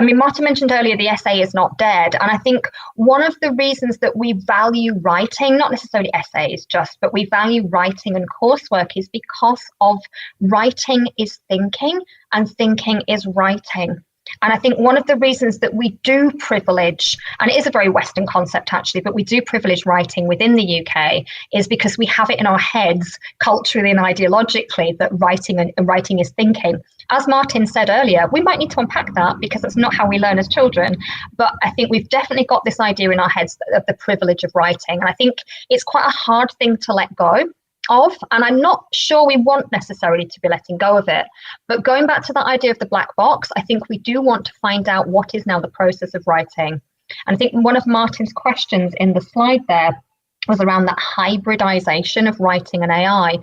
mean, Martin mentioned earlier the essay is not dead. And I think one of the reasons that we value writing, not necessarily essays just, but we value writing and coursework is because of writing is thinking and thinking is writing. And I think one of the reasons that we do privilege, and it is a very Western concept actually, but we do privilege writing within the UK is because we have it in our heads culturally and ideologically that writing is thinking. As Martin said earlier, we might need to unpack that because that's not how we learn as children. But I think we've definitely got this idea in our heads of the privilege of writing. And I think it's quite a hard thing to let go of, and I'm not sure we want necessarily to be letting go of it. But going back to that idea of the black box, I think we do want to find out what is now the process of writing. And I think one of Martin's questions in the slide there was around that hybridization of writing and AI.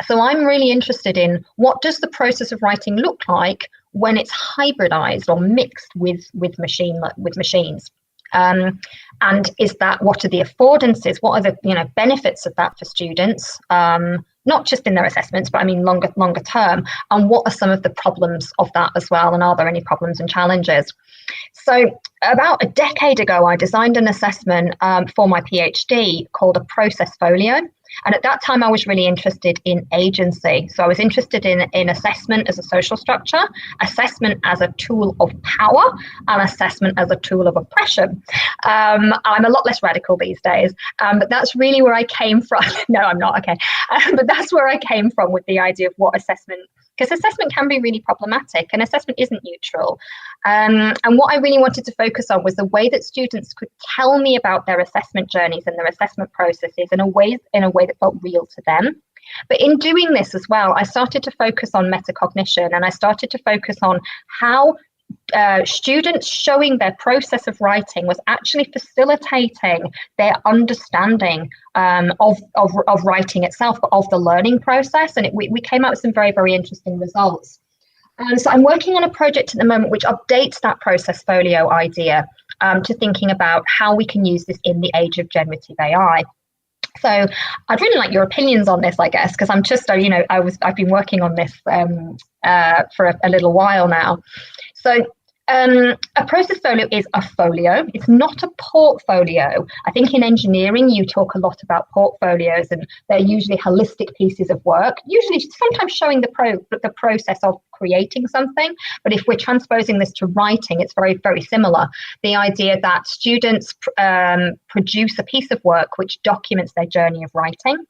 So I'm really interested in what does the process of writing look like when it's hybridized or mixed with machines. And is that, what are the affordances? What are the benefits of that for students? Not just in their assessments, but I mean longer term. And what are some of the problems of that as well? And are there any problems and challenges? So about a decade ago, I designed an assessment for my PhD called a process folio. And at that time, I was really interested in agency. So I was interested in assessment as a social structure, assessment as a tool of power, and assessment as a tool of oppression. I'm a lot less radical these days, but that's really where I came from. No, I'm not, okay. But that's where I came from with the idea of what assessment, because assessment can be really problematic and assessment isn't neutral. And what I really wanted to focus on was the way that students could tell me about their assessment journeys and their assessment processes in a way that felt real to them. But in doing this as well, I started to focus on metacognition, and I started to focus on how students showing their process of writing was actually facilitating their understanding of writing itself, but of the learning process. And we came up with some very, very interesting results. So I'm working on a project at the moment which updates that process folio idea to thinking about how we can use this in the age of generative AI. So I'd really like your opinions on this, I guess, because I'm just, I've been working on this for a little while now. So a process folio is a folio. It's not a portfolio. I think in engineering, you talk a lot about portfolios, and they're usually holistic pieces of work, usually sometimes showing the process of creating something. But if we're transposing this to writing, it's very, very similar. The idea that students produce a piece of work which documents their journey of writing,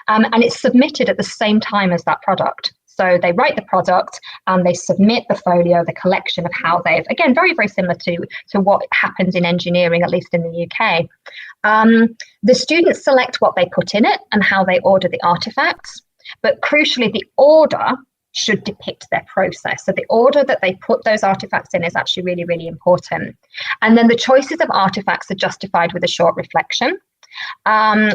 and it's submitted at the same time as that product. So they write the product and they submit the folio, the collection of how they've, again, very, very similar to what happens in engineering, at least in the UK. The students select what they put in it and how they order the artifacts. But crucially, the order should depict their process. So the order that they put those artifacts in is actually really, really important. And then the choices of artifacts are justified with a short reflection.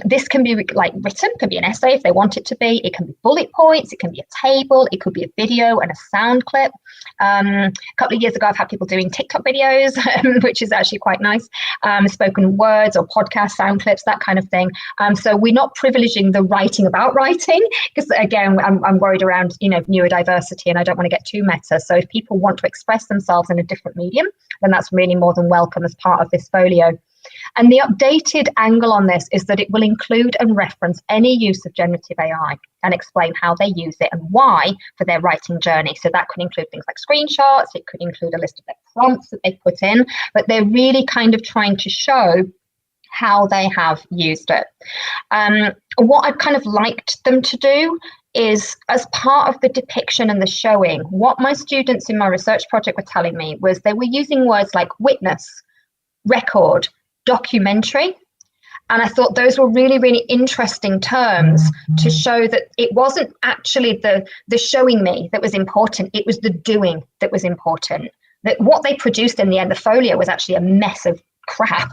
This can be written, can be an essay if they want it to be. It can be bullet points, it can be a table, it could be a video and a sound clip. A couple of years ago, I've had people doing TikTok videos, which is actually quite nice. Spoken words or podcast sound clips, that kind of thing. So we're not privileging the writing about writing, because again, I'm worried around neurodiversity, and I don't want to get too meta. So if people want to express themselves in a different medium, then that's really more than welcome as part of this folio. And the updated angle on this is that it will include and reference any use of generative AI and explain how they use it and why for their writing journey. So that could include things like screenshots, it could include a list of their prompts that they put in, but they're really kind of trying to show how they have used it. What I'd kind of liked them to do is, as part of the depiction and the showing, what my students in my research project were telling me was they were using words like witness, record, documentary. And I thought those were really, really interesting terms to show that it wasn't actually the showing me that was important, it was the doing that was important. That what they produced in the end, the folio, was actually a mess of crap,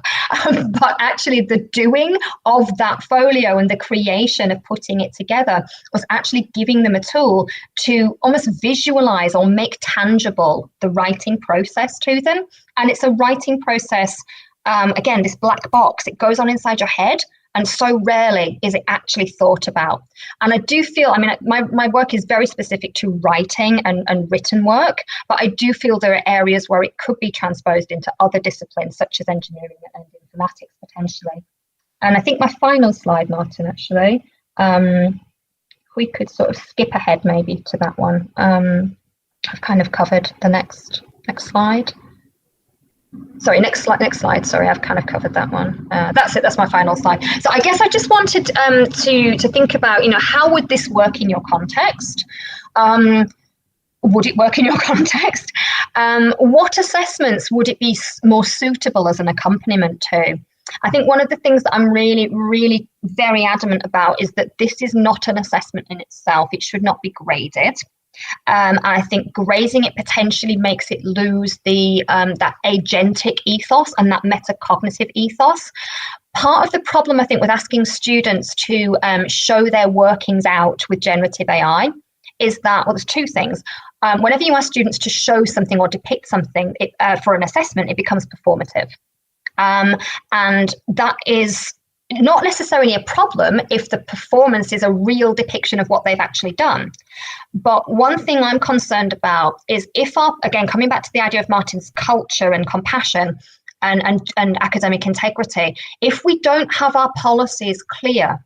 but actually the doing of that folio and the creation of putting it together was actually giving them a tool to almost visualize or make tangible the writing process to them. And it's a writing process, again, this black box, it goes on inside your head, and so rarely is it actually thought about. And I do feel, my work is very specific to writing and written work, but I do feel there are areas where it could be transposed into other disciplines, such as engineering and informatics, potentially. And I think my final slide, Martin, actually, we could sort of skip ahead maybe to that one. I've kind of covered the next slide. Sorry, next slide. Sorry, I've kind of covered that one. That's it. That's my final slide. So I guess I just wanted to think about, how would this work in your context? Would it work in your context? What assessments would it be more suitable as an accompaniment to? I think one of the things that I'm really, really very adamant about is that this is not an assessment in itself. It should not be graded. I think grazing it potentially makes it lose that agentic ethos and that metacognitive ethos. Part of the problem, I think, with asking students to show their workings out with generative AI is that, well, there's two things. Whenever you ask students to show something or depict something for an assessment, it becomes performative. And that is not necessarily a problem if the performance is a real depiction of what they've actually done. But one thing I'm concerned about is again, coming back to the idea of Martin's culture and compassion and academic integrity, if we don't have our policies clear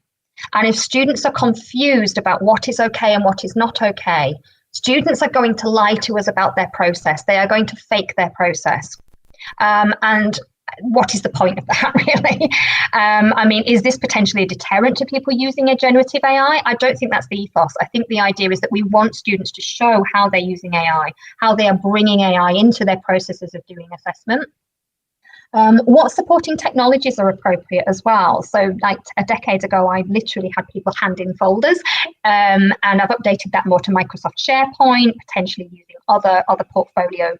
And if students are confused about what is okay and what is not okay, students are going to lie to us about their process. They are going to fake their process. And what is the point of that, really? I mean, is this potentially a deterrent to people using a generative AI? I don't think that's the ethos. I think the idea is that we want students to show how they're using AI, how they are bringing AI into their processes of doing assessment. What supporting technologies are appropriate as well. So like a decade ago, I literally had people hand in folders, and I've updated that more to Microsoft SharePoint, potentially using other portfolio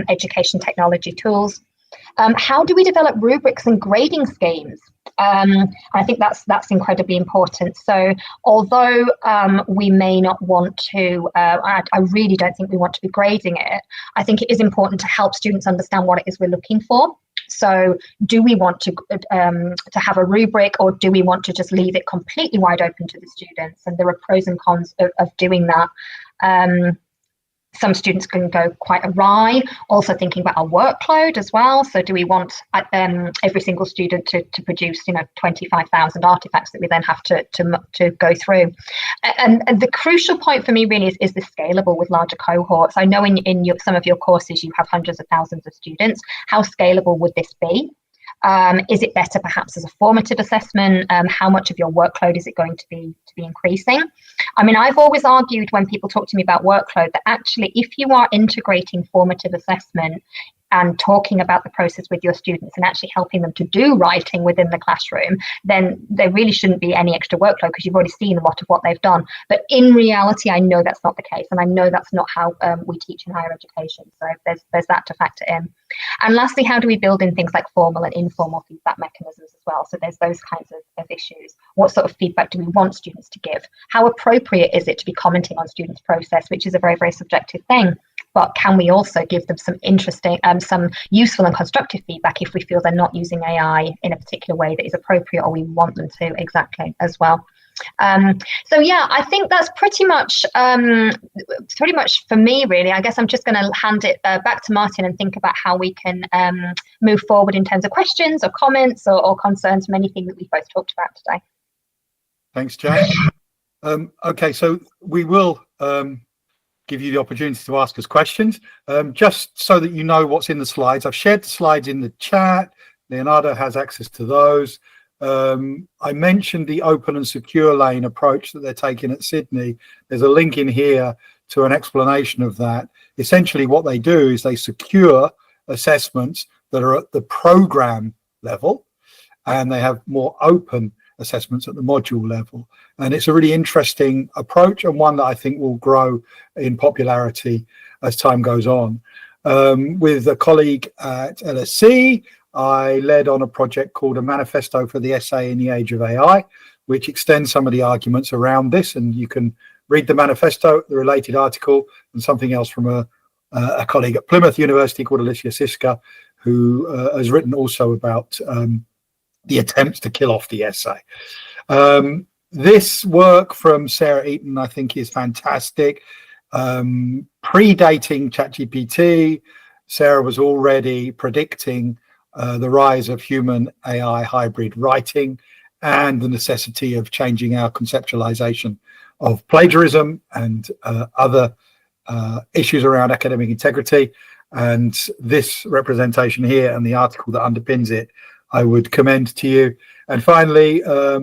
education technology tools. How do we develop rubrics and grading schemes? I think that's incredibly important. So although we may not want to, I really don't think we want to be grading it, I think it is important to help students understand what it is we're looking for. So do we want to have a rubric, or do we want to just leave it completely wide open to the students? And there are pros and cons of doing that. Some students can go quite awry. Also thinking about our workload as well. So do we want every single student to produce, 25,000 artifacts that we then have to go through? And the crucial point for me really is the scalable with larger cohorts. I know in some of your courses you have hundreds of thousands of students. How scalable would this be? Is it better perhaps as a formative assessment? How much of your workload is it going to be increasing? I mean, I've always argued when people talk to me about workload that actually if you are integrating formative assessment and talking about the process with your students and actually helping them to do writing within the classroom, then there really shouldn't be any extra workload because you've already seen a lot of what they've done. But in reality, I know that's not the case, and I know that's not how we teach in higher education. So there's that to factor in. And lastly, how do we build in things like formal and informal feedback mechanisms as well? So there's those kinds of issues. What sort of feedback do we want students to give? How appropriate is it to be commenting on students' process, which is a very, very subjective thing? But can we also give them some interesting, some useful and constructive feedback if we feel they're not using AI in a particular way that is appropriate, or we want them to exactly as well? So yeah, I think that's pretty much for me, really. I guess I'm just going to hand it back to Martin and think about how we can move forward in terms of questions or comments or concerns from anything that we've both talked about today. Thanks, Jane. Okay, so we will give you the opportunity to ask us questions. Just so that you know what's in the slides, I've shared the slides in the chat. Leonardo has access to those. I mentioned the open and secure lane approach that they're taking at Sydney. There's a link in here to an explanation of that. Essentially what they do is they secure assessments that are at the program level, and they have more open assessments at the module level. And it's a really interesting approach, and one that I think will grow in popularity as time goes on. With a colleague at LSE, I led on a project called A Manifesto for the Essay in the Age of AI, which extends some of the arguments around this. And you can read the manifesto, the related article, and something else from a colleague at Plymouth University called Alicia Siska, who has written also about the attempts to kill off the essay. This work from Sarah Eaton, I think, is fantastic. Predating ChatGPT, Sarah was already predicting the rise of human AI hybrid writing and the necessity of changing our conceptualization of plagiarism and other issues around academic integrity. And this representation here and the article that underpins it, I would commend to you. And finally, a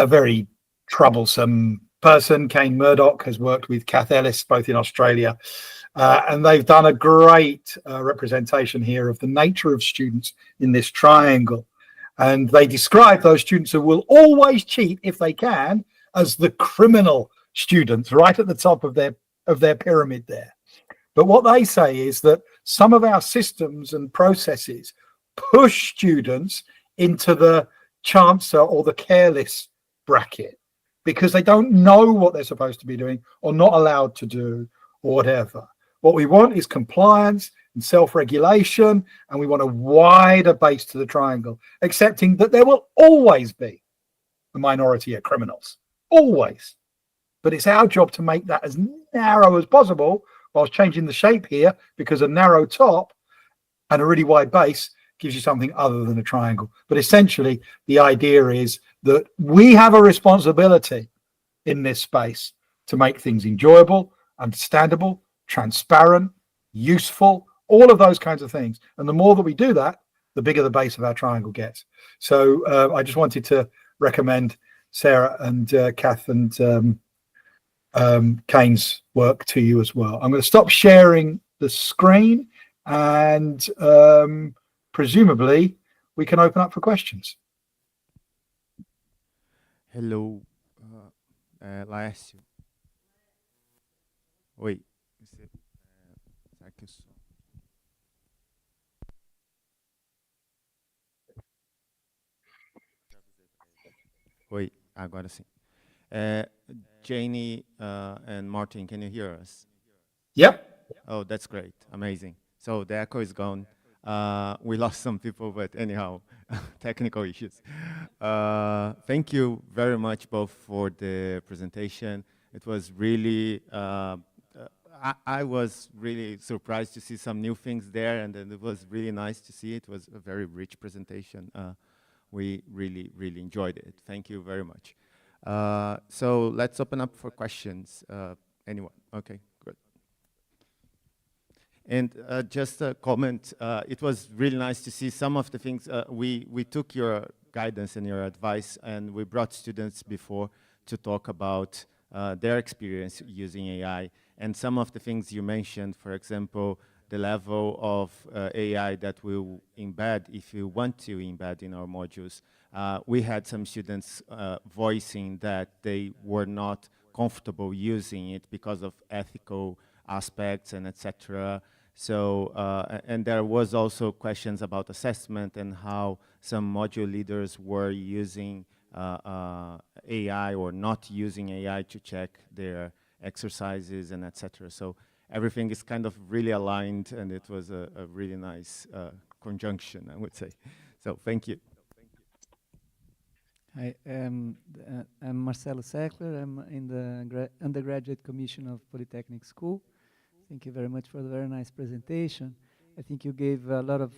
very troublesome person, Kane Murdoch, has worked with Kath Ellis, both in Australia, and they've done a great representation here of the nature of students in this triangle. And they describe those students who will always cheat if they can as the criminal students, right at the top of their pyramid there. But what they say is that some of our systems and processes push students into the chancer or the careless bracket because they don't know what they're supposed to be doing or not allowed to do or whatever. What we want is compliance and self-regulation, and we want a wider base to the triangle, accepting that there will always be a minority of criminals, always. But it's our job to make that as narrow as possible whilst changing the shape here, because a narrow top and a really wide base gives you something other than a triangle. But essentially, the idea is that we have a responsibility in this space to make things enjoyable, understandable, transparent, useful, all of those kinds of things. And the more that we do that, the bigger the base of our triangle gets. So I just wanted to recommend Sarah and Kath and Kane's work to you as well. I'm going to stop sharing the screen, and presumably we can open up for questions. Hello, Laércio. Oi. Será que eu sou? Oi, agora sim. Janie and Martin, can you hear us? Yep. Oh, that's great. Amazing. So the echo is gone. We lost some people, but anyhow, technical issues. Thank you very much both for the presentation. It was really, I was really surprised to see some new things there, and it was really nice to see. It was a very rich presentation. We really, really enjoyed it. Thank you very much. So let's open up for questions. Anyone? Okay, good. And just a comment, it was really nice to see some of the things. We took your guidance and your advice, and we brought students before to talk about their experience using AI. And some of the things you mentioned, for example, the level of AI that we'll embed, if you want to embed in our modules. We had some students voicing that they were not comfortable using it because of ethical aspects and etc. So, and there was also questions about assessment and how some module leaders were using AI or not using AI to check their exercises and etc. So everything is kind of really aligned, and it was a really nice conjunction, I would say. So thank you. Hi, I'm Marcelo Seckler. I'm in the undergraduate commission of Polytechnic School. Thank you very much for the very nice presentation. I think you gave a lot of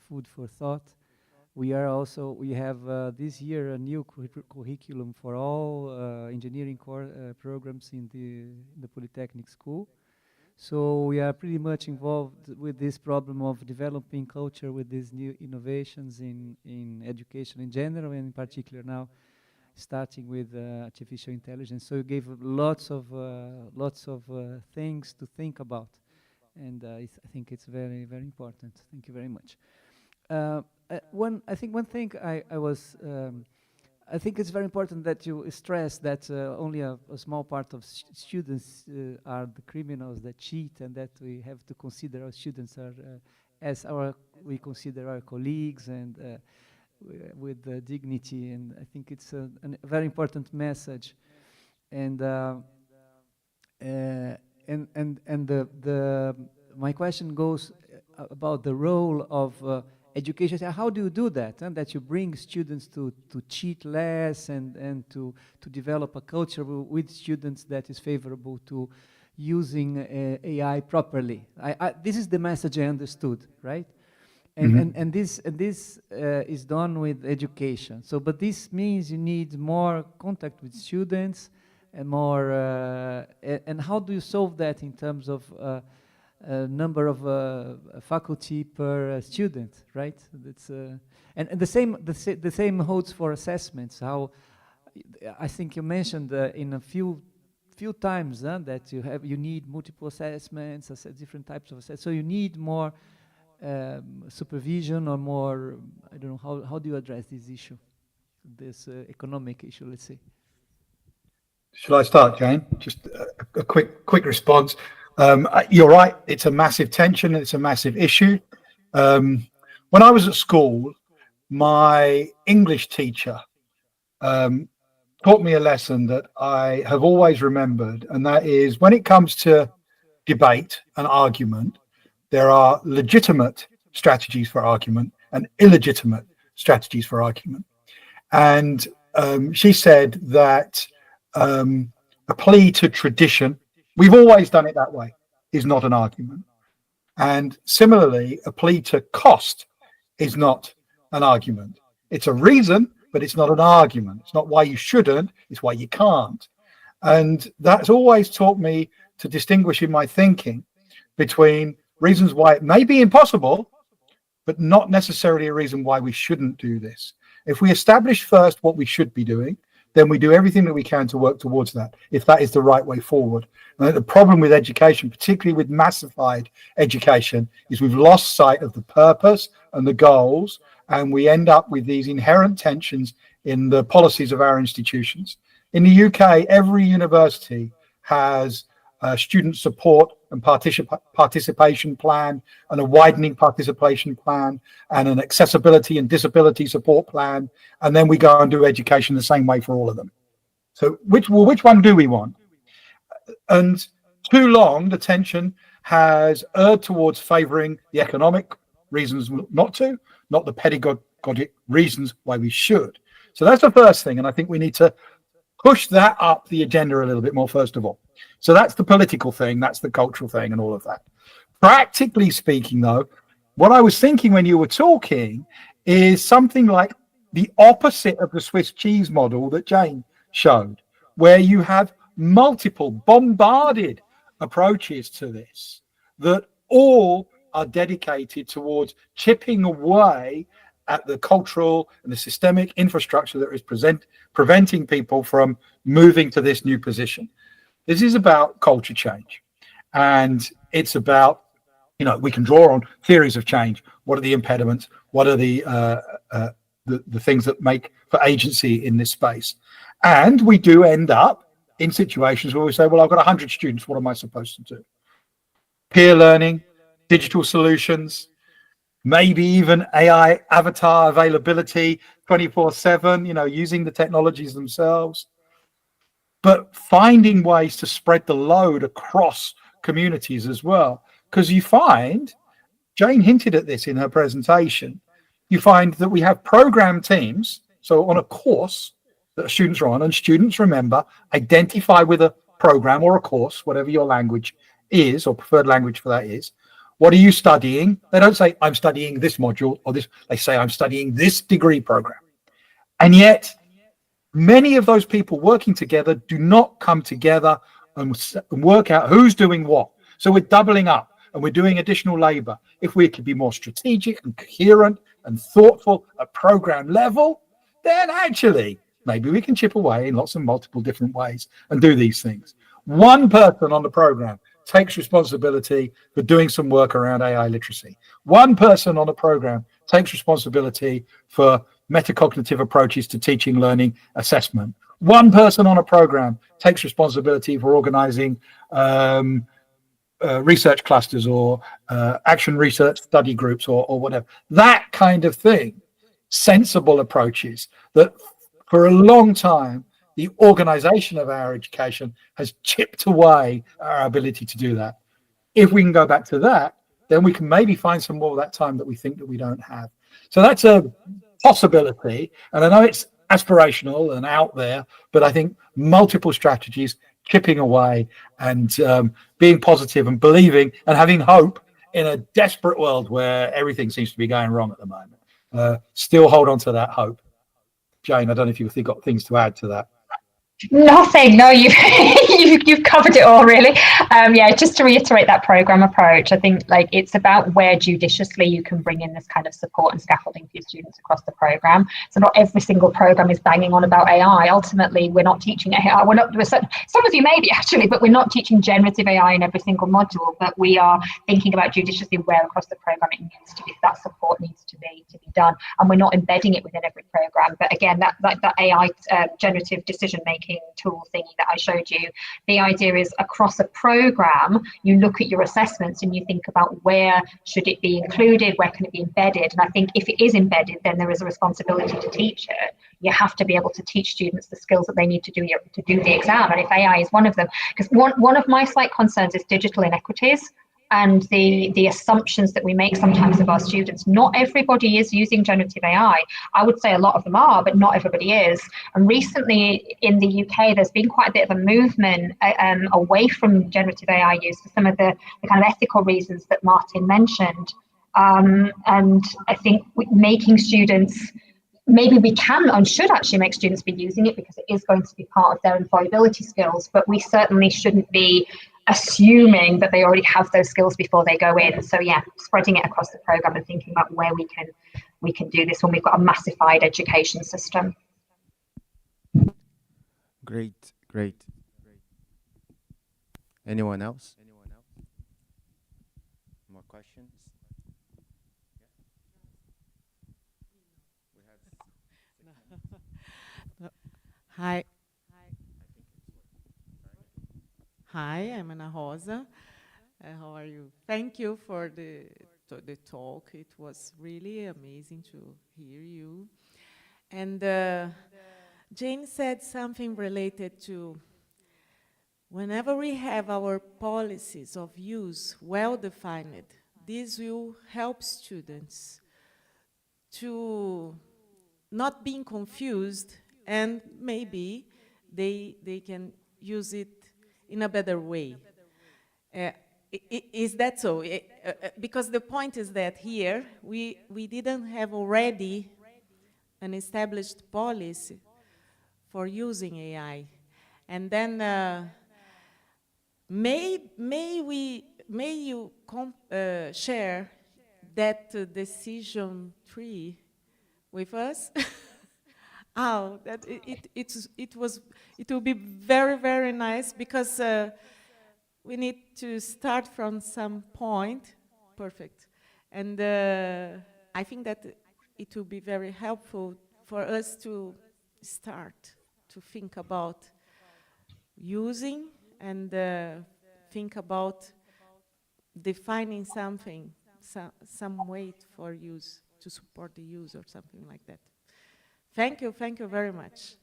food for thought. We have this year a new curriculum for all engineering programs in the Polytechnic School. So we are pretty much involved with this problem of developing culture with these new innovations in education in general, and in particular now starting with artificial intelligence. So you gave lots of things to think about, and I think it's very, very important. Thank you very much. I think it's very important that you stress that only a small part of students are the criminals that cheat, and that we have to consider our students we consider our colleagues, and with dignity. And I think it's a very important message. And my question goes about the role of education. How do you do that? And that you bring students to cheat less and to develop a culture with students that is favorable to using AI properly. This is the message I understood, right? And this is done with education. So, but this means you need more contact with students and more. And how do you solve that in terms of number of faculty per student, right? That's and the same holds for assessments. How I think you mentioned in a few times that you need multiple assessments, different types of assessments. So you need more supervision or more. I don't know how do you address this issue, this economic issue, let's say. Shall I start, Jane? Just a quick response. You're right. It's a massive tension. It's a massive issue. When I was at school, my English teacher taught me a lesson that I have always remembered, and that is when it comes to debate and argument, there are legitimate strategies for argument and illegitimate strategies for argument. And she said that a plea to tradition, we've always done it that way, is not an argument. And similarly, a plea to cost is not an argument. It's a reason, but it's not an argument. It's not why you shouldn't, it's why you can't. And that's always taught me to distinguish in my thinking between reasons why it may be impossible, but not necessarily a reason why we shouldn't do this. If we establish first what we should be doing, then we do everything that we can to work towards that, if that is the right way forward. And the problem with education, particularly with massified education, is we've lost sight of the purpose and the goals, and we end up with these inherent tensions in the policies of our institutions. In the UK, every university has a student support and participation plan, and a widening participation plan, and an accessibility and disability support plan, and then we go and do education the same way for all of them. So which one do we want? And too long, the tension has erred towards favouring the economic reasons not to, not the pedagogic reasons why we should. So that's the first thing, and I think we need to push that up the agenda a little bit more, first of all. So that's the political thing, that's the cultural thing, and all of that. Practically speaking, though, what I was thinking when you were talking is something like the opposite of the Swiss cheese model that Jane showed, where you have multiple bombarded approaches to this that all are dedicated towards chipping away at the cultural and the systemic infrastructure that is preventing people from moving to this new position. This is about culture change, and it's about, we can draw on theories of change. What are the impediments? What are the things that make for agency in this space? And we do end up in situations where we say, well, I've got 100 students. What am I supposed to do? Peer learning, digital solutions, maybe even AI avatar availability 24/7, using the technologies themselves, but finding ways to spread the load across communities as well. Because you find, Jane hinted at this in her presentation, you find that we have program teams. So on a course that students are on, and students, remember, identify with a program or a course, whatever your language is or preferred language for that is. What are you studying? They don't say, I'm studying this module or this. They say, I'm studying this degree program. And yet, many of those people working together do not come together and work out who's doing what. So we're doubling up and we're doing additional labor. If we could be more strategic and coherent and thoughtful at program level, then actually, maybe we can chip away in lots of multiple different ways and do these things. One person on the program takes responsibility for doing some work around AI literacy. One person on a program takes responsibility for metacognitive approaches to teaching, learning, assessment. One person on a program takes responsibility for organizing research clusters or action research study groups or whatever. That kind of thing. Sensible approaches that for a long time, the organization of our education has chipped away our ability to do that. If we can go back to that, then we can maybe find some more of that time that we think that we don't have. So that's a possibility. And I know it's aspirational and out there, but I think multiple strategies, chipping away and being positive and believing and having hope in a desperate world where everything seems to be going wrong at the moment. Still hold on to that hope. Jane, I don't know if you've got things to add to that. Nothing. No, you've covered it all, really. Yeah, just to reiterate that program approach, I think it's about where judiciously you can bring in this kind of support and scaffolding for your students across the program. So not every single program is banging on about AI. Ultimately, we're not teaching AI. Some of you may be actually, but we're not teaching generative AI in every single module. But we are thinking about judiciously where across the program it needs to be. That support needs to be done, and we're not embedding it within every program. But again, that AI generative decision making tool thingy that I showed you, the idea is across a program you look at your assessments and you think about where should it be included, where can it be embedded. And I think if it is embedded, then there is a responsibility to teach it. You have to be able to teach students the skills that they need to do the exam, and if AI is one of them, because one of my slight concerns is digital inequities. and the assumptions that we make sometimes of our students. Not everybody is using generative AI. I would say a lot of them are, but not everybody is. And recently in the UK, there's been quite a bit of a movement away from generative AI use for some of the kind of ethical reasons that Martin mentioned. And I think making students, maybe we can and should actually make students be using it because it is going to be part of their employability skills, but we certainly shouldn't be assuming that they already have those skills before they go in. So yeah, spreading it across the program and thinking about where we can do this when we've got a massified education system. Great, great. Anyone else? More questions? Hi. Hi, I'm Ana Rosa. How are you? Thank you for the talk. It was really amazing to hear you. And Jane said something related to whenever we have our policies of use well-defined, this will help students to not being confused, and maybe they can use it in a better way. Is that so? Because the point is that here, we didn't have already an established policy for using AI. And then may you share that decision tree with us? Oh, that it will be very, very nice because we need to start from some point. Perfect. And I think that it will be very helpful for us to start to think about using and think about defining something, some way for use, to support the use or something like that. Thank you very much.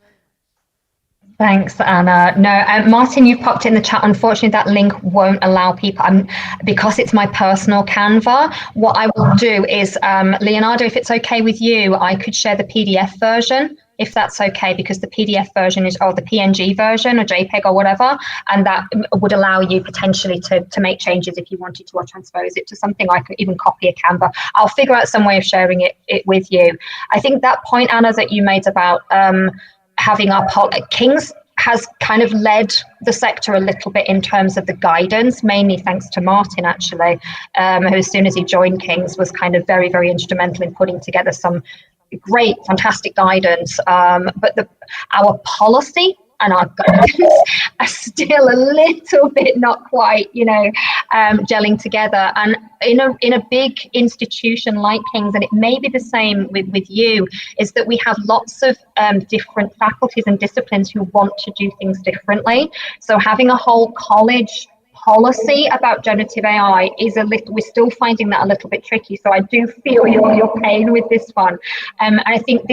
Thanks, Anna. No, Martin, you've popped in the chat. Unfortunately, that link won't allow people, because it's my personal Canva. What I will do is, Leonardo, if it's okay with you, I could share the PDF version, if that's okay, because the PDF version is, or the PNG version, or JPEG or whatever, and that would allow you potentially to make changes if you wanted to, or transpose it to something. I could even copy a Canva. I'll figure out some way of sharing it with you. I think that point, Anna, that you made about having our King's has kind of led the sector a little bit in terms of the guidance, mainly thanks to Martin, actually, who as soon as he joined King's was kind of very, very instrumental in putting together some great, fantastic guidance. But our policy and our guidance are still a little bit not quite, gelling together. And in a big institution like King's, and it may be the same with you, is that we have lots of different faculties and disciplines who want to do things differently. So having a whole college policy about generative AI is we're still finding that a little bit tricky. So I do feel your pain with this one. And I think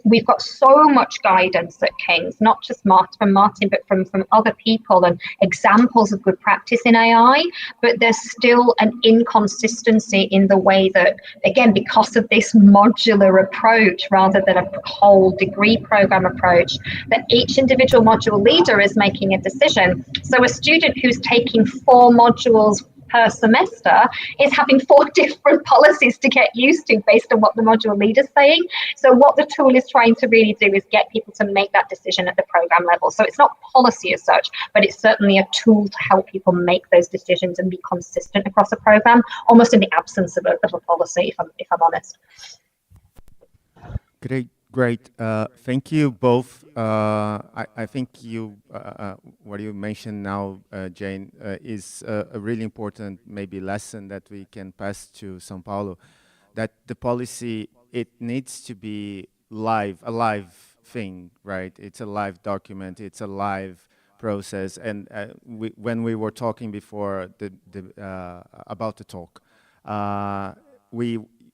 we've got so much guidance at King's, not just from Martin, but from other people and examples of good practice in AI. But there's still an inconsistency in the way that, again, because of this modular approach rather than a whole degree program approach, that each individual module leader is making a decision. So a student who's taking 4 modules per semester is having 4 different policies to get used to based on what the module leader's saying. So what the tool is trying to really do is get people to make that decision at the program level. So it's not policy as such, but it's certainly a tool to help people make those decisions and be consistent across a program, almost in the absence of a policy, if I'm honest. Great. Thank you both. I think what you mentioned now, Jane, is a really important maybe lesson that we can pass to São Paulo, that the policy, it needs to be a live thing, right? It's a live document, it's a live process. And when we were talking before about the talk,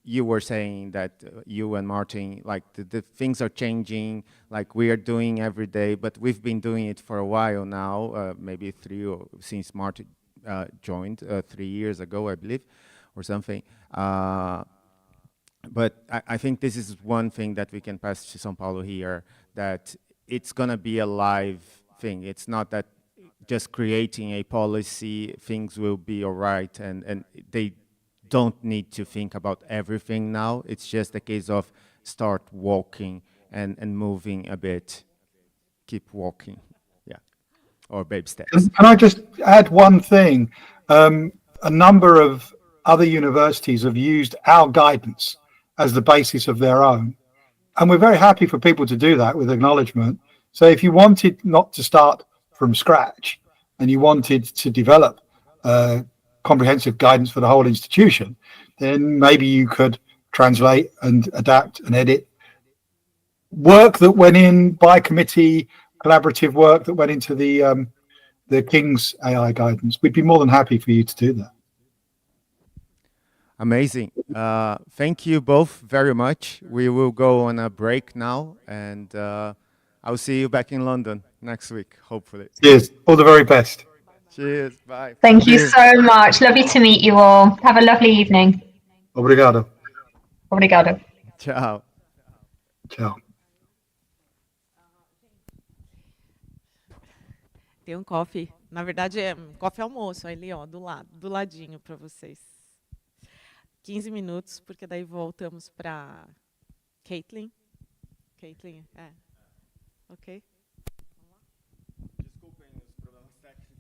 you were saying that you and Martin, like the things are changing, like we are doing every day, but we've been doing it for a while now, maybe 3 or since Martin joined 3 years ago, I believe, or something. But I think this is one thing that we can pass to São Paulo here, that it's going to be a live thing. It's not that just creating a policy, things will be all right, and they don't need to think about everything now. It's just a case of start walking and moving a bit. Keep walking, yeah, or baby steps. Can I just add one thing? A number of other universities have used our guidance as the basis of their own. And we're very happy for people to do that with acknowledgement. So if you wanted not to start from scratch and you wanted to develop comprehensive guidance for the whole institution, then maybe you could translate and adapt and edit work that went in by committee, collaborative work that went into the King's AI guidance. We'd be more than happy for you to do that. Amazing. Thank you both very much. We will go on a break now, and I'll see you back in London next week, hopefully. Cheers. All the very best. Cheers. Bye. Thank you so much. Lovely to meet you all. Have a lovely evening. Obrigado. Obrigado. Ciao. Ciao. Tem um coffee. Na verdade, é um coffee almoço ali, ó, do lado, do ladinho para vocês. 15 minutos, porque daí voltamos para Caitlin. Caitlin, ok. Desculpem os problemas técnicos.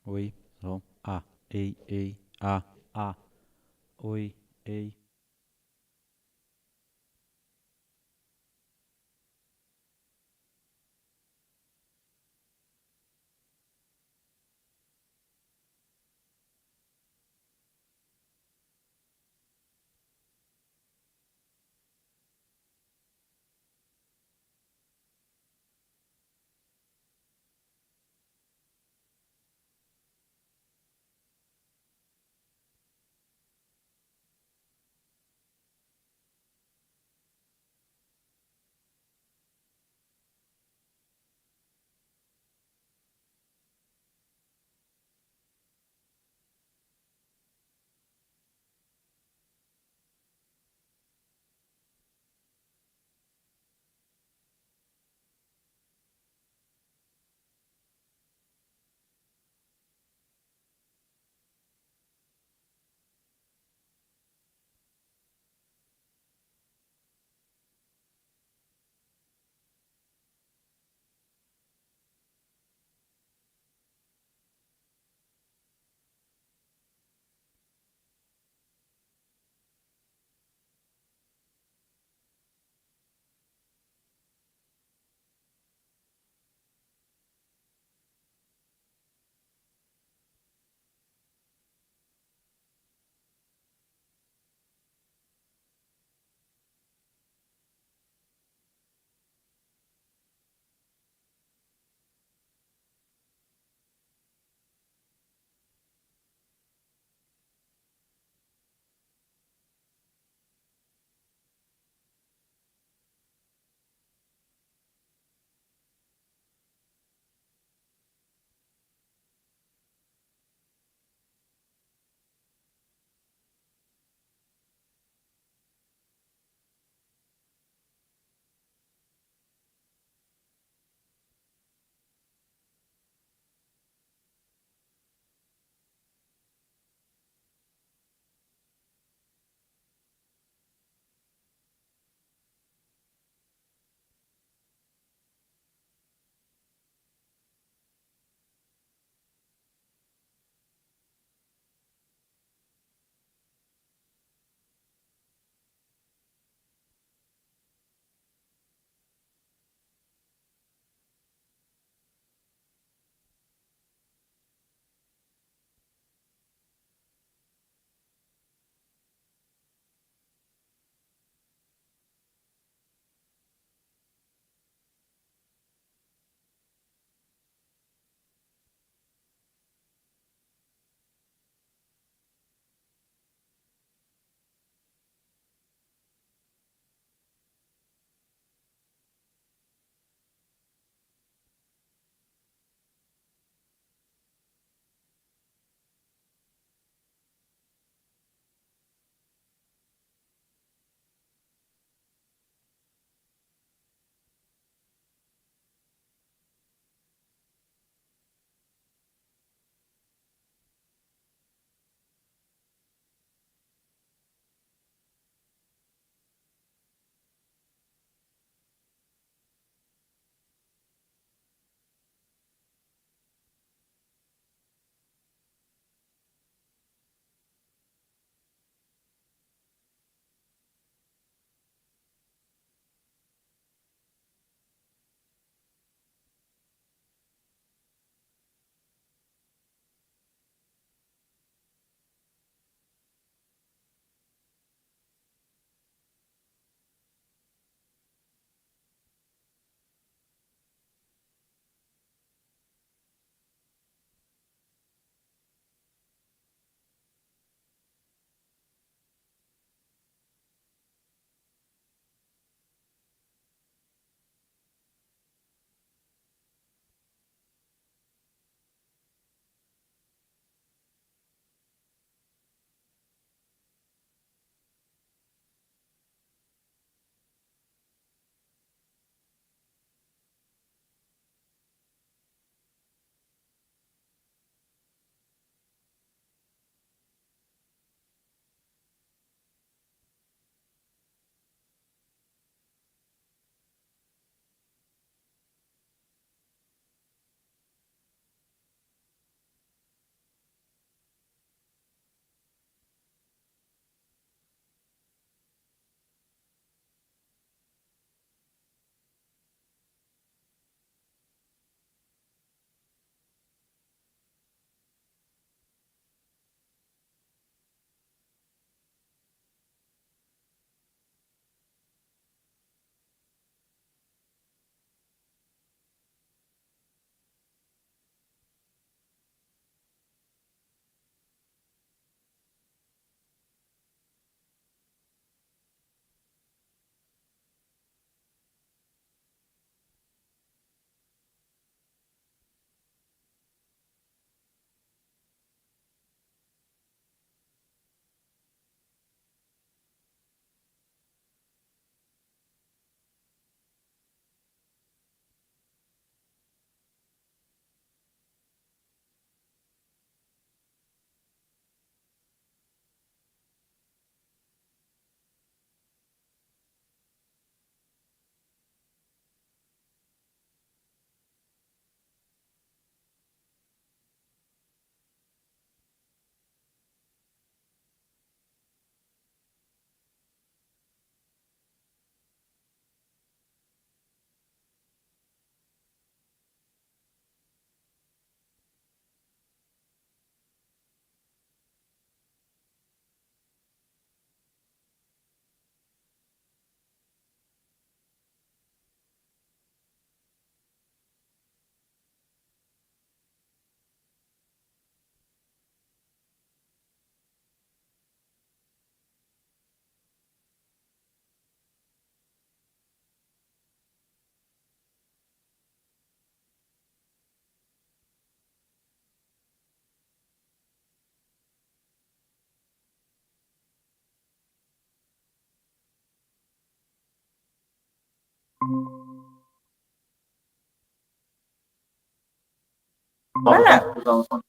Oi, som. A, ei, ei, a. Oi, ei.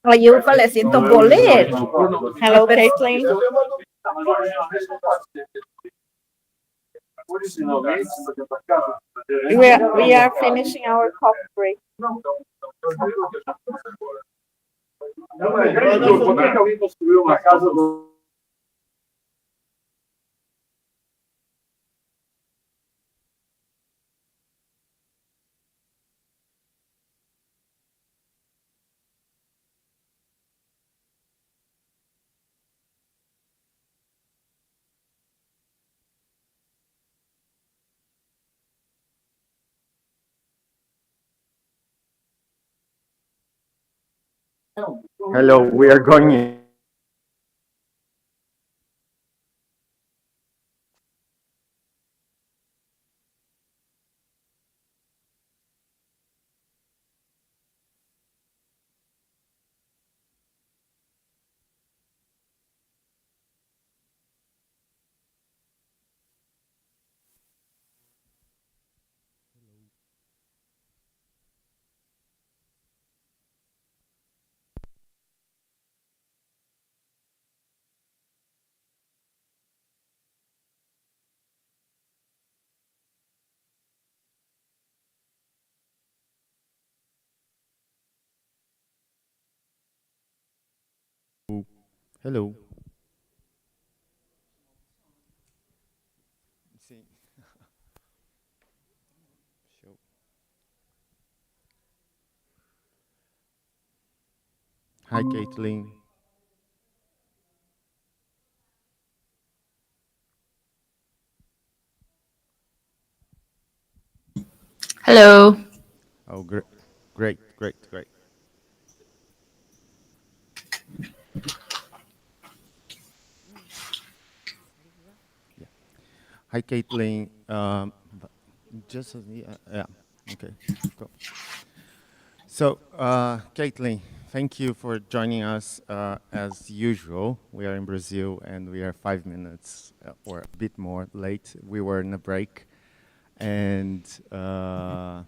Aí eu falei assim, então vou ler. Hello, Caitlin. We are finishing our coffee break. Hello, we are going in. Hello. Sim. Show. Hi, Caitlin. Hello. Oh, great, great, great, great. Yeah. Hi, Caitlin. Just yeah. Okay. Cool. So, Caitlin, thank you for joining us. As usual, we are in Brazil and we are 5 minutes or a bit more late. We were in a break, and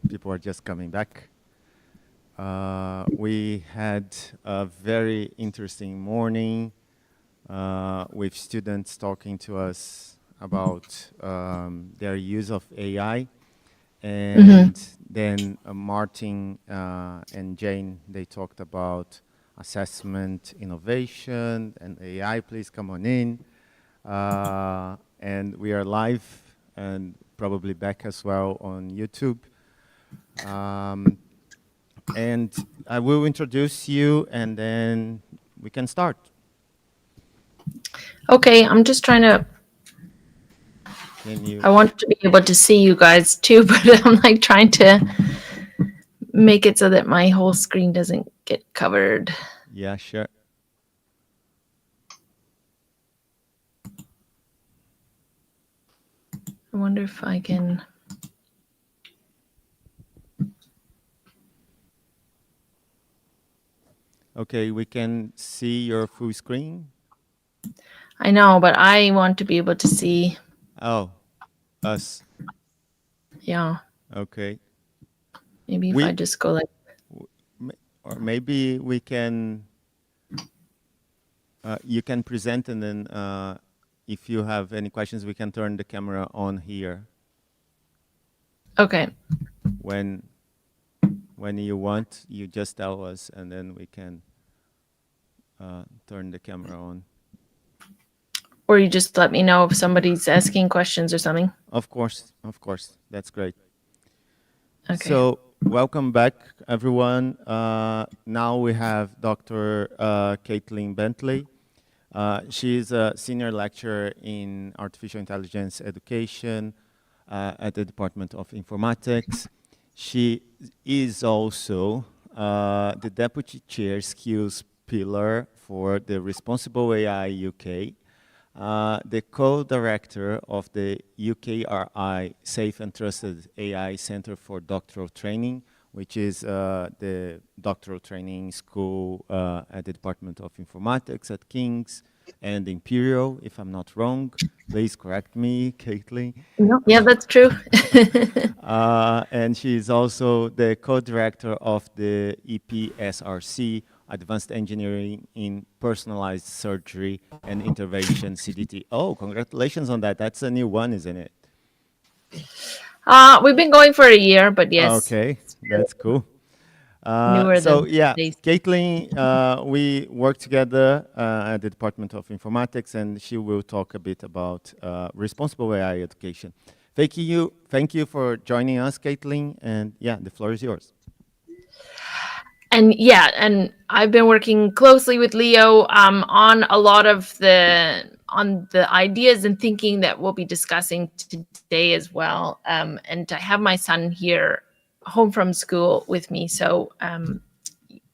people are just coming back. We had a very interesting morning with students talking to us about their use of AI. And then Martin and Jane, they talked about assessment, innovation, and AI. Please come on in. And we are live and probably back as well on YouTube. And I will introduce you, and then we can start. Okay, I'm just trying to. Can you? I want to be able to see you guys too, but I'm like trying to make it so that my whole screen doesn't get covered. Yeah, sure. I wonder if I can. Okay, we can see your full screen. I know, but I want to be able to see. Oh, us. Yeah. Okay. Maybe if I just go like. Or maybe we can. You can present, and then if you have any questions, we can turn the camera on here. Okay. When you want, you just tell us, and then we can turn the camera on. Or you just let me know if somebody's asking questions or something. Of course, that's great. Okay. So welcome back, everyone. Now we have Dr. Caitlin Bentley. She's a senior lecturer in artificial intelligence education at the Department of Informatics. She is also the deputy chair skills pillar for the Responsible AI UK, the co-director of the UKRI Safe and Trusted AI Center for Doctoral Training, which is the doctoral training school at the Department of Informatics at King's and Imperial, if I'm not wrong. Please correct me, Caitlin. No, yeah, that's true. And she is also the co-director of the EPSRC, Advanced Engineering in Personalized Surgery and Intervention, CDT. Oh, congratulations on that. That's a new one, isn't it? We've been going for a year, but yes. Okay, that's cool. Newer So than yeah, days. Caitlin, we work together at the Department of Informatics, and she will talk a bit about responsible AI education. Thank you for joining us, Caitlin, and yeah, the floor is yours. And yeah, and I've been working closely with Leo on a lot of the ideas and thinking that we'll be discussing today as well. And I have my son here home from school with me, so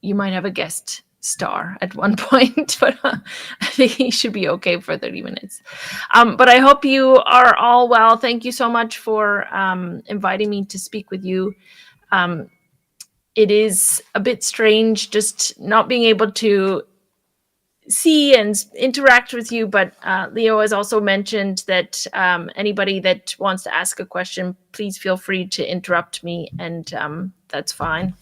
you might have a guest star at one point, but I think he should be okay for 30 minutes. But I hope you are all well. Thank you so much for inviting me to speak with you. It is a bit strange just not being able to see and interact with you, but Leo has also mentioned that anybody that wants to ask a question, please feel free to interrupt me, and that's fine.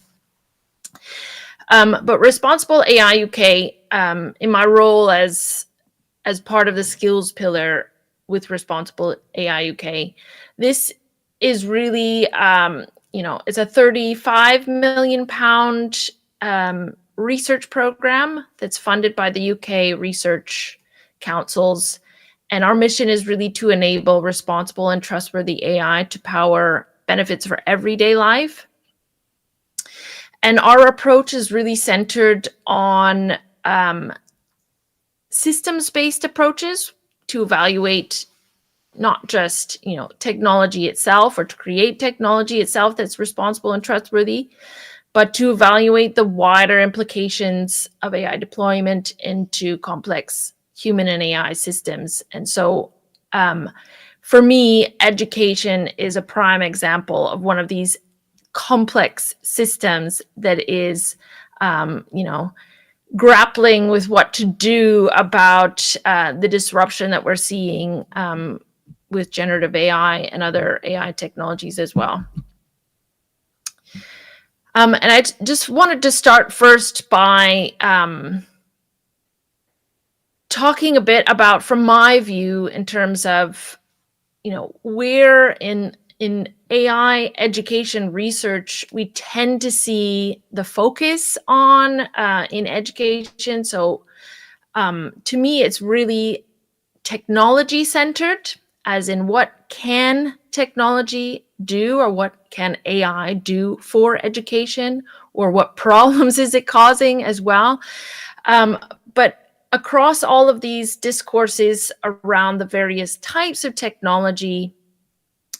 But Responsible AI UK, in my role as part of the skills pillar with Responsible AI UK, this is really, it's a £35 million research program that's funded by the UK research councils. And our mission is really to enable responsible and trustworthy AI to power benefits for everyday life. And our approach is really centered on systems-based approaches to evaluate not just, technology itself or to create technology itself that's responsible and trustworthy, but to evaluate the wider implications of AI deployment into complex human and AI systems. And so for me, education is a prime example of one of these complex systems that is, grappling with what to do about the disruption that we're seeing with generative AI and other AI technologies as well. And I just wanted to start first by talking a bit about, from my view, in terms of, where in AI education research we tend to see the focus on in education. So to me, it's really technology centered, as in what can technology do, or what can AI do for education, or what problems is it causing as well. But across all of these discourses around the various types of technology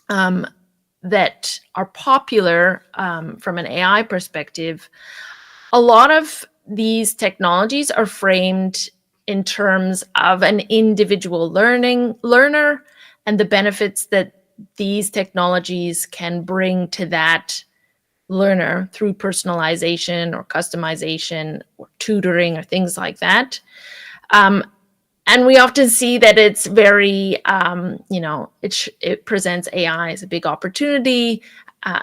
that are popular from an AI perspective, a lot of these technologies are framed in terms of an individual learner and the benefits that these technologies can bring to that learner through personalization or customization or tutoring or things like that. And we often see that it's very, it presents AI as a big opportunity,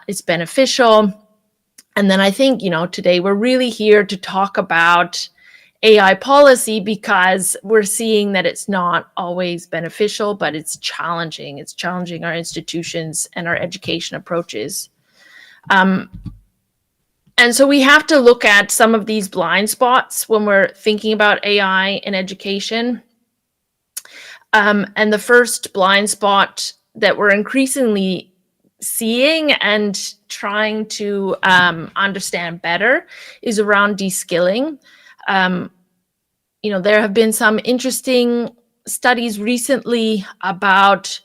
it's beneficial. And then I think, today we're really here to talk about AI policy, because we're seeing that it's not always beneficial, but it's challenging. It's challenging our institutions and our education approaches. And so we have to look at some of these blind spots when we're thinking about AI in education. And the first blind spot that we're increasingly seeing and trying to understand better is around de-skilling. There have been some interesting studies recently about,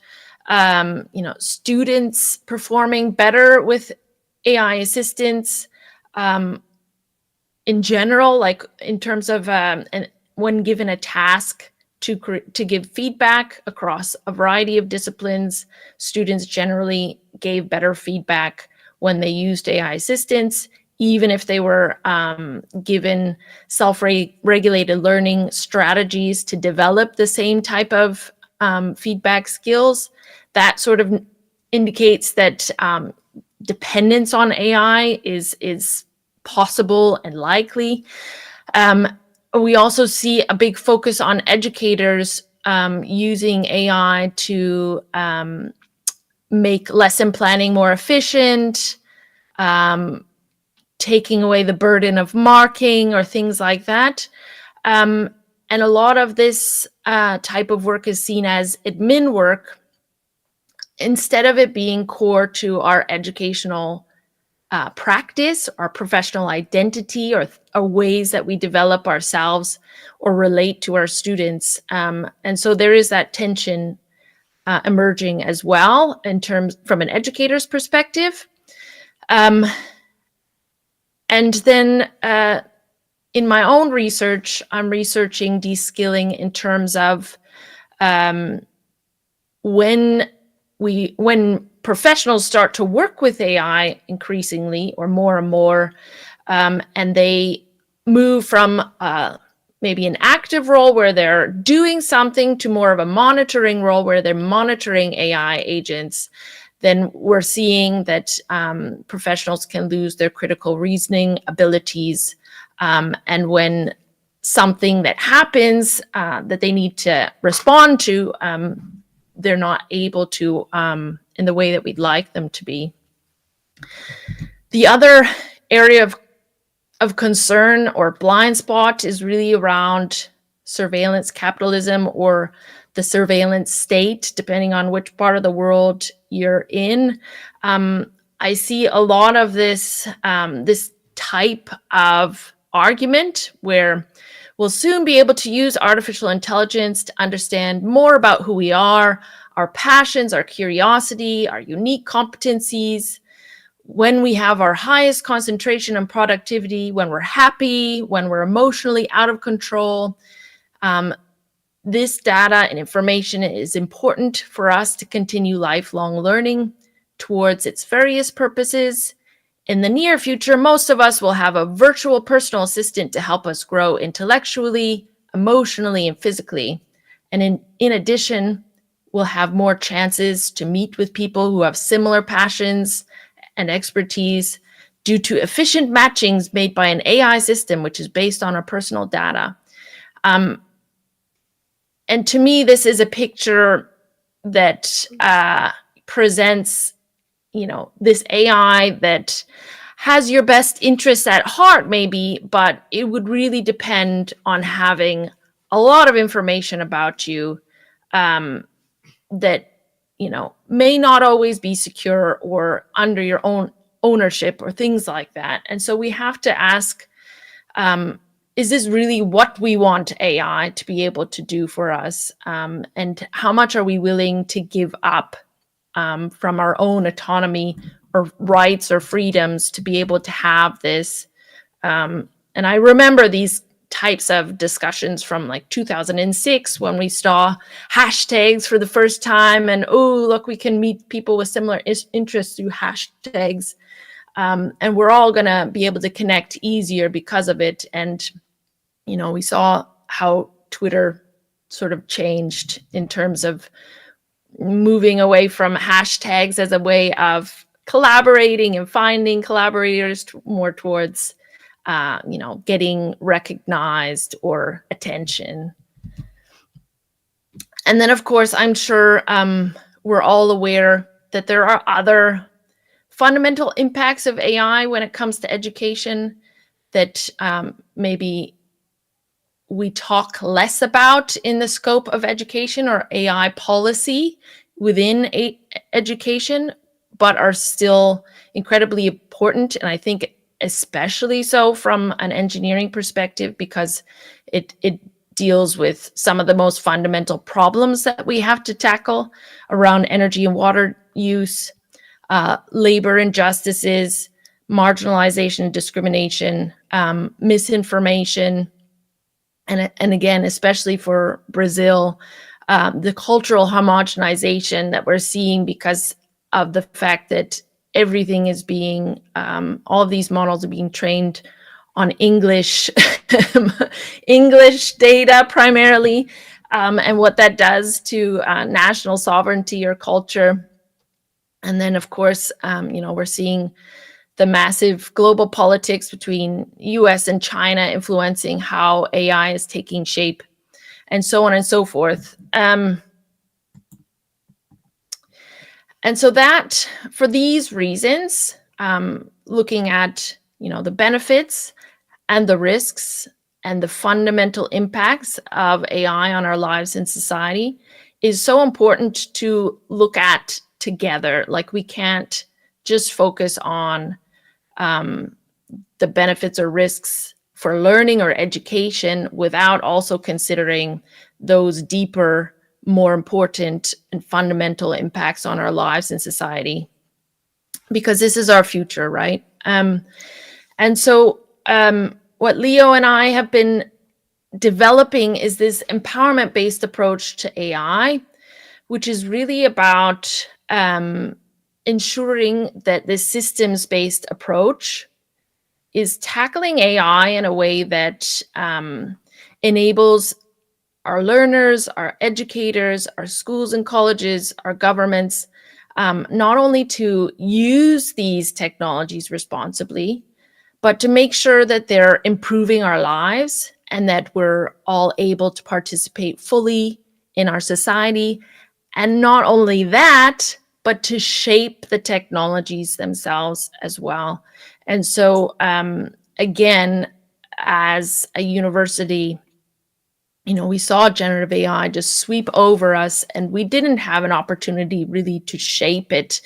students performing better with AI assistance in general, like in terms of when given a task to give feedback across a variety of disciplines, students generally gave better feedback when they used AI assistance, even if they were given self-regulated learning strategies to develop the same type of feedback skills. That sort of indicates that dependence on AI is possible and likely. We also see a big focus on educators using AI to make lesson planning more efficient, taking away the burden of marking or things like that. And a lot of this type of work is seen as admin work instead of it being core to our educational practice, our professional identity, or ways that we develop ourselves or relate to our students. And so there is that tension emerging as well in terms from an educator's perspective. And then in my own research, I'm researching de-skilling in terms of when professionals start to work with AI increasingly or more and more, and they move from maybe an active role where they're doing something to more of a monitoring role where they're monitoring AI agents, then we're seeing that professionals can lose their critical reasoning abilities. And when something that happens that they need to respond to, they're not able to in the way that we'd like them to be. The other area of concern or blind spot is really around surveillance capitalism or the surveillance state, depending on which part of the world you're in. I see a lot of this type of argument where we'll soon be able to use artificial intelligence to understand more about who we are, our passions, our curiosity, our unique competencies. When we have our highest concentration and productivity, when we're happy, when we're emotionally out of control. This data and information is important for us to continue lifelong learning towards its various purposes. In the near future, most of us will have a virtual personal assistant to help us grow intellectually, emotionally, and physically. And in addition, we'll have more chances to meet with people who have similar passions and expertise due to efficient matchings made by an AI system, which is based on our personal data. And to me, this is a picture that presents, this AI that has your best interests at heart, maybe, but it would really depend on having a lot of information about you that, may not always be secure or under your own ownership or things like that. And so we have to ask, is this really what we want AI to be able to do for us? And how much are we willing to give up from our own autonomy or rights or freedoms to be able to have this? And I remember these types of discussions from like 2006 when we saw hashtags for the first time and, oh, look, we can meet people with similar interests through hashtags. And we're all going to be able to connect easier because of it. And, we saw how Twitter sort of changed in terms of moving away from hashtags as a way of collaborating and finding collaborators more towards, getting recognized or attention. And then, of course, I'm sure we're all aware that there are other fundamental impacts of AI when it comes to education that maybe we talk less about in the scope of education or AI policy within education, but are still incredibly important. And I think especially so from an engineering perspective, because it deals with some of the most fundamental problems that we have to tackle around energy and water use, labor injustices, marginalization, discrimination, misinformation, and again, especially for Brazil, the cultural homogenization that we're seeing because of the fact that everything is being, all of these models are being trained on English, English data primarily. and what that does to national sovereignty or culture. And then, of course, we're seeing the massive global politics between US and China influencing how AI is taking shape, and so on and so forth. And so that, for these reasons, looking at the benefits and the risks and the fundamental impacts of AI on our lives and society is so important to look at together. Like, we can't just focus on the benefits or risks for learning or education without also considering those deeper, more important and fundamental impacts on our lives and society, because this is our future, right? And so what Leo and I have been developing is this empowerment-based approach to AI, which is really about ensuring that this systems-based approach is tackling AI in a way that enables our learners, our educators, our schools and colleges, our governments, not only to use these technologies responsibly, but to make sure that they're improving our lives and that we're all able to participate fully in our society. And not only that, but to shape the technologies themselves as well. And so, again, as a university, we saw generative AI just sweep over us, and we didn't have an opportunity really to shape it.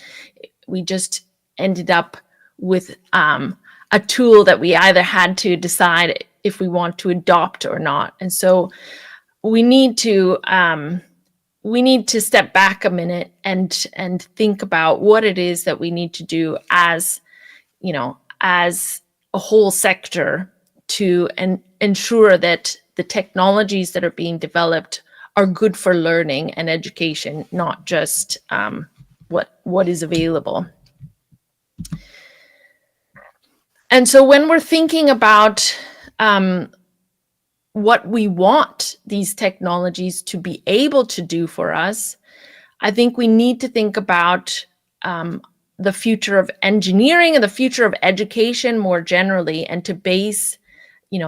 We just ended up with a tool that we either had to decide if we want to adopt or not. And so we need to step back a minute and think about what it is that we need to do as a whole sector to ensure that the technologies that are being developed are good for learning and education, not just what is available. And so when we're thinking about what we want these technologies to be able to do for us, I think we need to think about the future of engineering and the future of education more generally, and to base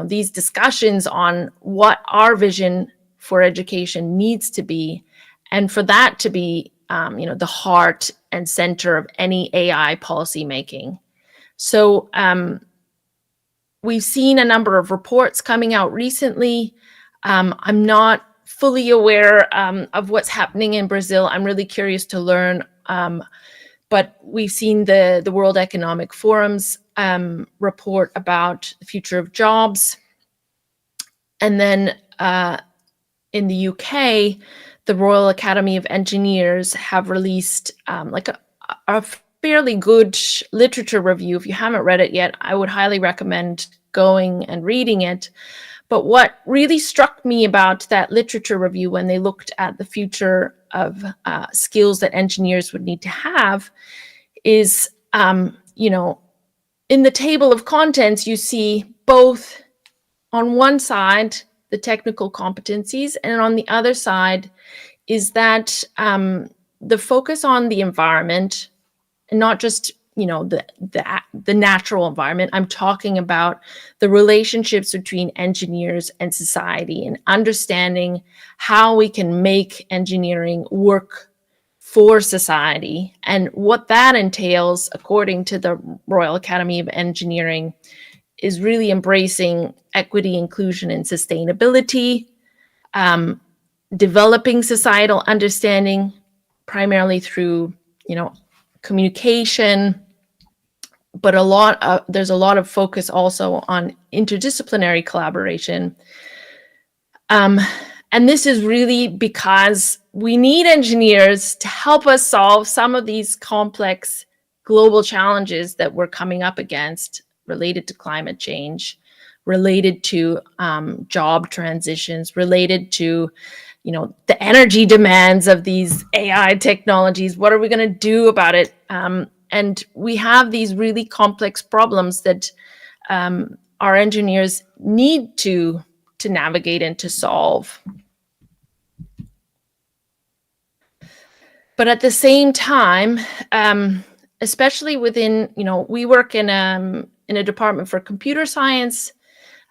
these discussions on what our vision for education needs to be, and for that to be the heart and center of any AI policy making. So we've seen a number of reports coming out recently. I'm not fully aware of what's happening in Brazil. I'm really curious to learn. But we've seen the World Economic Forum's report about the future of jobs. And then in the UK, the Royal Academy of Engineers have released a fairly good literature review. If you haven't read it yet, I would highly recommend going and reading it. But what really struck me about that literature review, when they looked at the future of skills that engineers would need to have, is, in the table of contents, you see both on one side the technical competencies, and on the other side is that the focus on the environment, and not just the natural environment. I'm talking about the relationships between engineers and society, and understanding how we can make engineering work for society. And what that entails, according to the Royal Academy of Engineering, is really embracing equity, inclusion, and sustainability, developing societal understanding primarily through communication, but there's a lot of focus also on interdisciplinary collaboration. And this is really because we need engineers to help us solve some of these complex global challenges that we're coming up against, related to climate change, related to job transitions, related to the energy demands of these AI technologies. What are we going to do about it? And we have these really complex problems that our engineers need to navigate and to solve. But at the same time, especially within, we work in a department for computer science.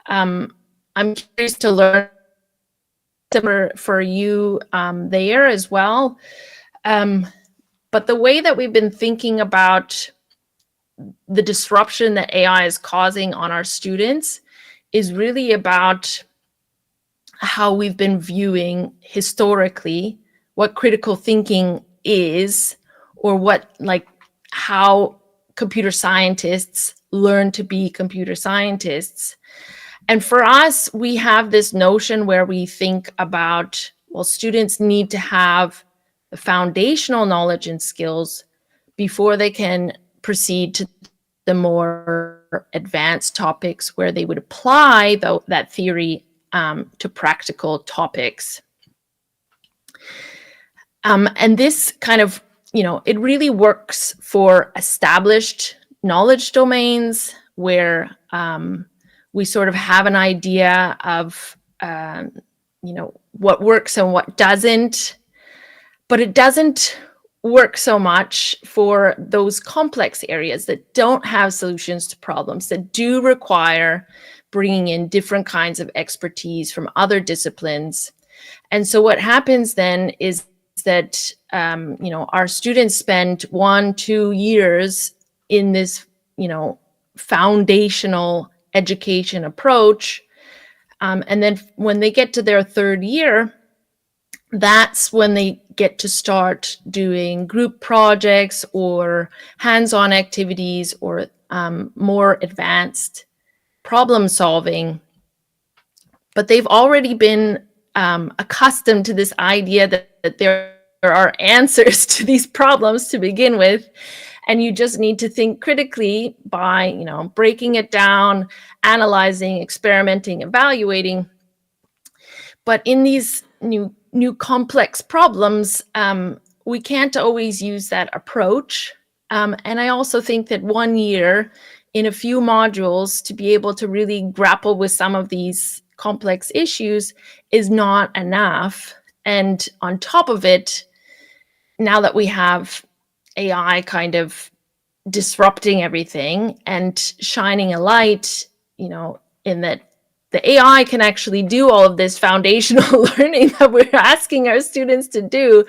I'm curious to learn for you there as well. But the way that we've been thinking about the disruption that AI is causing on our students is really about how we've been viewing historically what critical thinking is, or how computer scientists learn to be computer scientists. And for us, we have this notion where we think about, well, students need to have the foundational knowledge and skills before they can proceed to the more advanced topics where they would apply that theory to practical topics. And this kind of, it really works for established knowledge domains where we sort of have an idea of, what works and what doesn't. But it doesn't work so much for those complex areas that don't have solutions to problems, that do require bringing in different kinds of expertise from other disciplines. And so what happens then is that, our students spend 1-2 years in this, foundational education approach. And then when they get to their third year, that's when they get to start doing group projects or hands-on activities or more advanced problem solving. But they've already been accustomed to this idea that there are answers to these problems to begin with. And you just need to think critically by, breaking it down, analyzing, experimenting, evaluating. But in these new complex problems, we can't always use that approach. And I also think that 1 year in a few modules to be able to really grapple with some of these complex issues is not enough. And on top of it, now that we have AI kind of disrupting everything and shining a light, in that the AI can actually do all of this foundational learning that we're asking our students to do,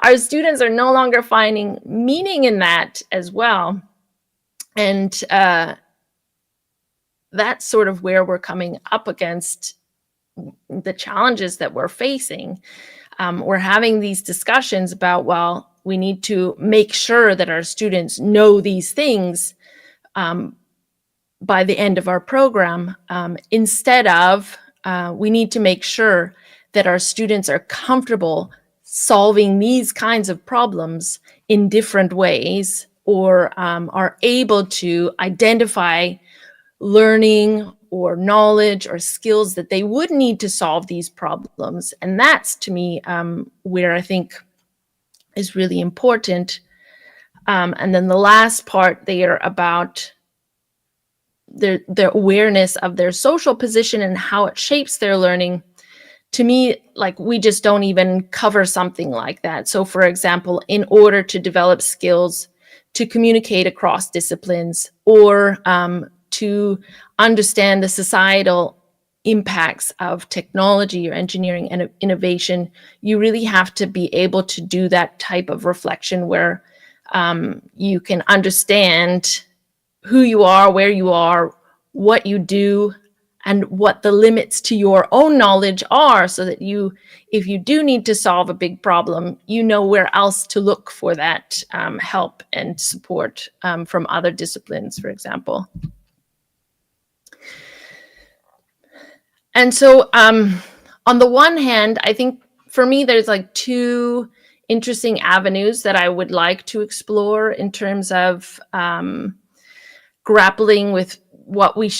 our students are no longer finding meaning in that as well. And that's sort of where we're coming up against the challenges that we're facing. We're having these discussions about, well, we need to make sure that our students know these things by the end of our program, instead of we need to make sure that our students are comfortable solving these kinds of problems in different ways, or are able to identify learning or knowledge or skills that they would need to solve these problems. And that's, to me, where I think is really important. And then the last part there about the awareness of their social position and how it shapes their learning. To me, we just don't even cover something like that. So for example, in order to develop skills to communicate across disciplines, or to understand the societal impacts of technology or engineering and innovation, you really have to be able to do that type of reflection where you can understand who you are, where you are, what you do, and what the limits to your own knowledge are, so that if you do need to solve a big problem, you know where else to look for that help and support from other disciplines, for example. And so on the one hand, I think for me, there's two interesting avenues that I would like to explore in terms of grappling with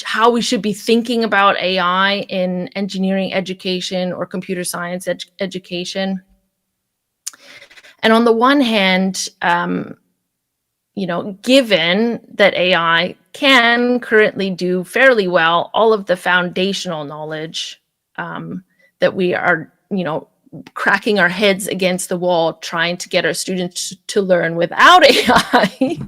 how we should be thinking about AI in engineering education or computer science education. And on the one hand, given that AI can currently do fairly well all of the foundational knowledge that we are, cracking our heads against the wall trying to get our students to learn without AI,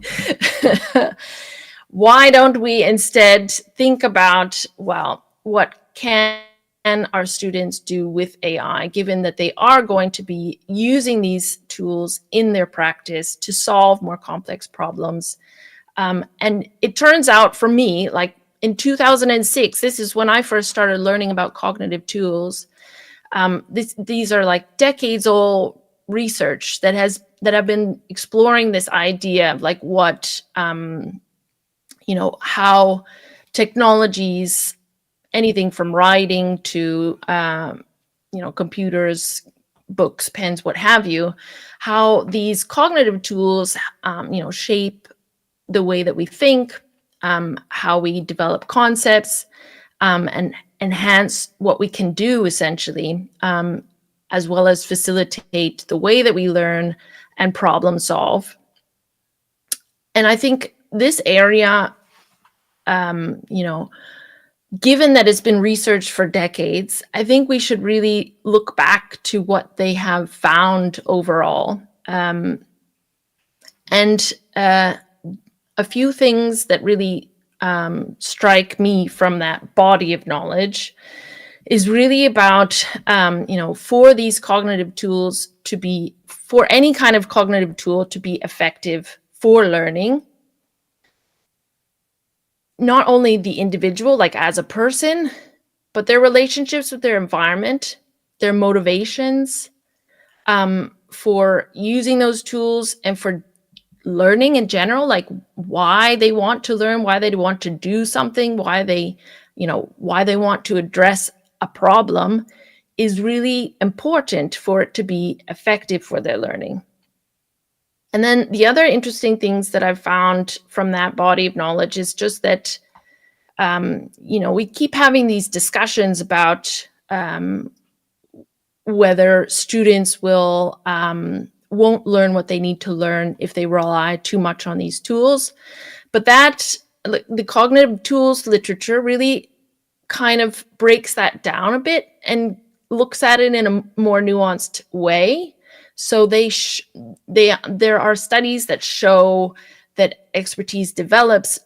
why don't we instead think about, well, what can our students do with AI, given that they are going to be using these tools in their practice to solve more complex problems? And it turns out for me, like in 2006, this is when I first started learning about cognitive tools. These are like decades old research that have been exploring this idea of like what, how technologies, anything from writing to, computers, books, pens, what have you, how these cognitive tools, shape the way that we think, how we develop concepts, and enhance what we can do essentially, as well as facilitate the way that we learn and problem solve. And I think this area, given that it's been researched for decades, I think we should really look back to what they have found overall. And a few things that really strike me from that body of knowledge is really about, for these cognitive tools to be, for any kind of cognitive tool to be effective for learning, not only the individual, like as a person, but their relationships with their environment, their motivations for using those tools and for learning in general, like why they want to learn, why they want to do something, why they want to address a problem, is really important for it to be effective for their learning. And then the other interesting things that I've found from that body of knowledge is just that, we keep having these discussions about whether students won't learn what they need to learn if they rely too much on these tools. But the cognitive tools literature really kind of breaks that down a bit and looks at it in a more nuanced way. So there are studies that show that expertise develops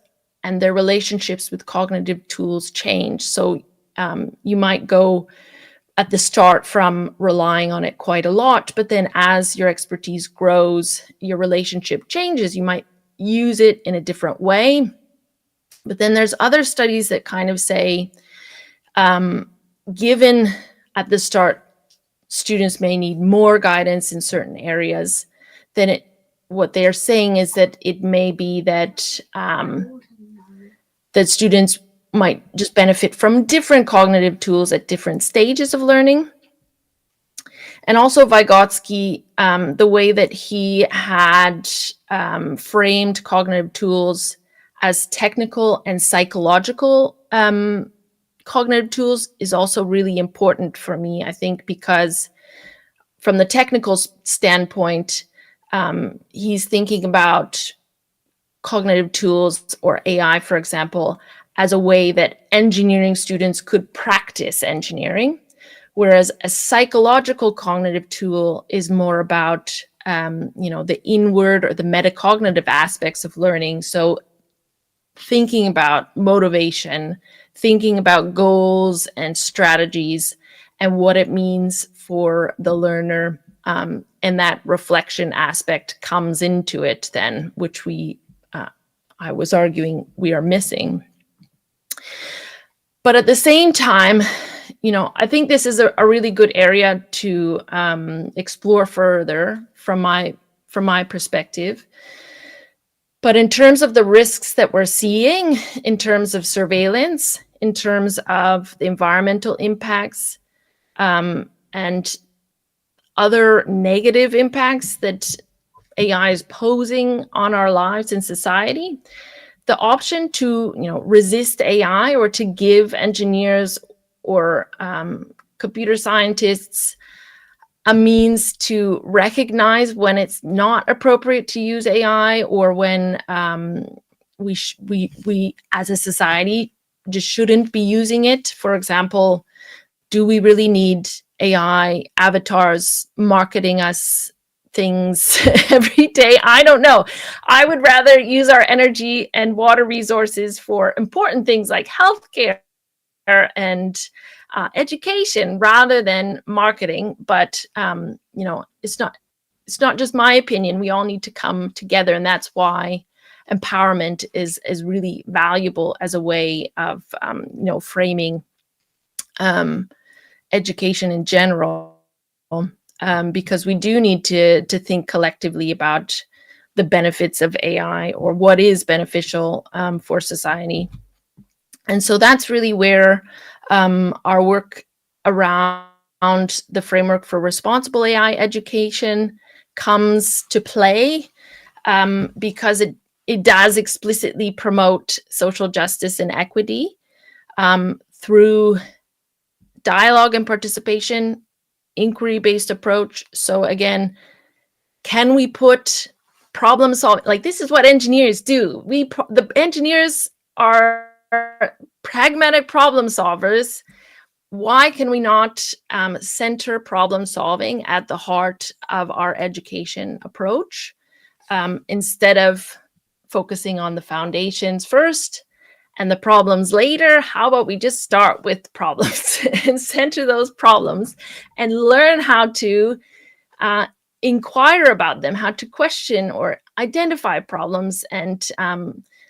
and their relationships with cognitive tools change. So you might go at the start from relying on it quite a lot, but then as your expertise grows, your relationship changes. You might use it in a different way. But then there's other studies that kind of say, given at the start, students may need more guidance in certain areas, then what they're saying is that it may be that that students might just benefit from different cognitive tools at different stages of learning. And also Vygotsky, the way that he had framed cognitive tools as technical and psychological cognitive tools is also really important for me, I think, because from the technical standpoint, he's thinking about cognitive tools or AI, for example, as a way that engineering students could practice engineering, whereas a psychological cognitive tool is more about, the inward or the metacognitive aspects of learning. So thinking about motivation, thinking about goals and strategies and what it means for the learner. And that reflection aspect comes into it then, which I was arguing we are missing. But at the same time, I think this is a really good area to explore further from my perspective. But in terms of the risks that we're seeing, in terms of surveillance, in terms of the environmental impacts, and other negative impacts that AI is posing on our lives in society, the option to resist AI or to give engineers or computer scientists a means to recognize when it's not appropriate to use AI or when we as a society just shouldn't be using it. For example, do we really need AI avatars marketing us things every day. I don't know. I would rather use our energy and water resources for important things like healthcare and education rather than marketing. But it's not just my opinion. We all need to come together, and that's why empowerment is really valuable as a way of framing education in general, because we do need to think collectively about the benefits of AI, or what is beneficial for society. And so that's really where our work around the framework for responsible AI education comes to play, because it does explicitly promote social justice and equity through dialogue and participation, inquiry-based approach. So again, can we put problem solving, like this is what engineers do. The engineers are pragmatic problem solvers. Why can we not center problem solving at the heart of our education approach, instead of focusing on the foundations first and the problems later? How about we just start with problems and center those problems and learn how to inquire about them, how to question or identify problems, and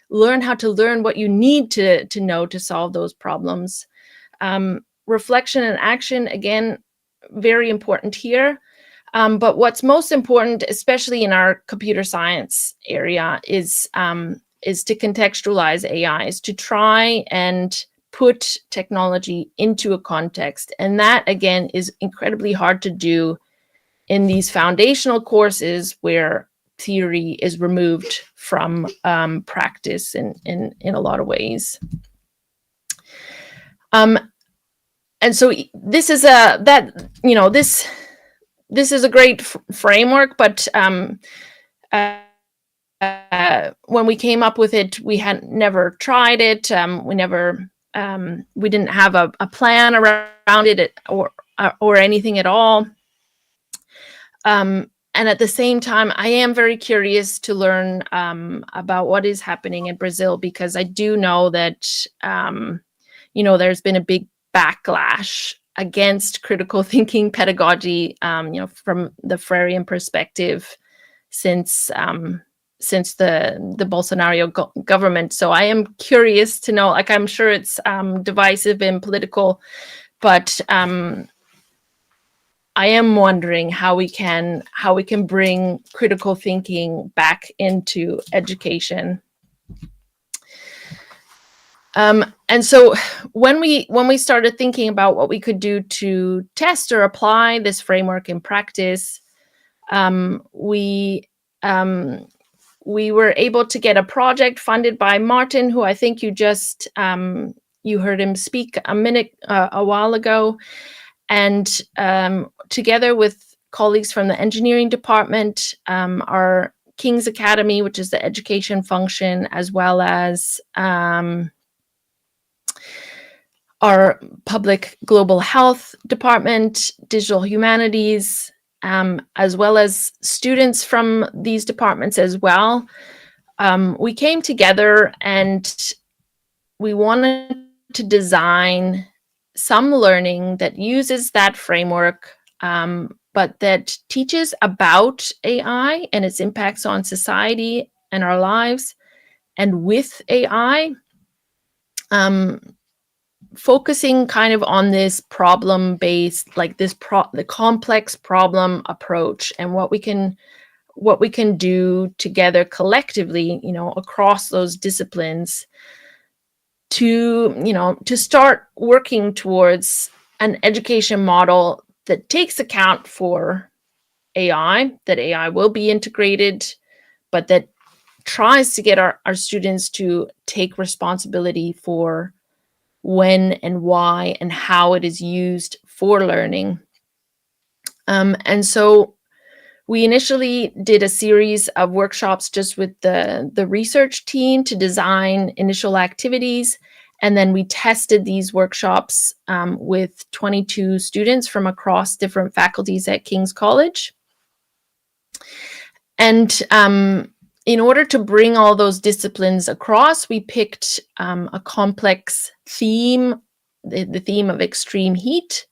learn how to learn what you need to know to solve those problems. Reflection and action, again, very important here. But what's most important, especially in our computer science area, is to contextualize AI, is to try and put technology into a context. And that, again, is incredibly hard to do in these foundational courses where theory is removed from practice in a lot of ways. And so this is this is a great framework, but when we came up with it, we had never tried it. We didn't have a plan around it or anything at all. And at the same time, I am very curious to learn about what is happening in Brazil, because I do know that there's been a big backlash against critical thinking pedagogy, from the Freirean perspective, since the Bolsonaro government. So I am curious to know, like, I'm sure it's divisive and political, but I am wondering how we can bring critical thinking back into education. And so when we started thinking about what we could do to test or apply this framework in practice, we were able to get a project funded by Martin, who I think you just you heard him speak a while ago, and together with colleagues from the engineering department, our King's Academy, which is the education function, as well as our public global health department, digital humanities, as well as students from these departments as well. We came together and we wanted to design some learning that uses that framework, but that teaches about AI and its impacts on society and our lives. And with AI, focusing kind of on this problem-based, like the complex problem approach, and what we can do together collectively, across those disciplines, to start working towards an education model that takes account for AI, that AI will be integrated, but that tries to get our students to take responsibility for when and why and how it is used for learning. And so we initially did a series of workshops just with the research team to design initial activities. And then we tested these workshops with 22 students from across different faculties at King's College. And in order to bring all those disciplines across, we picked a complex theme, the theme of extreme heat,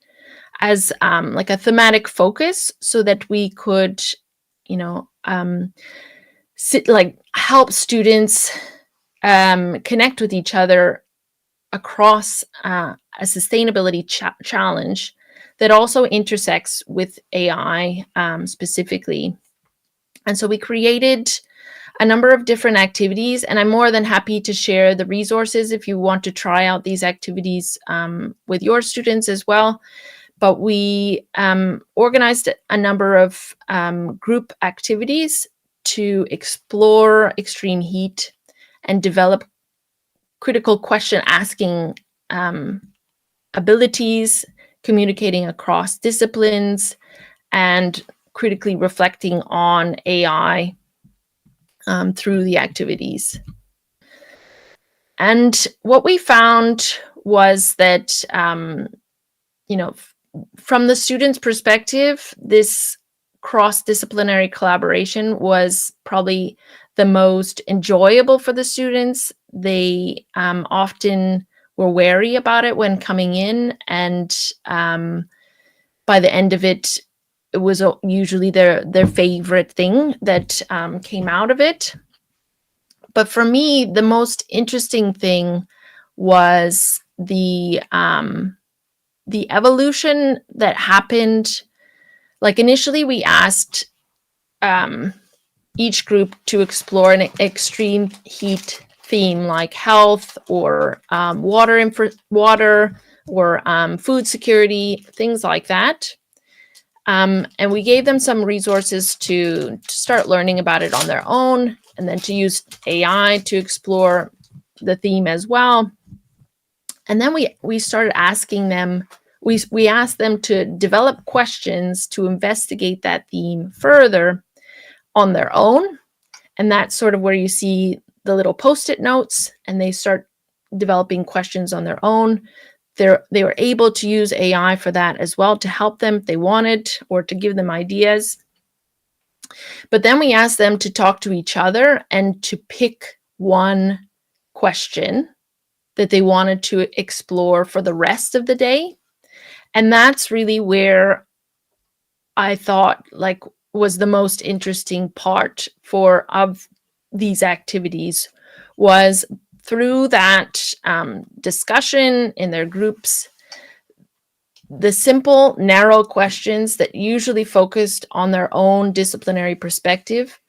as like a thematic focus, so that we could, help students connect with each other across a sustainability challenge that also intersects with AI specifically. And so we created a number of different activities, and I'm more than happy to share the resources if you want to try out these activities with your students as well. But we organized a number of group activities to explore extreme heat and develop critical question asking abilities, communicating across disciplines, and critically reflecting on AI through the activities. And what we found was that, from the students' perspective, this cross-disciplinary collaboration was probably the most enjoyable for the students. They often were wary about it when coming in, and by the end of it, it was usually their favorite thing that came out of it. But for me, the most interesting thing was the evolution that happened. Like initially, we asked each group to explore an extreme heat theme, like health or water or food security, things like that. And we gave them some resources to start learning about it on their own, and then to use AI to explore the theme as well. And then we started asking them, we asked them to develop questions to investigate that theme further on their own. And that's sort of where you see the little post-it notes, and they start developing questions on their own. They were able to use AI for that as well, to help them if they wanted, or to give them ideas. But then we asked them to talk to each other and to pick one question that they wanted to explore for the rest of the day. And that's really where I thought was the most interesting part of these activities, was through that discussion in their groups, the simple, narrow questions that usually focused on their own disciplinary perspective.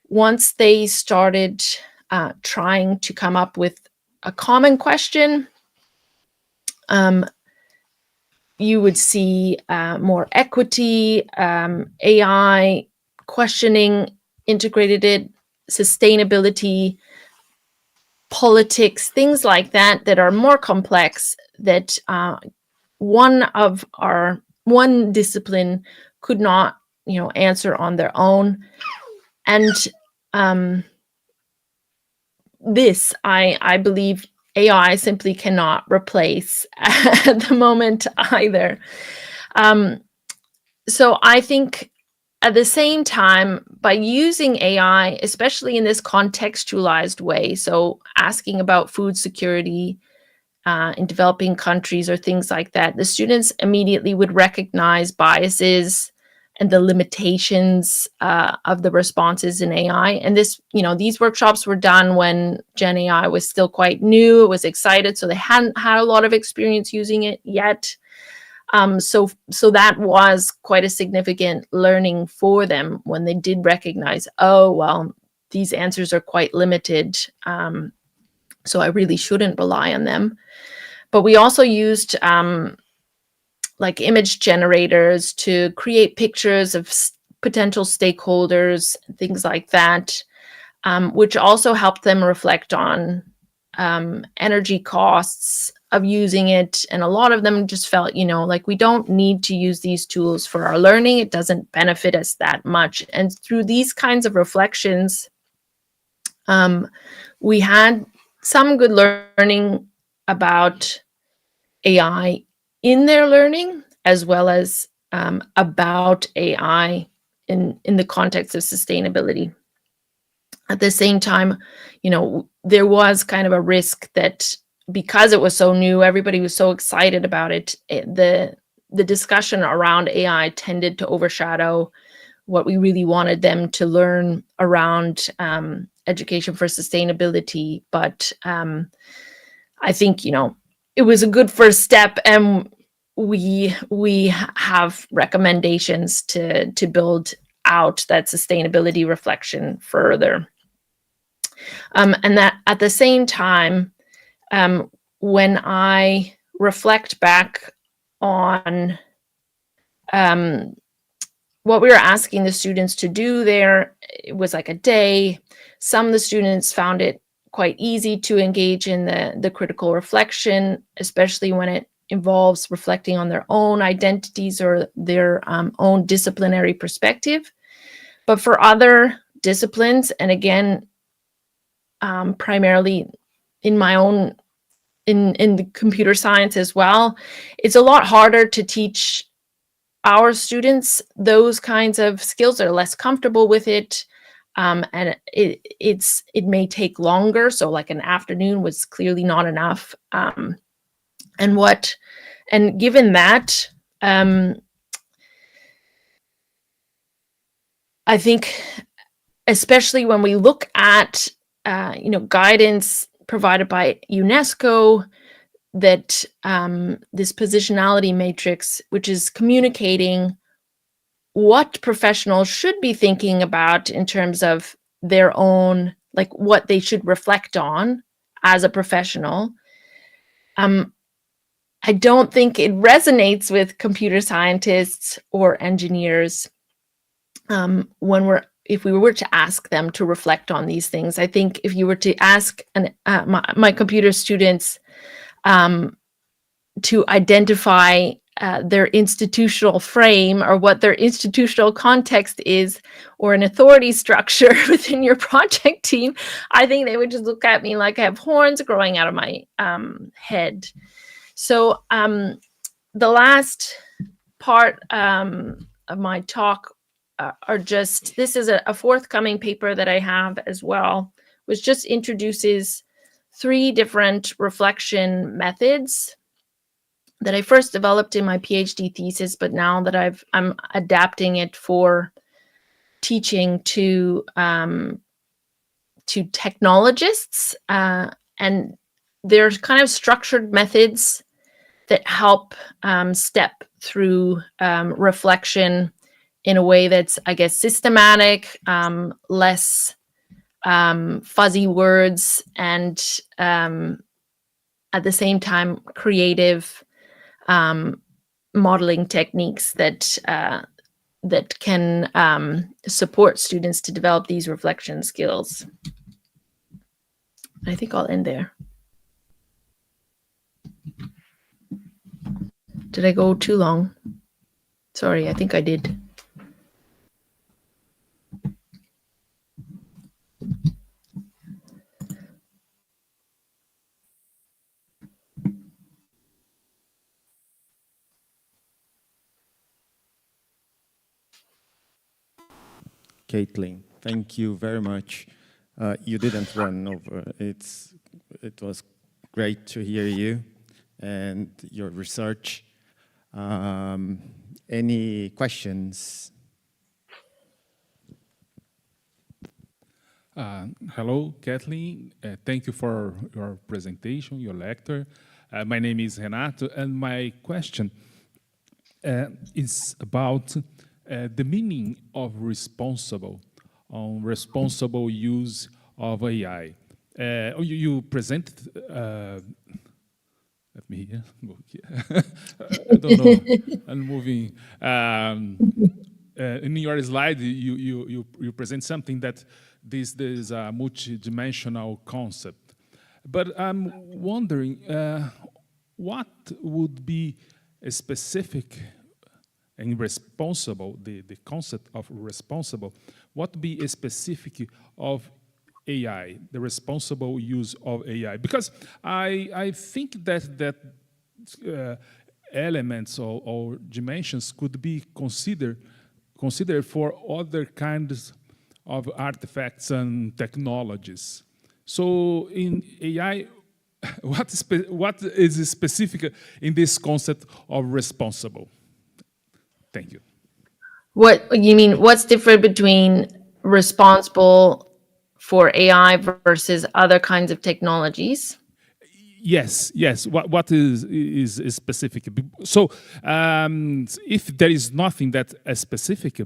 Once they started trying to come up with a common question, you would see more equity, AI questioning, integrated sustainability, politics, things like that that are more complex, that one discipline could not answer on their own. And this, I believe, AI simply cannot replace at the moment either. So I think at the same time, by using AI, especially in this contextualized way, so asking about food security in developing countries or things like that, the students immediately would recognize biases and the limitations of the responses in AI. And these workshops were done when Gen AI was still quite new. It was excited, so they hadn't had a lot of experience using it yet. So that was quite a significant learning for them when they did recognize, oh, well, these answers are quite limited, so I really shouldn't rely on them. But we also used image generators to create pictures of potential stakeholders, things like that, which also helped them reflect on energy costs of using it. And a lot of them just felt, we don't need to use these tools for our learning. It doesn't benefit us that much. And through these kinds of reflections, we had some good learning about AI in their learning, as well as about AI in the context of sustainability. At the same time, you know, there was kind of a risk that because it was so new, everybody was so excited about it, the discussion around AI tended to overshadow what we really wanted them to learn around education for sustainability. But I think, you know, it was a good first step, and we have recommendations to build out that sustainability reflection further. And that at the same time, when I reflect back on what we were asking the students to do there, it was like a day. Some of the students found it quite easy to engage in the critical reflection, especially when it involves reflecting on their own identities or their own disciplinary perspective. But for other disciplines, and again, primarily in my own, in the computer science as well, it's a lot harder to teach our students those kinds of skills. They're less comfortable with it, and it may take longer. So like an afternoon was clearly not enough. And given that, I think, especially when we look at you know, guidance provided by UNESCO, that this positionality matrix, which is communicating what professionals should be thinking about in terms of their own, like what they should reflect on as a professional. I don't think it resonates with computer scientists or engineers if we were to ask them to reflect on these things. I think if you were to ask my computer students to identify their institutional frame or what their institutional context is, or an authority structure within your project team, I think they would just look at me like I have horns growing out of my head. So the last part of my talk are just, this is a forthcoming paper that I have as well, which just introduces 3 different reflection methods that I first developed in my PhD thesis, but now that I'm adapting it for teaching to technologists, and there's kind of structured methods that help step through reflection in a way that's, I guess, systematic, less fuzzy words, and at the same time creative modeling techniques that that can support students to develop these reflection skills. I think I'll end there. Did I go too long? Sorry, I think I did. Caitlin, thank you very much. You didn't run over. It was great to hear you and your research. Any questions? Hello, Kathleen. Thank you for your presentation, your lecture. My name is Renato, and my question is about the meaning of responsible use of AI. You presented, let me move here. I don't know, I'm moving. In your slide, you present something that this is a multidimensional concept. But I'm wondering, what would be a specific and responsible, the concept of responsible, what would be a specific of AI, the responsible use of AI? Because I think that elements or dimensions could be considered for other kinds of artifacts and technologies. So in AI, what is specific in this concept of responsible? Thank you. What you mean? What's different between responsible for AI versus other kinds of technologies? Yes. What is specific? So, if there is nothing that is specific,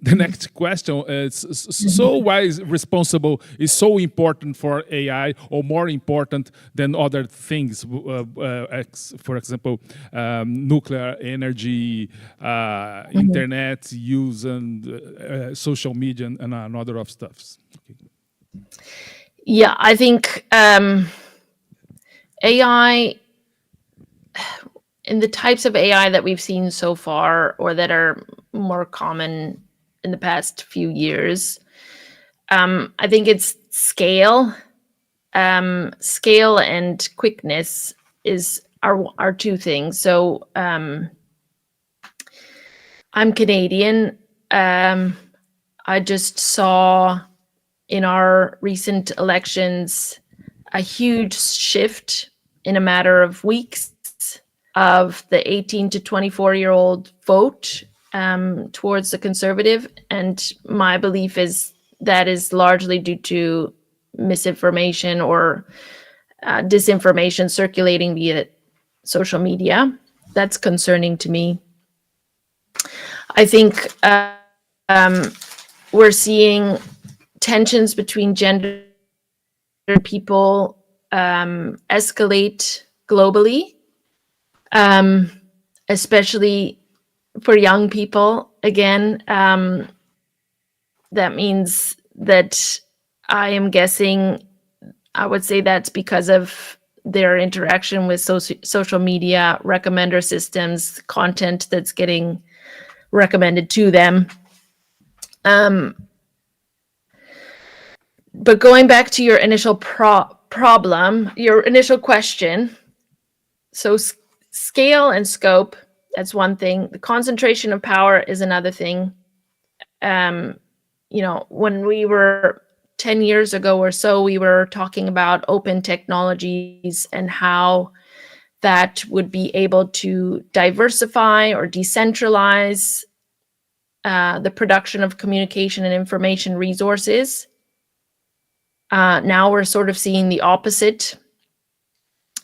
the next question is: so why is responsible is so important for AI, or more important than other things? For example, nuclear energy, internet use, and social media, and another of stuffs. Okay. Yeah, I think AI, in the types of AI that we've seen so far, or that are more common in the past few years, I think it's scale. Scale and quickness are two things. So I'm Canadian. I just saw in our recent elections a huge shift in a matter of weeks of the 18 to 24-year-old vote towards the Conservative. And my belief is that is largely due to misinformation or disinformation circulating via social media. That's concerning to me. I think we're seeing tensions between gender people escalate globally, especially for young people. Again, that means that I am guessing, I would say that's because of their interaction with social media, recommender systems, content that's getting recommended to them. But going back to your initial problem, your initial question, so scale and scope, that's one thing. The concentration of power is another thing. When we were 10 years ago or so, we were talking about open technologies and how that would be able to diversify or decentralize the production of communication and information resources. Now we're sort of seeing the opposite.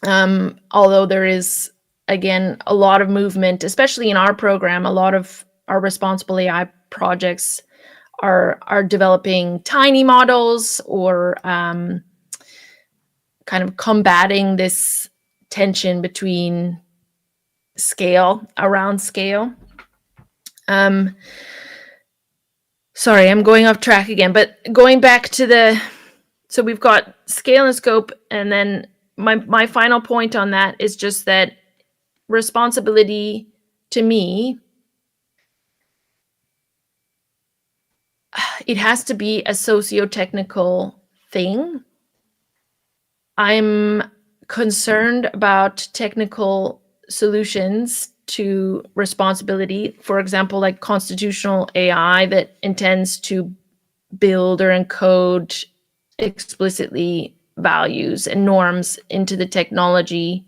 Although there is, again, a lot of movement, especially in our program, a lot of our responsible AI projects are developing tiny models or kind of combating this tension between around scale. Sorry, I'm going off track again, but going back to so we've got scale and scope, and then my final point on that is just that responsibility, to me, it has to be a socio-technical thing. I'm concerned about technical solutions to responsibility, for example, like constitutional AI that intends to build or encode explicitly values and norms into the technology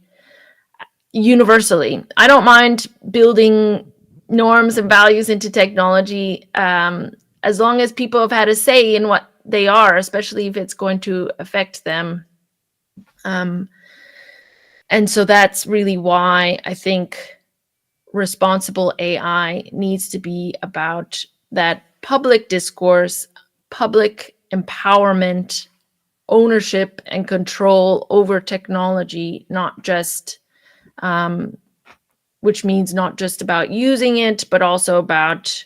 universally. I don't mind building norms and values into technology as long as people have had a say in what they are, especially if it's going to affect them. And so that's really why I think responsible AI needs to be about that public discourse, public empowerment, ownership and control over technology, not just, which means not just about using it, but also about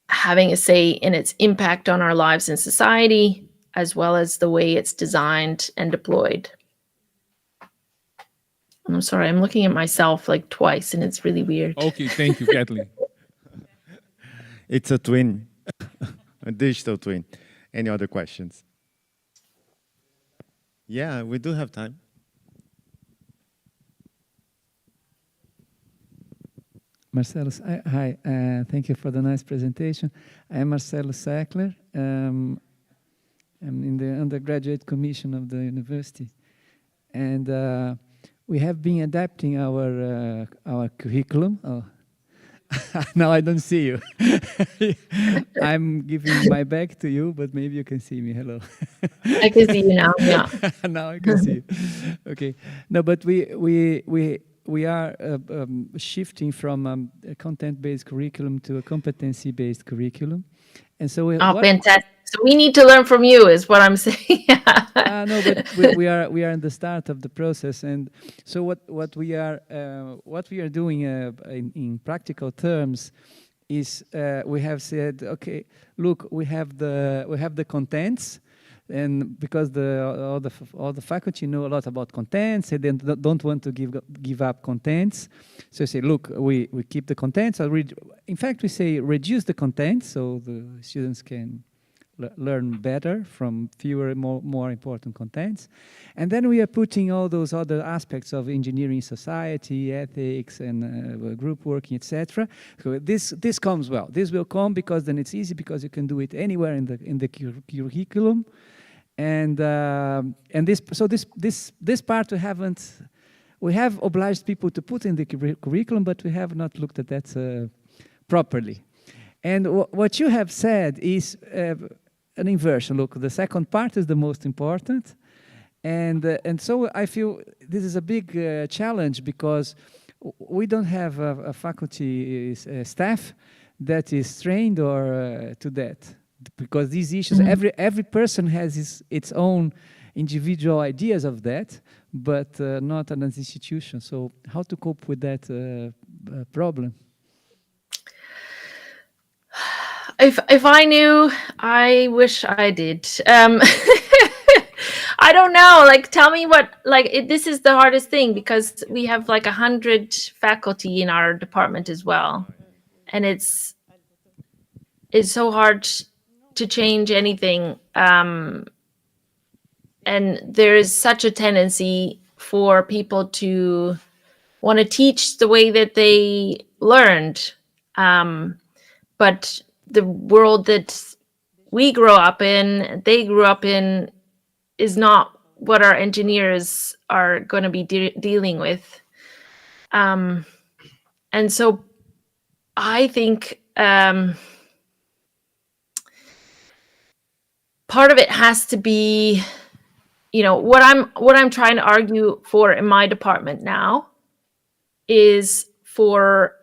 having a say in its impact on our lives and society, as well as the way it's designed and deployed. I'm sorry, I'm looking at myself like twice, and it's really weird. Okay, thank you, Kathleen. It's a twin. a digital twin. Any other questions? Yeah, we do have time. Marcelo, hi. Thank you for the nice presentation. I am Marcelo Sackler. I'm in the undergraduate commission of the university, and we have been adapting our curriculum. Oh. Now I don't see you. I'm giving my back to you, but maybe you can see me. Hello. I can see you now. Yeah. Now I can see you. Okay. No, but we are shifting from a content-based curriculum to a competency-based curriculum, and so fantastic. So we need to learn from you, is what I'm saying. No, but we are in the start of the process, and so what we are doing in practical terms is we have said, okay, look, we have the contents. And because all the faculty know a lot about contents, and then don't want to give up contents, so say, look, we keep the contents. In fact, we say reduce the contents so the students can learn better from fewer more important contents, and then we are putting all those other aspects of engineering, society, ethics, and group working, etc. So this comes well. This will come because then it's easy because you can do it anywhere in the curriculum. And this part we have obliged people to put in the curriculum, but we have not looked at that properly. And what you have said is an inversion. Look, the second part is the most important, and so I feel this is a big challenge because we don't have a faculty staff that is trained or to that. Because these issues, every person has its own individual ideas of that, but not an institution. So how to cope with that problem? If I knew, I wish I did. I don't know. Like, tell me what. Like, this is the hardest thing because we have like 100 faculty in our department as well, and it's so hard to change anything, and there is such a tendency for people to want to teach the way that they learned, but the world that we grow up in, they grew up in, is not what our engineers are going to be dealing with, and so I think part of it has to be, what I'm trying to argue for in my department now is for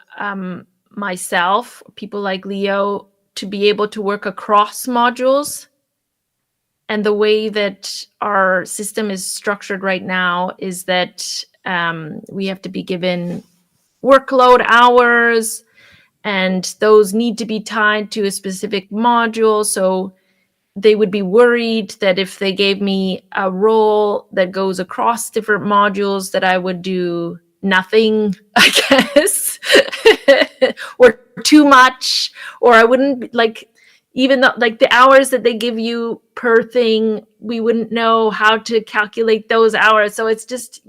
myself, people like Leo, to be able to work across modules. And the way that our system is structured right now is that we have to be given workload hours, and those need to be tied to a specific module. So they would be worried that if they gave me a role that goes across different modules, that I would do nothing, I guess, or too much, or I wouldn't even though the hours that they give you per thing, we wouldn't know how to calculate those hours. So it's just,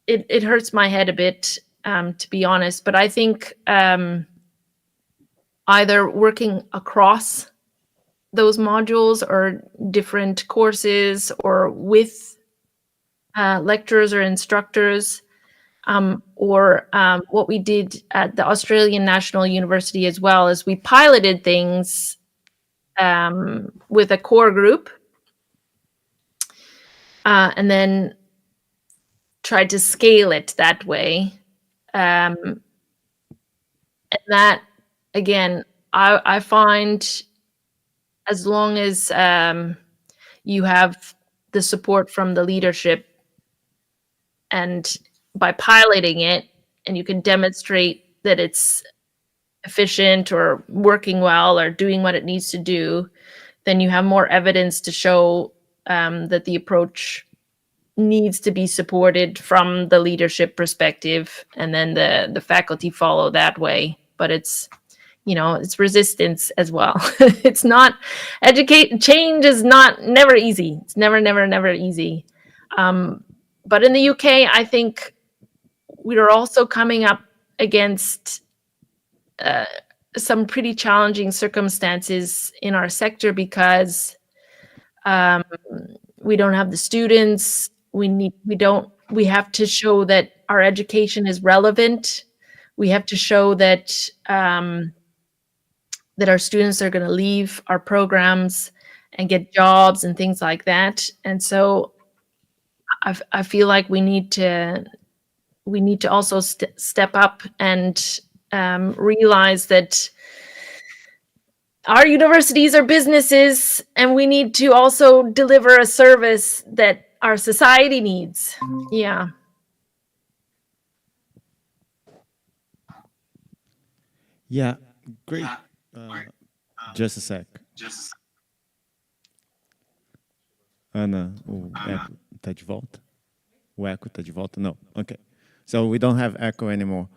it hurts my head a bit, to be honest. But I think either working across those modules or different courses or with lecturers or instructors, or what we did at the Australian National University as well is we piloted things with a core group, and then tried to scale it that way. And that, again, I find as long as you have the support from the leadership, and by piloting it, and you can demonstrate that it's efficient or working well or doing what it needs to do, then you have more evidence to show that the approach needs to be supported from the leadership perspective, and then the faculty follow that way. But it's you know, it's resistance as well. It's not change is never easy. It's never easy. But in the UK, I think we are also coming up against some pretty challenging circumstances in our sector because we don't have the students. We have to show that our education is relevant. We have to show that that our students are going to leave our programs and get jobs and things like that. And so I feel like we need to also step up and realize that our universities are businesses, and we need to also deliver a service that our society needs. Yeah. Yeah, great. Just a sec. Ana, o eco tá de volta? O eco tá de volta? No. Okay. So we don't have echo anymore.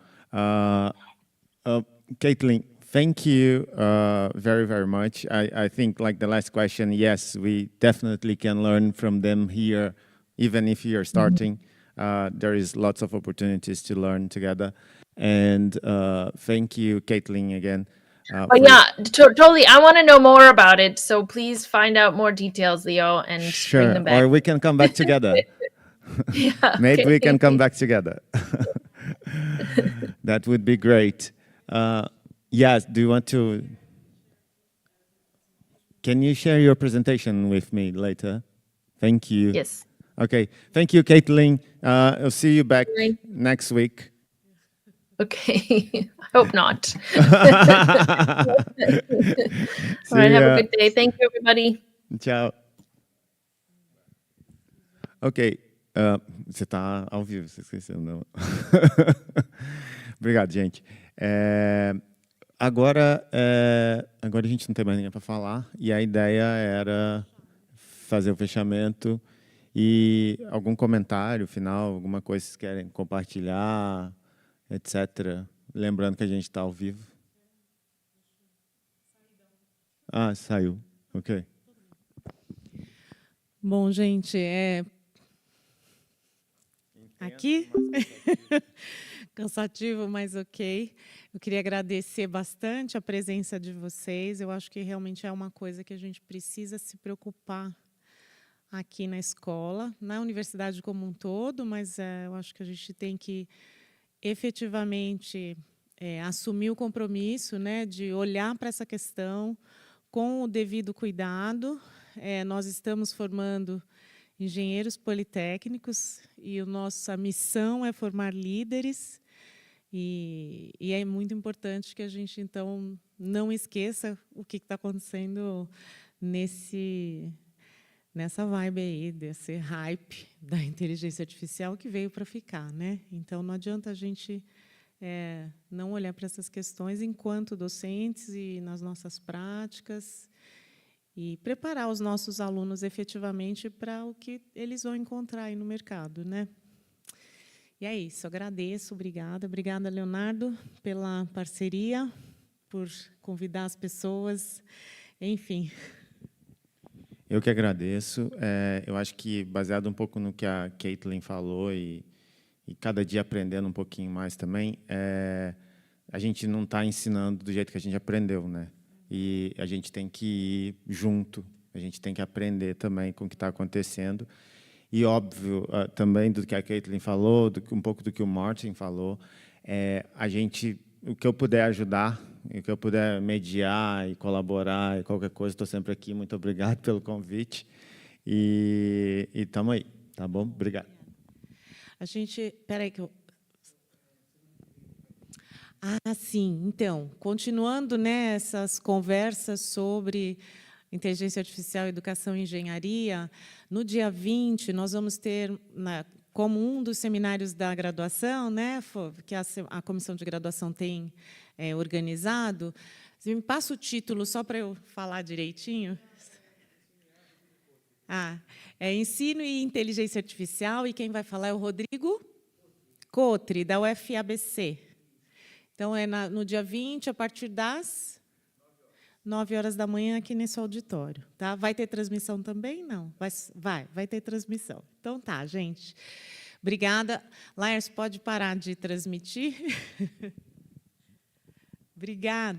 Caitlin, thank you very, very much. I think like the last question, yes, we definitely can learn from them here, even if you're starting. There is lots of opportunities to learn together. And thank you, Caitlin, again. But yeah, totally. I want to know more about it. So please find out more details, Leo, and bring them back. Or we can come back together. Yeah, Maybe okay. we can come back together. That would be great. Yes, do you want to? Can you share your presentation with me later? Thank you. Yes. Okay. Thank you, Caitlin. I'll see you back next week. Okay. I hope not. All right. Have a good day. Thank you, everybody. Tchau. Ok. Você está ao vivo, você esqueceu, não? Obrigado, gente. Agora a gente não tem mais ninguém para falar, e a ideia era fazer o fechamento e algum comentário final, alguma coisa que vocês querem compartilhar, etc. Lembrando que a gente está ao vivo. Ah, saiu. Ok. Bom, gente, aqui cansativo, mas ok. Eu queria agradecer bastante a presença de vocês. Eu acho que realmente é uma coisa que a gente precisa se preocupar aqui na escola, na universidade como um todo, mas eu acho que a gente tem que efetivamente assumir o compromisso, né, de olhar para essa questão com o devido cuidado. Nós estamos formando engenheiros politécnicos e a nossa missão é formar líderes, e é muito importante que a gente, então, não esqueça o que está acontecendo nessa vibe aí, desse hype da inteligência artificial que veio para ficar, né? Então, não adianta a gente não olhar para essas questões enquanto docentes e nas nossas práticas, e preparar os nossos alunos efetivamente para o que eles vão encontrar aí no mercado, né? E é isso, agradeço, obrigada. Obrigada, Leonardo, pela parceria, por convidar as pessoas, enfim. Eu que agradeço. Eu acho que, baseado um pouco no que a Caitlin falou e cada dia aprendendo um pouquinho mais também, a gente não está ensinando do jeito que a gente aprendeu, né? E a gente tem que ir junto, a gente tem que aprender também com o que está acontecendo. E, óbvio, também do que a Caitlin falou, um pouco do que o Martin falou, o que eu puder ajudar, o que eu puder mediar e colaborar, e qualquer coisa, estou sempre aqui. Muito obrigado pelo convite. E estamos aí, tá bom? Obrigado. A gente... Espera aí que eu... Ah, sim. Então, continuando nessas conversas sobre inteligência artificial, educação e engenharia, no dia 20, nós vamos ter, como um dos seminários da graduação, né, que a comissão de graduação tem organizado. Você me passa o título só para eu falar direitinho? Ensino e Inteligência Artificial, e quem vai falar é o Rodrigo Cotre, da UFABC. Então, é no dia 20, a partir das 9 horas da manhã, aqui nesse auditório. Tá? Vai ter transmissão também? Não. Vai ter transmissão. Então, tá, gente. Obrigada. Laércio, pode parar de transmitir? Obrigada.